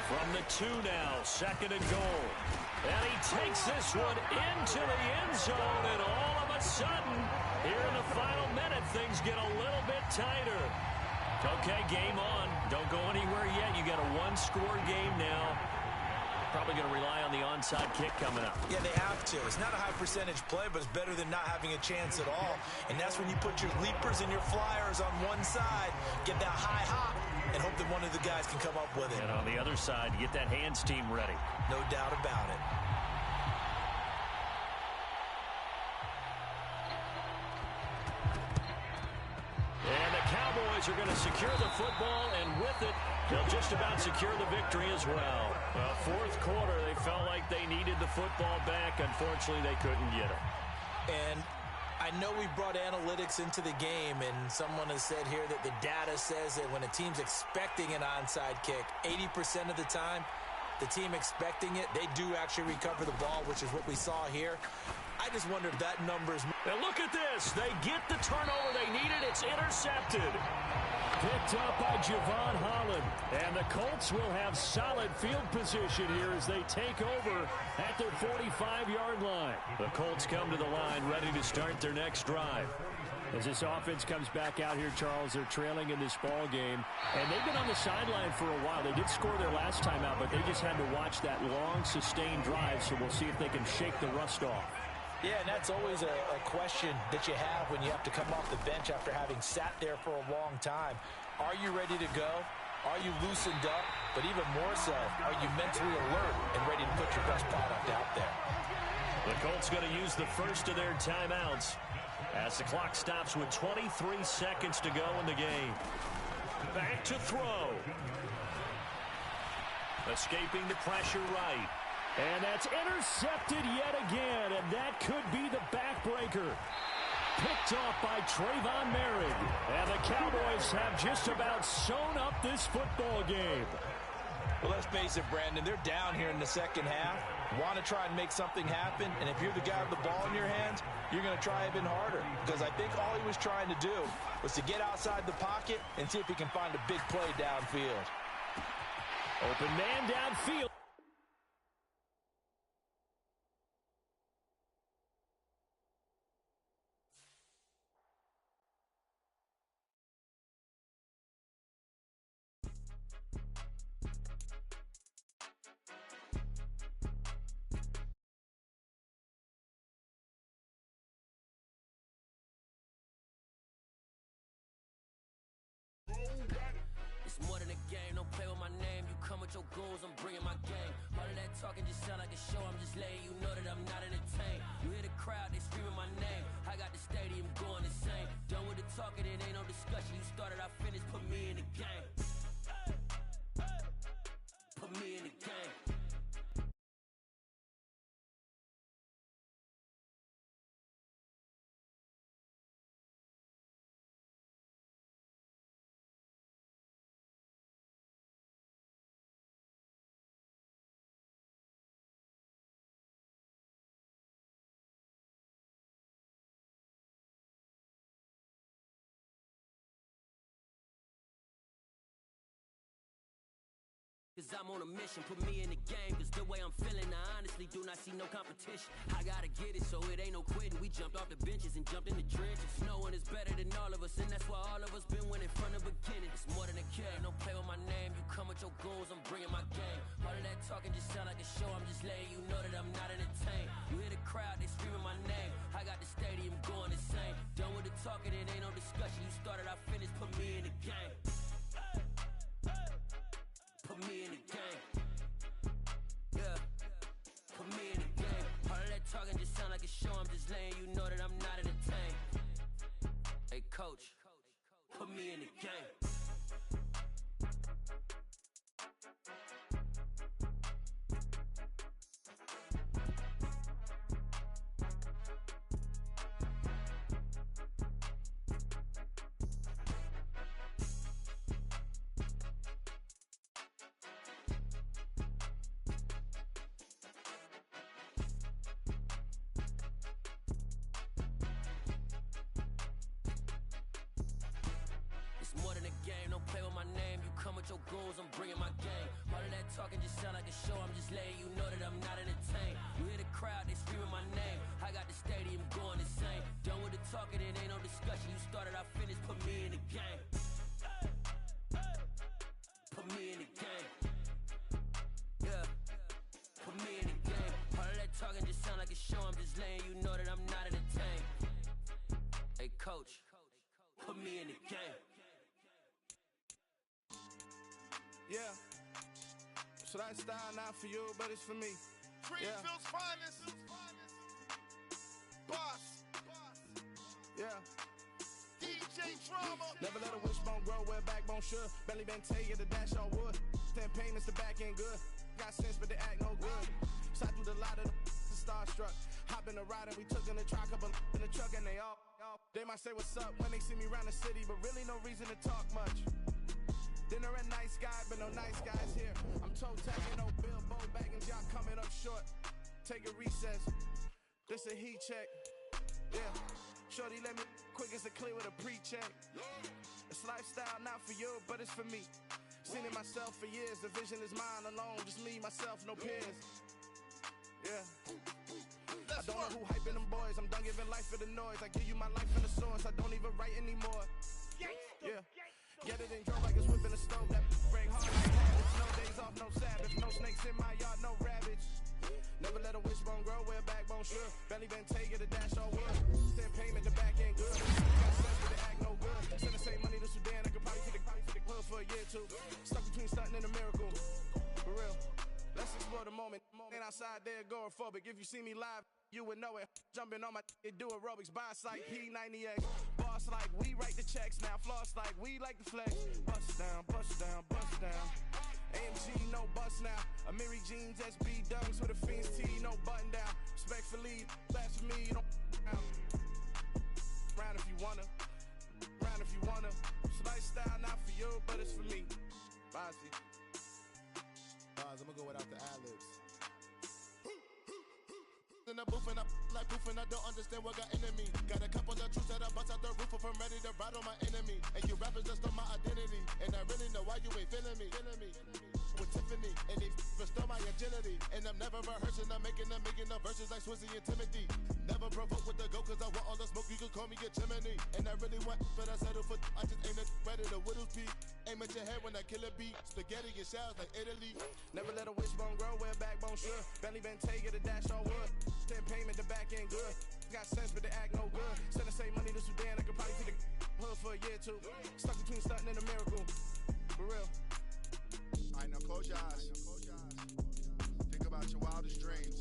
From the 2 now, 2nd and goal. And he takes this one into the end zone, and all of a sudden, here in the final minute, things get a little bit tighter. Okay, game on. Don't go anywhere yet. You got a 1-score game now. Probably going to rely on the onside kick coming up. Yeah, they have to. It's not a high percentage play, but it's better than not having a chance at all. And that's when you put your leapers and your flyers on one side, get that high hop, and hope that one of the guys can come up with it. And on the other side, get that hands team ready. No doubt about it. And the Cowboys are going to secure the football, and with it, they'll just about secure the victory as well. Well, 4th quarter, they felt like they needed the football back. Unfortunately, they couldn't get it. And I know we brought analytics into the game, and someone has said here that the data says that when a team's expecting an onside kick, 80% of the time, the team expecting it, they do actually recover the ball, which is what we saw here. I just wonder if that number is... Now look at this. They get the turnover they needed. It's intercepted. Picked up by Javon Holland. And the Colts will have solid field position here as they take over at their 45-yard line. The Colts come to the line ready to start their next drive. As this offense comes back out here, Charles, they're trailing in this ball game. And they've been on the sideline for a while. They did score their last time out, but they just had to watch that long, sustained drive, so we'll see if they can shake the rust off. Yeah, and that's always a question that you have when you have to come off the bench after having sat there for a long time. Are you ready to go? Are you loosened up? But even more so, are you mentally alert and ready to put your best product out there? The Colts going to use the first of their timeouts as the clock stops with 23 seconds to go in the game. Back to throw. Escaping the pressure right. And that's intercepted yet again, and that could be the backbreaker. Picked off by Trayvon Merritt. And the Cowboys have just about sewn up this football game. Well, let's face it, Brandon, they're down here in the second half. Want to try and make something happen, and if you're the guy with the ball in your hands, you're going to try even harder. Because I think all he was trying to do was to get outside the pocket and see if he can find a big play downfield. Open man downfield. with your goons, I'm bringing my gang. All of that talking just sound like a show, I'm just letting you know that I'm not entertained. You hear the crowd, they screaming my name. I got the stadium going insane. Done with the talking, it ain't no discussion. You started, I finished, put me in the game. Put me in the game. Cause I'm on a mission, put me in the game. Cause the way I'm feeling, I honestly do not see no competition. I gotta get it, so it ain't no quitting. We jumped off the benches and jumped in the trenches. No one is better than all of us, and that's why all of us been winning from the beginning. It's more than a kid, don't play with my name. You come with your goons, I'm bringing my game. All of that talking just sound like a show, I'm just letting you know that I'm not entertained. You hear the crowd, they screaming my name. I got the stadium going insane. Done with the talking, it ain't no discussion. You started, I finished, put me in the game. Put me in the game. Yeah. Put me in the game. All of that talking just sound like a show. I'm just letting you know that I'm not entertained. Hey, coach. Put me in the game. Your goals, I'm bringing my game. All of that talking just sound like a show. I'm just letting you know that I'm not entertained. You hear the crowd, they screaming my name. I got the stadium going insane. Done with the talking, it ain't no discussion. You started, I finished, put me in the game. Put me in the game. Yeah. Put me in the game. All of that talking just sound like a show. I'm just letting you know that I'm not entertained. Hey, coach. Put me in the game. Yeah, so that style not for you, but it's for me. Greenfield's finest. Boss. Yeah. DJ Drama. Never let a wishbone grow where backbone should. Belly been take it, the dash all wood. 10 payments, the back end good. Got sense, but they act no good. Side through the lot of the starstruck. Hop in the ride and we took in the truck, couple in the truck, and they all. They might say what's up when they see me around the city, but really no reason to talk much. Dinner a nice guy, but no nice guys here. I'm toe tagging, no Bilbo baggins, y'all coming up short. Take a recess, this a heat check. Yeah, shorty let me quick as a clear with a pre-check. It's lifestyle not for you, but it's for me. Seen it myself for years, the vision is mine alone. Just me, myself, no peers. Yeah. I don't know who hyping them boys, I'm done giving life for the noise. I give you my life in the source, I don't even write anymore. Yeah. Get it and drove like it's whipping a stove. That break hard like habits. No days off, no Sabbath. No snakes in my yard, no rabbits. Never let a wishbone grow where backbone should. Belly been take it, the dash all wood. 10 payment, the back end good. Got sense, but they act no good. Send the same money to Sudan, I could probably see the hood for a year or two. Stuck between stunting and a miracle. For real. Let's explore the moment. Ain't outside there agoraphobic. If you see me live, you would know it. Jumping on my do aerobics. Buy like P90X. Boss like we write the checks now. Floss like we like the flex. Bust down, bust down, bust down. AMG, no bust now. Amiri jeans, SB dunks with a Fiends T, no button down. Respectfully, blasphemy, don't round if you wanna. Round if you wanna. It's lifestyle not for you, but it's for me. Bossy. I'm gonna go without the ad-libs. In the booth and I like proof and I don't understand what got into me. Got a couple of truths that I bust out the roof if I'm ready to ride on my enemy. And you rappers just on my identity. And I really know why you ain't feeling me. With Tiffany and they restore my agility. And I'm never rehearsing, I'm making the verses like Swizzy and Timothy. Never provoke with the go cause I want all the smoke, you can call me a chimney. And I really want, but I settle for I just ain't ready to Whittles peak. Aim at your head when I kill a beat. Spaghetti and shells like Italy. Never let a wishbone grow where backbone should. Belly been take it, the dash all wood. 10 payment, the back end good. Got sense, but they act no good. Send the same money to Sudan, I could probably see the hood for a year or two. Stuck between stunting and a miracle. For real. Alright, now Close your eyes. Think about your wildest dreams.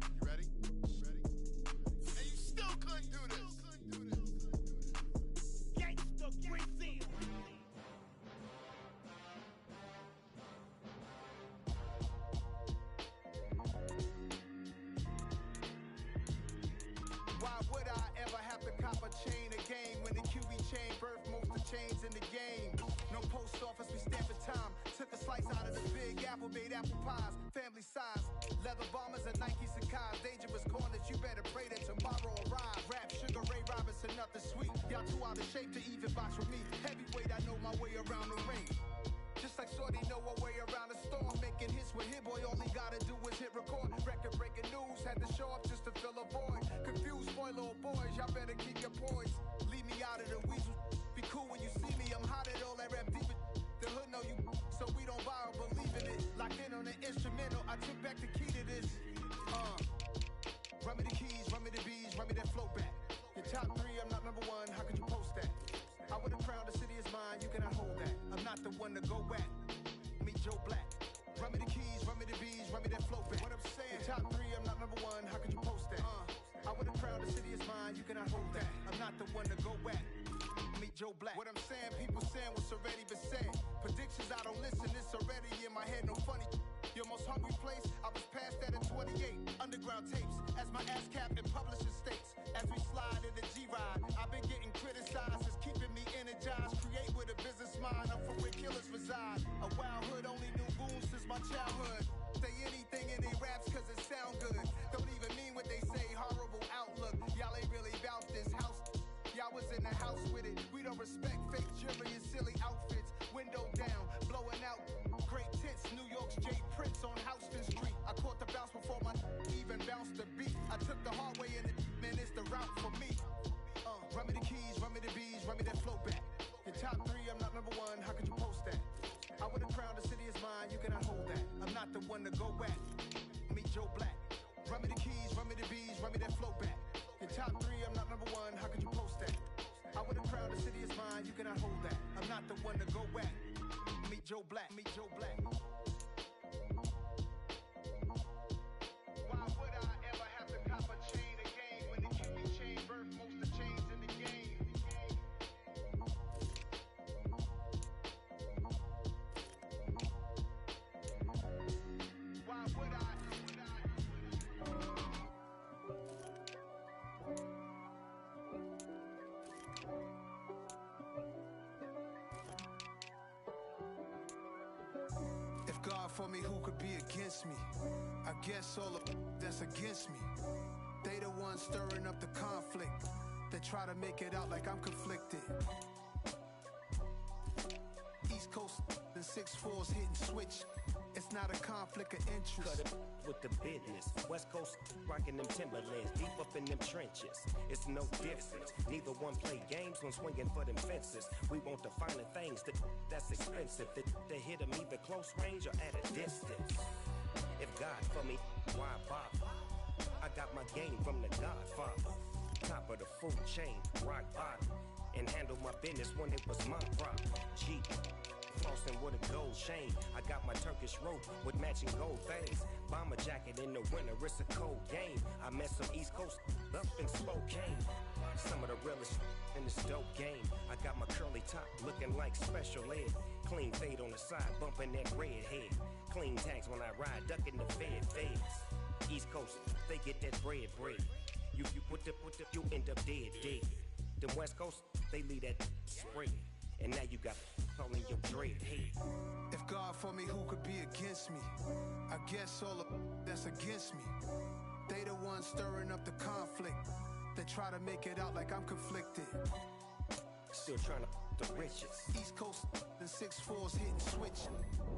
You ready? And you still couldn't do this. Gangsta Brazil. Why would I ever have to cop a chain again when the QB chain birthed most of the chains in the game? No post office, we stamping time. Took a slice out of the big apple, made apple pies, family size. Leather bombers and Nike Sacai's. Dangerous corners, you better pray that tomorrow arrive. Rap, Sugar Ray Robinson, nothing sweet. Y'all too out of shape to even box with me. Heavyweight, I know my way around the ring. Just like Shorty know her way around the storm. Making hits with Hit Boy, all he gotta do is hit record. Record breaking news, had to show up just to fill a void. Confused boy, little boys, y'all better keep your poise. Leave me out of the weasel. Be cool when you see me, I'm hot at all that rap deep. The hood know you, so we don't borrow, believe in it. Locked in on the instrumental, I took back the key to this. Run me the keys, run me the bees, run me that flow back. Your top three, I'm not number one, how could you post that? I would've crowned the city is mine, you cannot hold that. I'm not the one to go back. Meet Joe Black. Run me the keys, run me the bees, run me that flow back. What I'm saying, your top three, I'm not number one, how could you post that? I would've crowned the city is mine, you cannot hold that. I'm not the one to go back. Meet Joe Black. What I'm saying, people saying what's already been said. Predictions, I don't listen, it's already in my head, no funny. Your most hungry place, I was past that at 28. Underground tapes, as my ass cap in publishing states. As we slide in the G-Ride, I've been getting criticized, it's keeping me energized. Create with a business mind, I'm from where killers reside. A wild hood, only knew goons since my childhood. Say anything in they raps cause it sound good. Don't even mean what they say, horrible outlook. Y'all ain't really bout this house. Y'all was in the house with it. We don't respect fake jewelry and silly outfits. Window down, blowing out. Great tits, New York's J. Prince on Houston Street. I caught the bounce before my even bounced the beat. I took the hard way in it, man, it's the route for me. Run me the keys, run me the bees, run me that flow back. Your top three, I'm not number one, how could you post that? I would've crowned the city is mine, you cannot hold that. I'm not the one to go back. Meet Joe Black. Run me the keys, run me the bees, run me that flow back. Your top three, I'm not number one, how could you post that? I would've crowned the city is mine, you cannot hold that. I'm not the one to go back. Meet Joe Black, meet Joe Black. Why would I ever have to cop a chain again when the QB chain birthed most of the chains in the game? Why would I? If God for me, who could be against me? I guess all of that's against me. They the ones stirring up the conflict. They try to make it out like I'm conflicted. East Coast and 6'4's hitting switch. It's not a conflict of interest. Cut it with the business. West Coast rocking them Timberlands, deep up in them trenches. It's no difference. Neither one play games when swinging for them fences. We want the finer things that's expensive. They hit them either close range or at a distance. If God for me, why bother? I got my game from the Godfather. Top of the food chain, rock bottom. And handle my business when it was my problem. Jeep. Flossing with a gold chain. I got my Turkish rope with matching gold things. Bomber jacket in the winter, it's a cold game. I met some East Coast up in Spokane. Some of the realest in this dope game. I got my curly top looking like special ed. Clean fade on the side, bumping that red head. Clean tags when I ride, ducking the feds. East Coast, they get that bread. You put the, you end up dead. Them West Coast, they leave that spread. And now you got all in your dread head. If God for me, who could be against me? I guess all of that's against me. They the ones stirring up the conflict. They try to make it out like I'm conflicted. Still trying to the riches. East Coast and 6'4's hitting switch.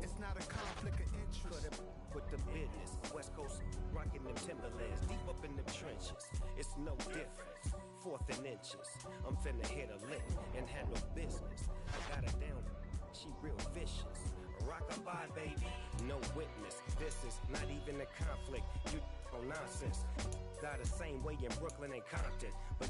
It's not a conflict of interest. Cut it with the business. West Coast rocking them Timberlands, deep up in them trenches. It's no difference. 4th and inches. I'm finna hit a lick and handle business. I got her down, she real vicious. Rock-a-bye, baby, no witness. This is not even a conflict. You on nonsense. Got the same way in Brooklyn and Compton, but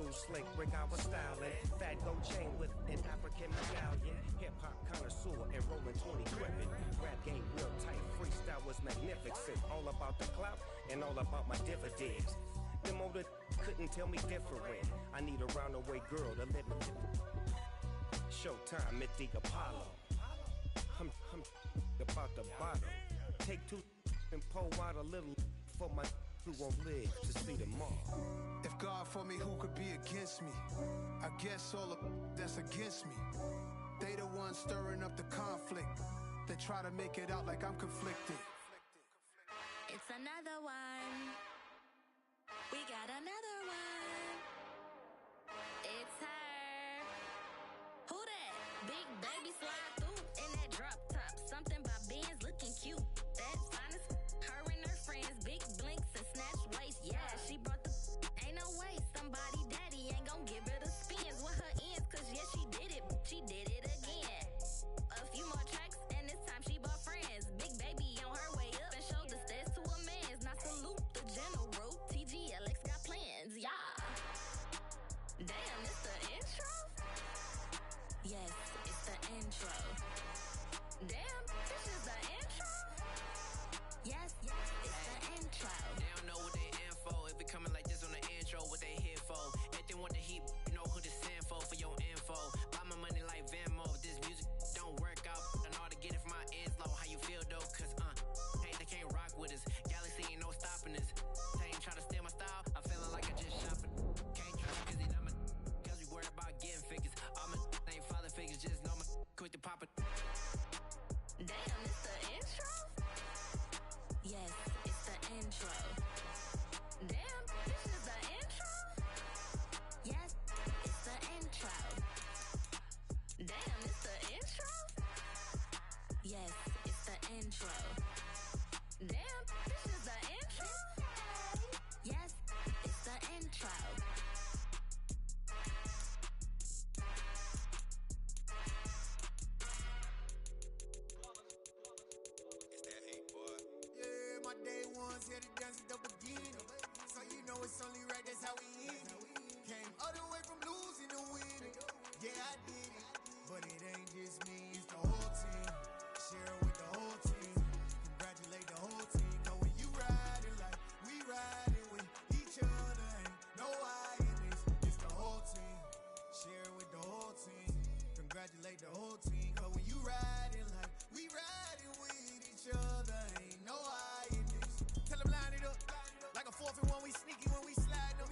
new slick brick I was styling. Fat gold chain with an African medallion. Hip-hop connoisseur and rolling 20 gripping. Rap game real tight, freestyle was magnificent. All about the clout and all about my dividends. Them older couldn't tell me different. I need a roundaway girl to let me. Showtime at the Apollo. I'm about the bottom. Take two and pour out a little for my who won't live to see tomorrow. If God for me, who could be against me? I guess all of that's against me. They the ones stirring up the conflict. They try to make it out like I'm conflicted. It's another one. We got another one. It's her. Who that? Big baby slide through in that drop top. Something by Benz looking cute. That's honest. Her and her friends, big blinks and snatch waist. Yeah, she brought the. Ain't no way somebody daddy ain't gon' give her the spins with her ends. Cause yeah, she did it. She did it again. A few more tracks and this time she bought friends. Big baby on her way up and showed the stairs to a man's. Now salute the general. TGLX got plans, yeah. Damn, it's the intro? Yes, it's the intro. Damn, this is the intro? Yes, it's the intro. They don't know what they in for. If it coming like this on the intro, what they here for? If they want the heat, you know who to send for your info. Buy my money like Venmo. If this music don't work out, I know how to get it from my ends low. How you feel though? Cause hey, they can't rock with us. Galaxy ain't no stopping us. They ain't try to steal my style. I'm feeling like I just shopping. Can't trust cause they not my cause we worried about getting figures. All my ain't father figures, just know my quick to pop it. Damn, it's the intro? Yes, it's the intro. Damn, this is the intro? Yes, it's the intro. Damn, it's the intro? Yes, it's the intro. Damn, this is the intro? Yes, it's the intro. Yeah, my day ones here to dance at the beginning. So you know it's only right, that's how we end it. Came all the way from losing to winning. Yeah, I did it. But it ain't just me, it's the whole team. Share it with the whole team. Congratulate the whole team. Know when you riding like we riding with each other. Ain't no I in this, it's the whole team. Share it with the whole team. Congratulate the whole team. Cause when you riding like we riding with each other. Ain't no I in this. Tell them line it up. Like a 4th and 1, we sneaky when we slide them.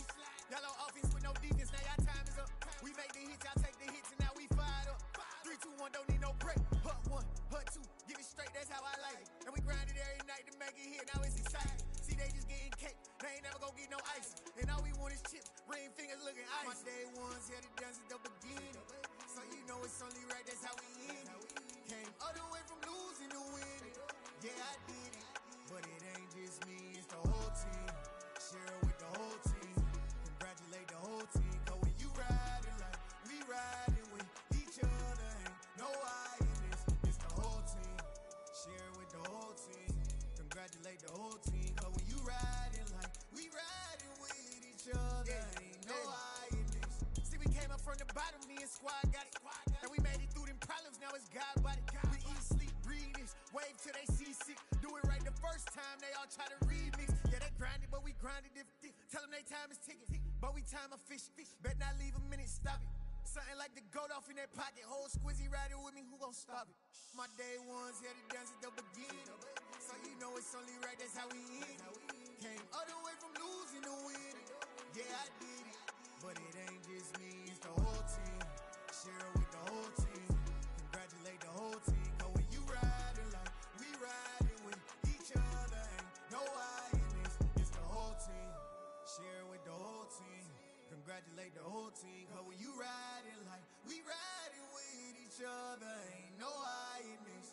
Y'all on offense with no defense, now y'all time is up. We make the hits, y'all take the hits, and now we fired up. 3, 2, 1, don't need no break. Hut 1, hut 2, give it straight, that's how I like it. And we grind it every night to make it hit, now it's exciting. See, they just getting cake, they ain't never gonna get no ice. And all we want is chips, ring fingers looking ice. My day ones here to dance at the beginning. So you know it's only right, that's how we end it. Came all the way from losing to winning. Yeah, I did it. But it ain't just me, it's the whole team. Share it with the whole team. Congratulate the whole team. Cause when you riding like we riding with each other. Ain't no I in this, it's the whole team. Share it with the whole team. Congratulate the whole team. Cause when you riding like we riding with each other. Ain't no I in this. See, we came up from the bottom, me and squad got it. And we made it through them problems, now it's God body. We eat, sleep, breathe this. Wave till they seasick. Do it right the first time, they all try to remix. Yeah, they grinded, but we grinded different. Tell them they time is ticking, but we time a fish. Bet not leave a minute, stop it. Something like the goat off in that pocket. Whole squizzy riding with me, who gon' stop it? My day ones here to dance at the beginning. So you know it's only right, that's how we end it. Came all the way from losing to winning. Yeah, I did it. But it ain't just me, it's the whole team. Share it with the whole team. Congratulate the whole team. Cause when you riding like we riding with each other. Ain't no I in this, it's the whole team. Share it with the whole team. Congratulate the whole team. Cause when you riding like we riding with each other. Ain't no I in this.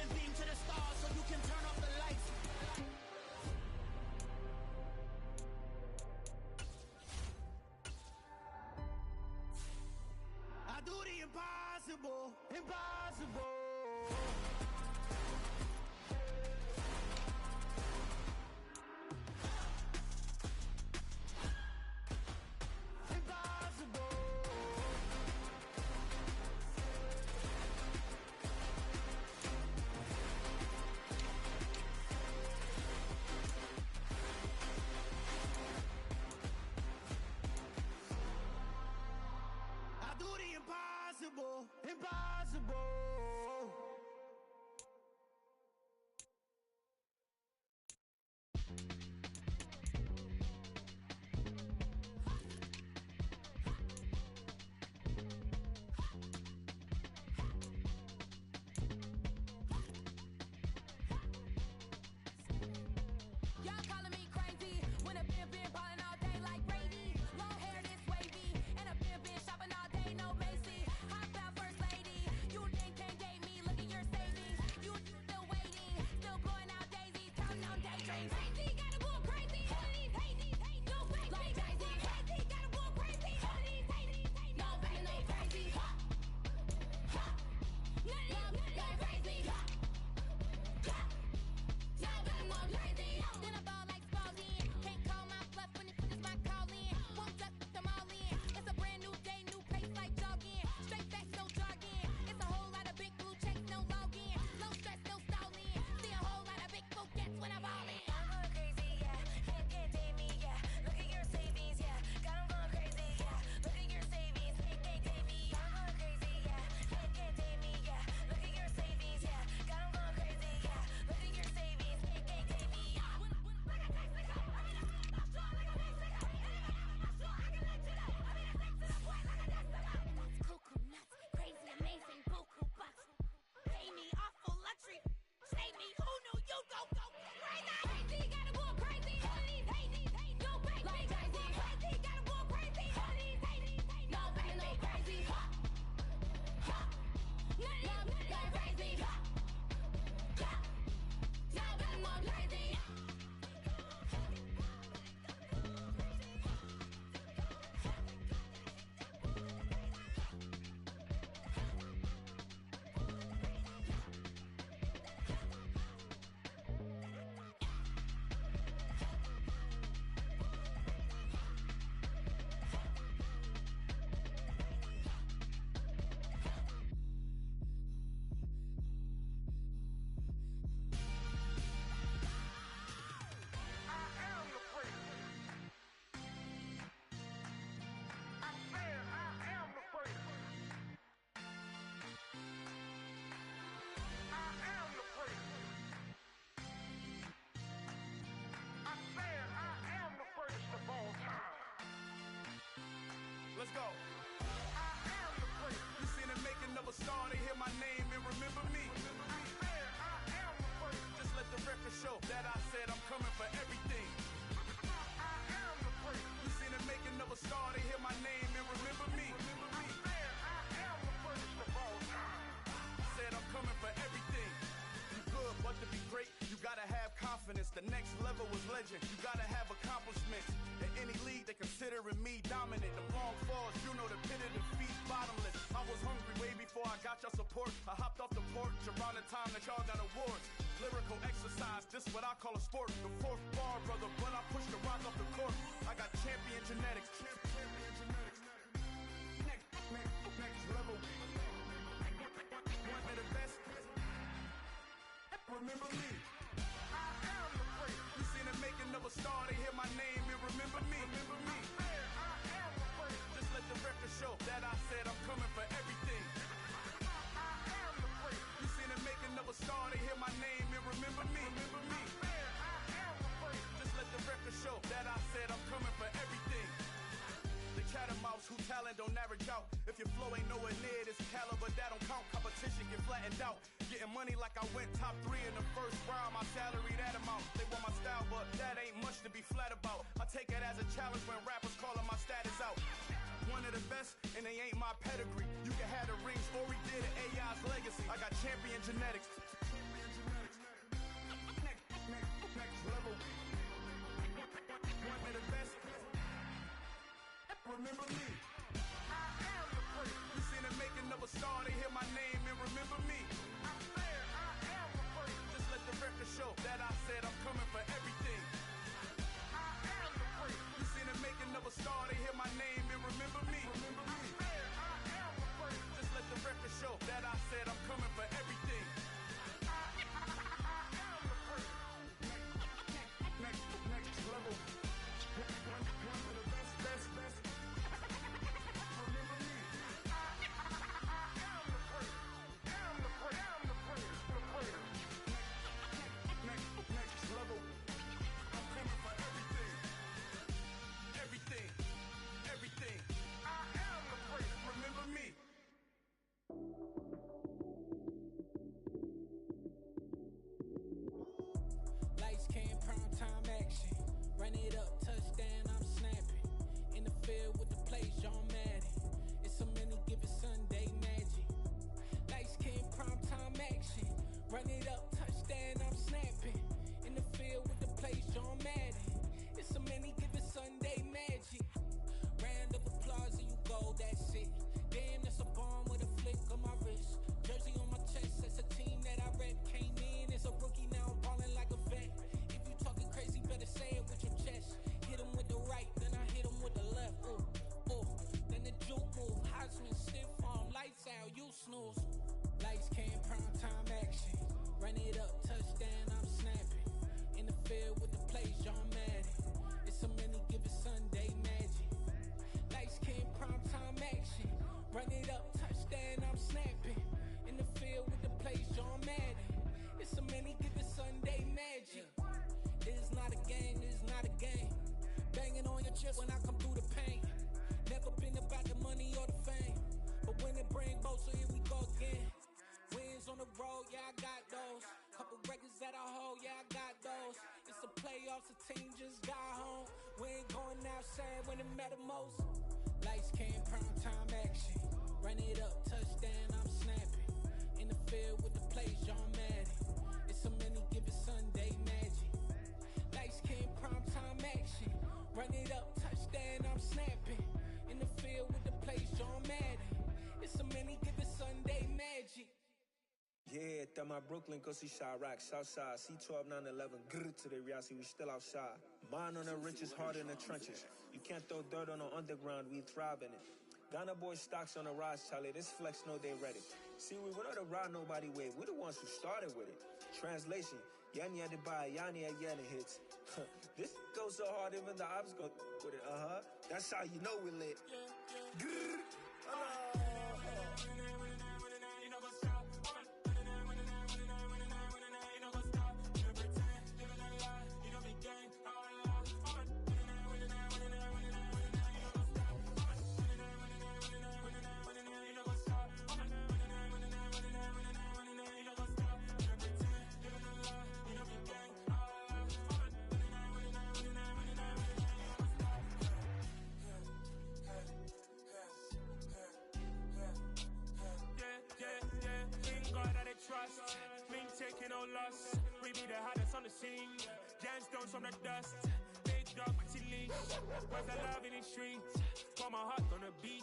Let's go. I am the prince. You seen the making of a star, they hear my name and remember me. I am the prince. Just let the record show that I said I'm coming for everything. I am the prince. You seen the making of a star, they hear my name and remember me. I am the prince of all time. Said I'm coming for everything. You good, but to be great, you gotta have confidence. The next level was legend. You gotta have accomplishments. In any league, they considering me dominant. The long falls, you know the pit of defeat, bottomless. I was hungry way before I got your support. I hopped off the porch around the time that y'all got awards. Lyrical exercise, this what I call a sport. The fourth bar, brother, when I push the rock off the court. I got champion genetics. Champion genetics. Next level. One of the best. Remember me. I am the prince. You seen the making of a star, they hear my name and remember me. Remember me. I am the prince. Just let the record show that I said I'm coming for everything. I am the prince. You seen the making of a star, they hear my name and remember me. Remember me. I am the prince. Just let the record show that I said I'm coming for everything. The cat and mouse who talent don't average out. If your flow ain't nowhere near this caliber, that don't count. Competition get flattened out. Getting money like I went top 3 in the first round. My salary that amount. They want my style, but that ain't much to be flat about. I take it as a challenge when rappers calling my status out. One of the best, and they ain't my pedigree. You can have the rings, or we did it, AI's legacy. I got champion genetics. Next level. One of the best. Remember me. I am the prince. You seen the making of a star, they hear my name and remember me. I am the prince. Just let the record show that I said I'm coming for everything. I am the prince. You seen the making of a star, they hear my name and remember me. Remember me. I am the prince. Just let the record show that I said I'm coming for everything. I am the prince. Next level. One of the best. Lights, cam, prime time action. Run it up, touchdown, I'm snapping. In the field with the plays, John Madden. It's so many, give it Sunday magic. Lights, cam, prime time action. Run it up, touchdown, I'm snapping. In the field with the plays, John Madden. It's so many, give it Sunday magic. Round of applause and you go, that's it. Damn, that's a bomb with a flick on my wrist. Jersey on my chest, that's a team that I rep. Came in as a rookie, now I'm ballin' like a vet. If you talking crazy, better say it with your chest. Hit him with the right, then I hit him with the left. Ooh, then the juke move. Heisman, stiff arm, lights out, you snooze. Lights, cam, prime time action. Run it up, touchdown, I'm snapping. In the field with the plays, John Madden. It's so many, give it Sunday magic. Lights, cam, prime time action. Run it up, touchdown, I'm snapping. In the field with the plays, John Madden. It's so many, give it Sunday magic. This is not a game, this is not a game. Banging on your chest when I come through the pain. Never been about the money or the fame. But when it bring both, so here we go again. Wins on the road, yeah, I got those. Couple records that I hold, yeah, I got those. It's the playoffs, the team just got home. We ain't going outside when it matter most. Lights, cam, prime time action. Run it up, touchdown, I'm snapping. In the field with the plays, John Madden. It's so many, give it Sunday magic. Lights, cam, prime time action. Run it up, touchdown, I'm snapping. In the field with the plays, John Madden. It's so many, give it Sunday magic. Yeah, that my Brooklyn, go see Chirac, Southside, C12, 911, grrr to the reality, we still outside. Mine on the riches, hard in the trenches. You can't throw dirt on the underground, we thrive in it. Ghana boys stocks on the rise, Charlie, this flex know they ready. See, we were not the ride nobody with, we the ones who started with it. Translation, Yani had to buy, Yani had Yanni hits. This goes so hard, even the ops go with it, That's how you know we lit. Grrr, us. Mean taking no loss. We be the hardest on the scene. Gemstones from the dust. Big dog, pretty leash. Where's the love in the streets? Pour my heart on the beat.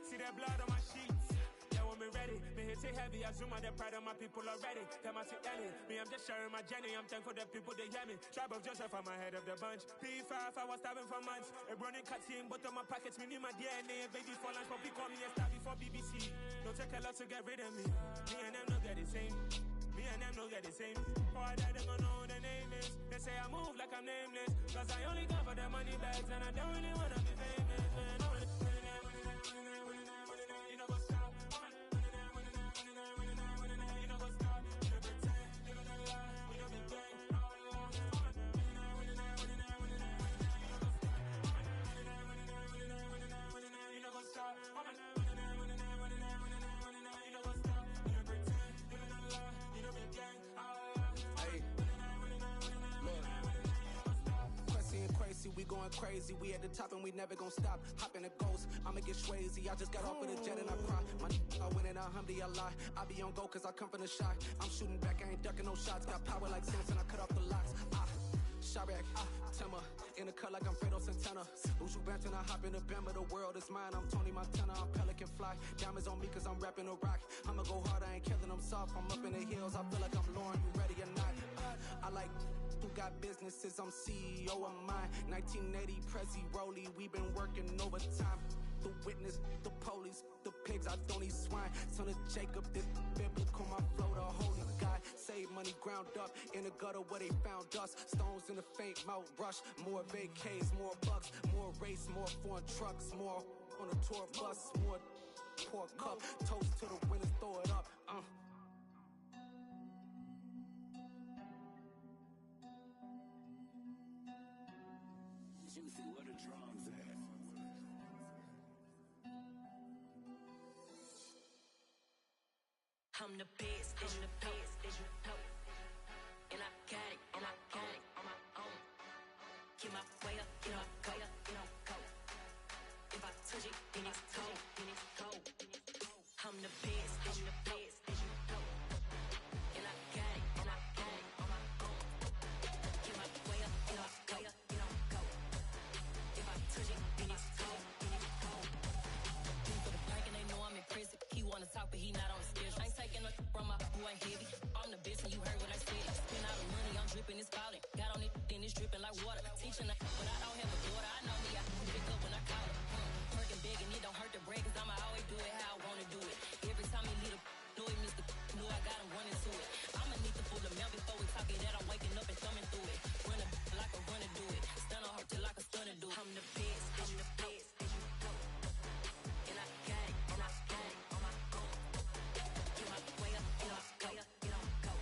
See that blood on my sheets. Yeah, when we ready, me hit it heavy. I zoom on the pride of my people already. Them I see Ellie. Me, I'm just sharing my journey. I'm thankful that people they hear me. Tribe of Joseph, I'm ahead of the bunch. P5, I was starving for months. A running cut team, but on my pockets, me need my DNA. Baby for lunch, but we call me a star before BBC. Don't take a lot to get rid of me. Me and them no get the same. Me and them no get the same. Oh, I died, they gonna know who the name is. They say I move like I'm nameless. Cause I only come for the money bags. And I don't really wanna be famous, man. You know what's up? You know what's up? You know pretend. You know the lie. We don't be gang. You know what's up? We going crazy, we at the top and we never gon' stop. Hop in a ghost, I'ma get swayzy. I just got off of the jet and I cry. My I win it, alhamdulillah. I be on go cause I come from the shot. I'm shooting back, I ain't ducking no shots. Got power like Samson, I cut off the locks. Chirac, Timmer, in the cut like I'm Fredo Santana. Uju Benton, I hop in the Bama, the world is mine. I'm Tony Montana, I'm Pelican Fly. Diamonds on me cause I'm rapping a rock. I'ma go hard, I ain't killing them soft. I'm up in the hills, I feel like I'm Lauren, you ready or not? I like who got businesses, I'm CEO of mine. 1980 Prezi Rolly, we been working overtime. The witness, the police, the pigs, I don't eat swine. Son of Jacob, this biblical, my flow, the holy God. Save money ground up in the gutter where they found us. Stones in the faint Mount Rush. More vacays, more bucks, more race, more foreign trucks, more on a tour bus, more pour cup. Toast to the winners, throw it up. Juicy, where the drums at? I'm the best, I'm the best, and I got it, on my own. Get my way up, get my go, go. If I touch it, then it's cold, I'm the best, and I got it, on my own. Get my way up, get my go, go. If I touch it, then it's cold, for the park and they know I'm in prison. He wanna talk, but he not on the schedule. I ain't taking no from my boy heavy. I'm the best and you heard what I said. Spend all the money, I'm dripping, it's falling. Got on it, then it's dripping like water. Teaching her, but I don't have a daughter. I know me, I can pick up when I call her. Working big and it don't hurt the break, cause I'ma always do it how I wanna do it. Every time he lead a know he missed the know I got him running to it. I'ma need to pull the mail before we talk it that I'm waking up and thumbing through it. Run a like a runner do it. Stun on her till like a stunner do it. I'm the best, I'm the best. And I got it, and I got it on my own. Get my way up, get my go, go.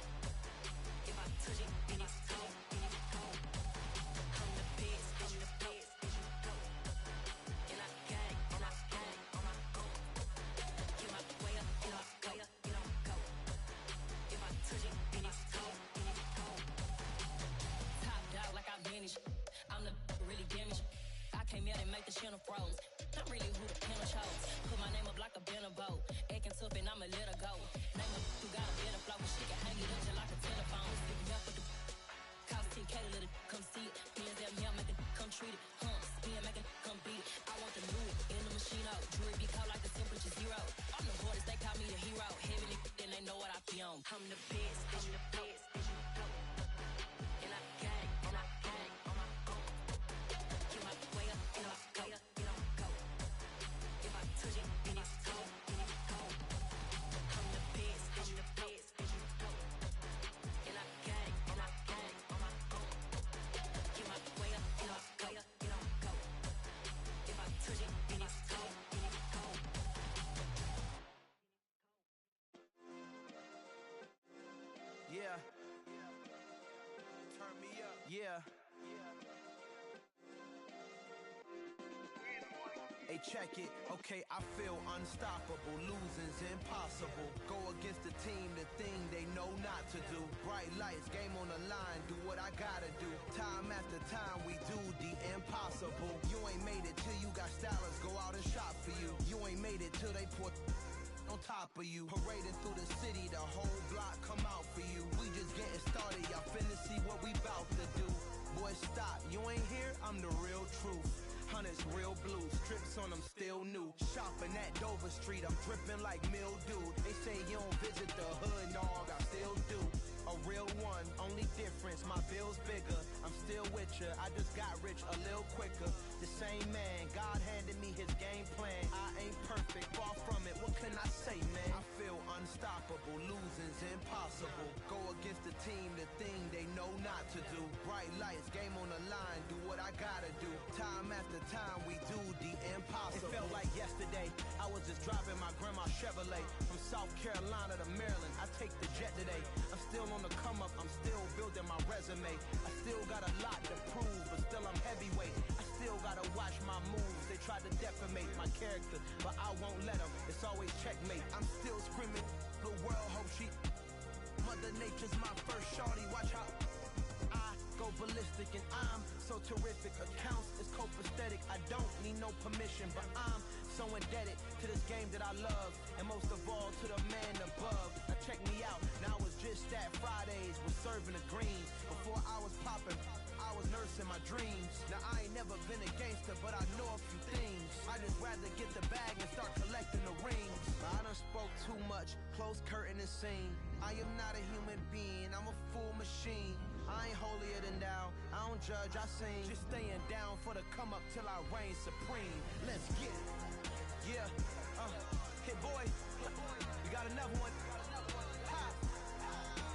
If I touch it, then it's cold, I'm the best, I'm the best. And I got it, and I got it on my own. Get my way up, get my go, go. If I touch it, then it's cold, Top dog like I vanished. I'm the really damaged. I came out and make the channel froze. I'm really who the panel chose. Put my name up like a banner boat. Acting tough and I'ma let her go. Name her who got a better flow. She can hang it up just like a telephone. Stick me up with the cost 10K to let it come see it. Hands at me, I make it come treat it. Spin, make it come beat it. I want the new in the machine out. Jewelry be cold like the temperature 0. I'm the borders, they call me the hero. Heavy then they know what I be on. I'm the best, I'm the best. And I got it, and I got it on my own. Get my way up, get my go, go. If I touch it, then it's cold, I'm the best, I'm the best. And I got it, and I got it on my own. Get my way up, get my go, go. If I touch it, then it's cold, Yeah. Turn me up. Yeah. Hey, check it. Okay, I feel unstoppable. Losing's impossible. Go against the team, the thing they know not to do. Bright lights, game on the line. Do what I gotta do. Time after time, we do the impossible. You ain't made it till you got stylists go out and shop for you. You ain't made it till they put on top of you. Parading through the city, the whole block come out for you. We just getting started, y'all finna see what we bout to do. Boy, stop, you ain't here, I'm the real truth. Hunters real blue, strips on them still new. Shopping at Dover Street, I'm dripping like mildew. They say you don't visit the hood, dog, I still do. A real one, only difference, my bill's bigger. I'm still with ya, I just got rich a little quicker. The same man, God handed me his game plan. I ain't perfect, far from it, what can I say, man? I feel unstoppable, losing's impossible. Go against the team, the thing they know not to do. Bright lights, game on the line, do what I gotta do. Time after time, we do the impossible. It felt like yesterday, I was just driving my grandma's Chevrolet. From South Carolina to Maryland, I take the jet today. I'm still on the come up, I'm still building my resume. I still got a lot to prove, but still I'm heavyweight. I still gotta watch my moves, they tried to defamate my character, but I won't let them, it's always checkmate. I'm still screaming, the world hope she Mother Nature's my first shorty, watch how I go ballistic and I'm so terrific. Accounts is copacetic, I don't need no permission, but I'm so indebted to this game that I love, and most of all to the man above. Now check me out, now it's just that Fridays was serving the greens. Before I was popping, I was nursing my dreams. Now I ain't never been a gangster, but I know a few things. I just rather get the bag and start collecting the rings. I done spoke too much, close curtain and scene. I am not a human being, I'm a full machine. I ain't holier than thou, I don't judge, I sing. Just staying down for the come up till I reign supreme. Let's get it. Yeah, hit boy, we got another one. Ha!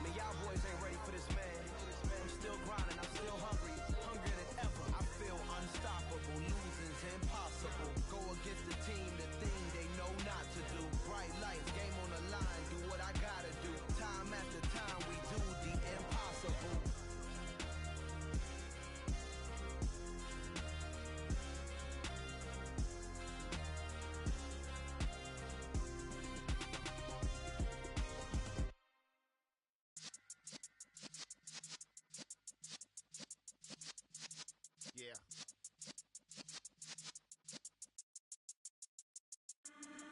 Man, y'all boys ain't ready for this, man. I'm still grinding, I'm still hungry, hungrier than ever. I feel unstoppable, losing's impossible. Go against the team, the thing they know not to do. Bright lights, game on the line, do what I gotta do. Time after time, we do the impossible. Yeah.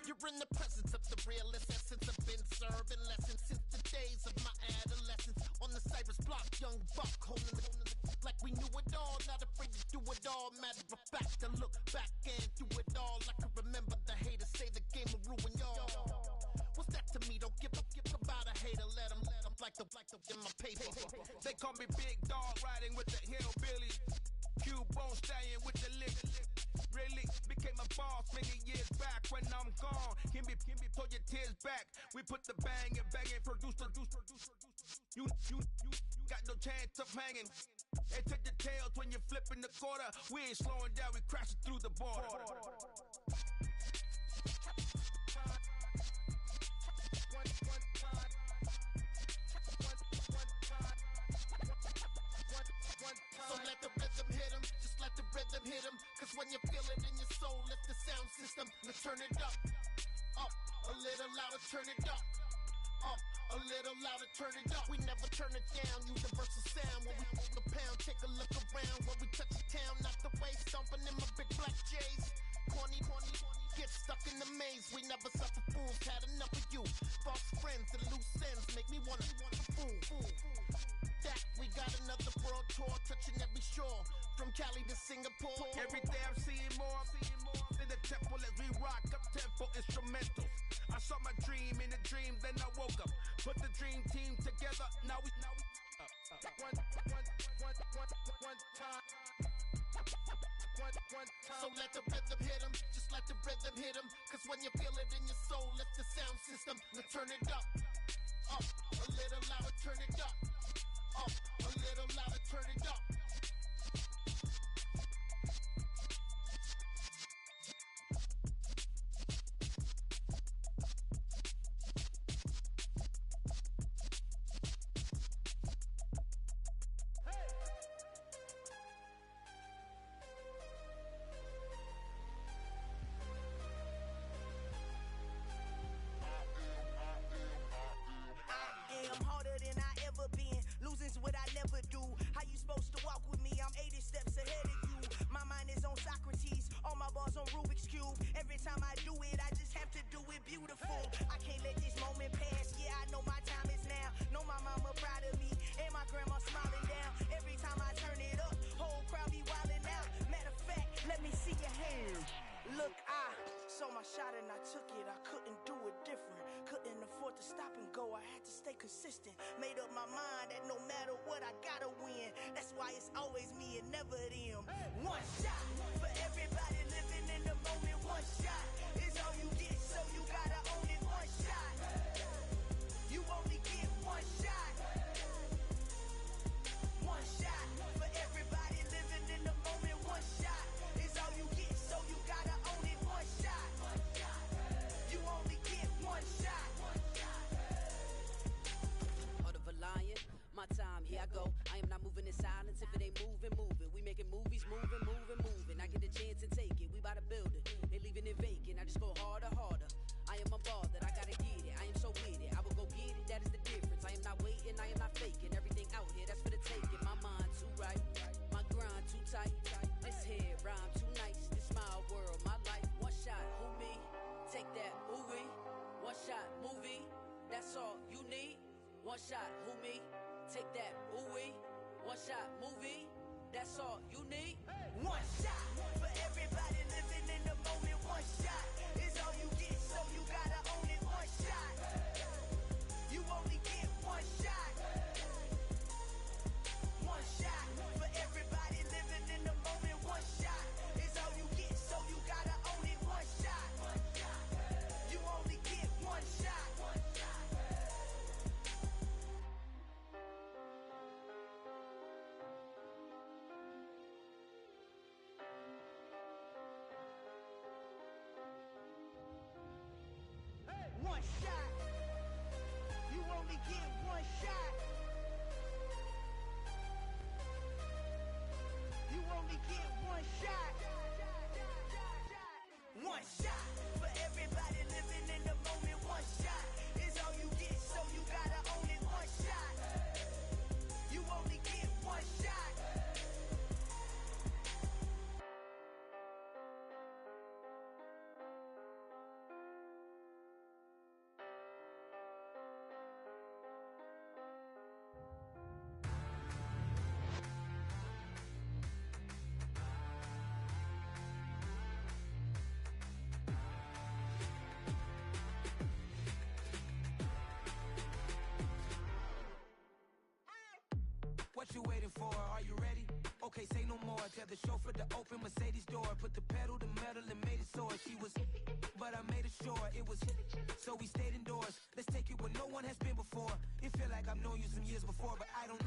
You're in the presence of the realest essence. I've been serving lessons since the days of my adolescence. On the Cypress block, young buck holding the like we knew it all, not afraid to do it all. Matter of fact, to look back and do it all. I can remember the haters say the game will ruin y'all. What's that to me? Don't give about a hater. Let them like the in my paper. They call me Big Dog, riding with the hillbillies. Cubone stallion with the lick. Really became a boss many years back. When I'm gone, can be pull your tears back. We put the bang and produce. You got no chance of hanging. They took the tails when you're flipping the quarter. We ain't slowing down, we crashing through the border. So let the rhythm hit him, just let the rhythm hit him. Cause when you feel it in your soul, lift the sound system. Let's turn it up, a little louder, turn it up, a little louder, turn it up. We never turn it down, universal sound. When we move the pound, take a look around. When we touch the town, not the way, stomping in my big black J's. Corny, get stuck in the maze. We never suffer fools, had enough of you. False friends and loose ends make me wanna fool. That we got another world tour, touching every shore, from Cali to Singapore. Every day I'm seeing more in the temple as we rock up tempo instrumentals. I saw my dream in a dream, then I woke up. Put the dream team together, now we one time. So let the rhythm hit him, just let the rhythm hit him. Cause when you feel it in your soul, lift the sound system. Let's turn it up, a little louder, turn it up, a little louder, turn it up. Harder than I ever been. consistent. Made up my mind that no matter what, I gotta win. That's why it's always me and never them. One shot for everybody living in the moment. One shot is all you get, so you gotta own it. One shot. You only get one shot. One shot for everybody living in the moment. One shot is all you get, so you gotta own it. One shot. You only get one shot. Heart of a lion, my time, here I go. I am not moving in silence. If it ain't moving, moving. We making movies, moving, moving, moving. I get a chance and take it. We bout to build it. They leaving it vacant. I just go harder, harder. I am unbothered. I gotta get it. I am so with it. I will go get it. That is the difference. I am not waiting. I am not faking. Everything out here, that's for the taking. My mind too right. My grind too tight. This head rhyme too nice. This my world, my life. One shot, who me? Take that, who we? One shot, movie. That's all you need. One shot, who me? Take that, who we? One shot, movie. That's all you need. One shot for everybody living in the moment. One shot is all you get, so you gotta own it. One shot. You only get one shot. One shot for everybody living in the moment. One shot is all you get, so you gotta own it. One shot. You only get one shot. One shot. You only get one shot. You only get one shot. One shot for everybody living in the moment. One shot is all you get, so you gotta own it. One shot. You only get one shot. What you waiting for? Are you ready? Okay, say no more. Tell the chauffeur to open Mercedes door. Put the pedal to metal and made it soar. She was, but I made it sure it was. So we stayed indoors. Let's take it where no one has been before. It feel like I've known you some years before, but I don't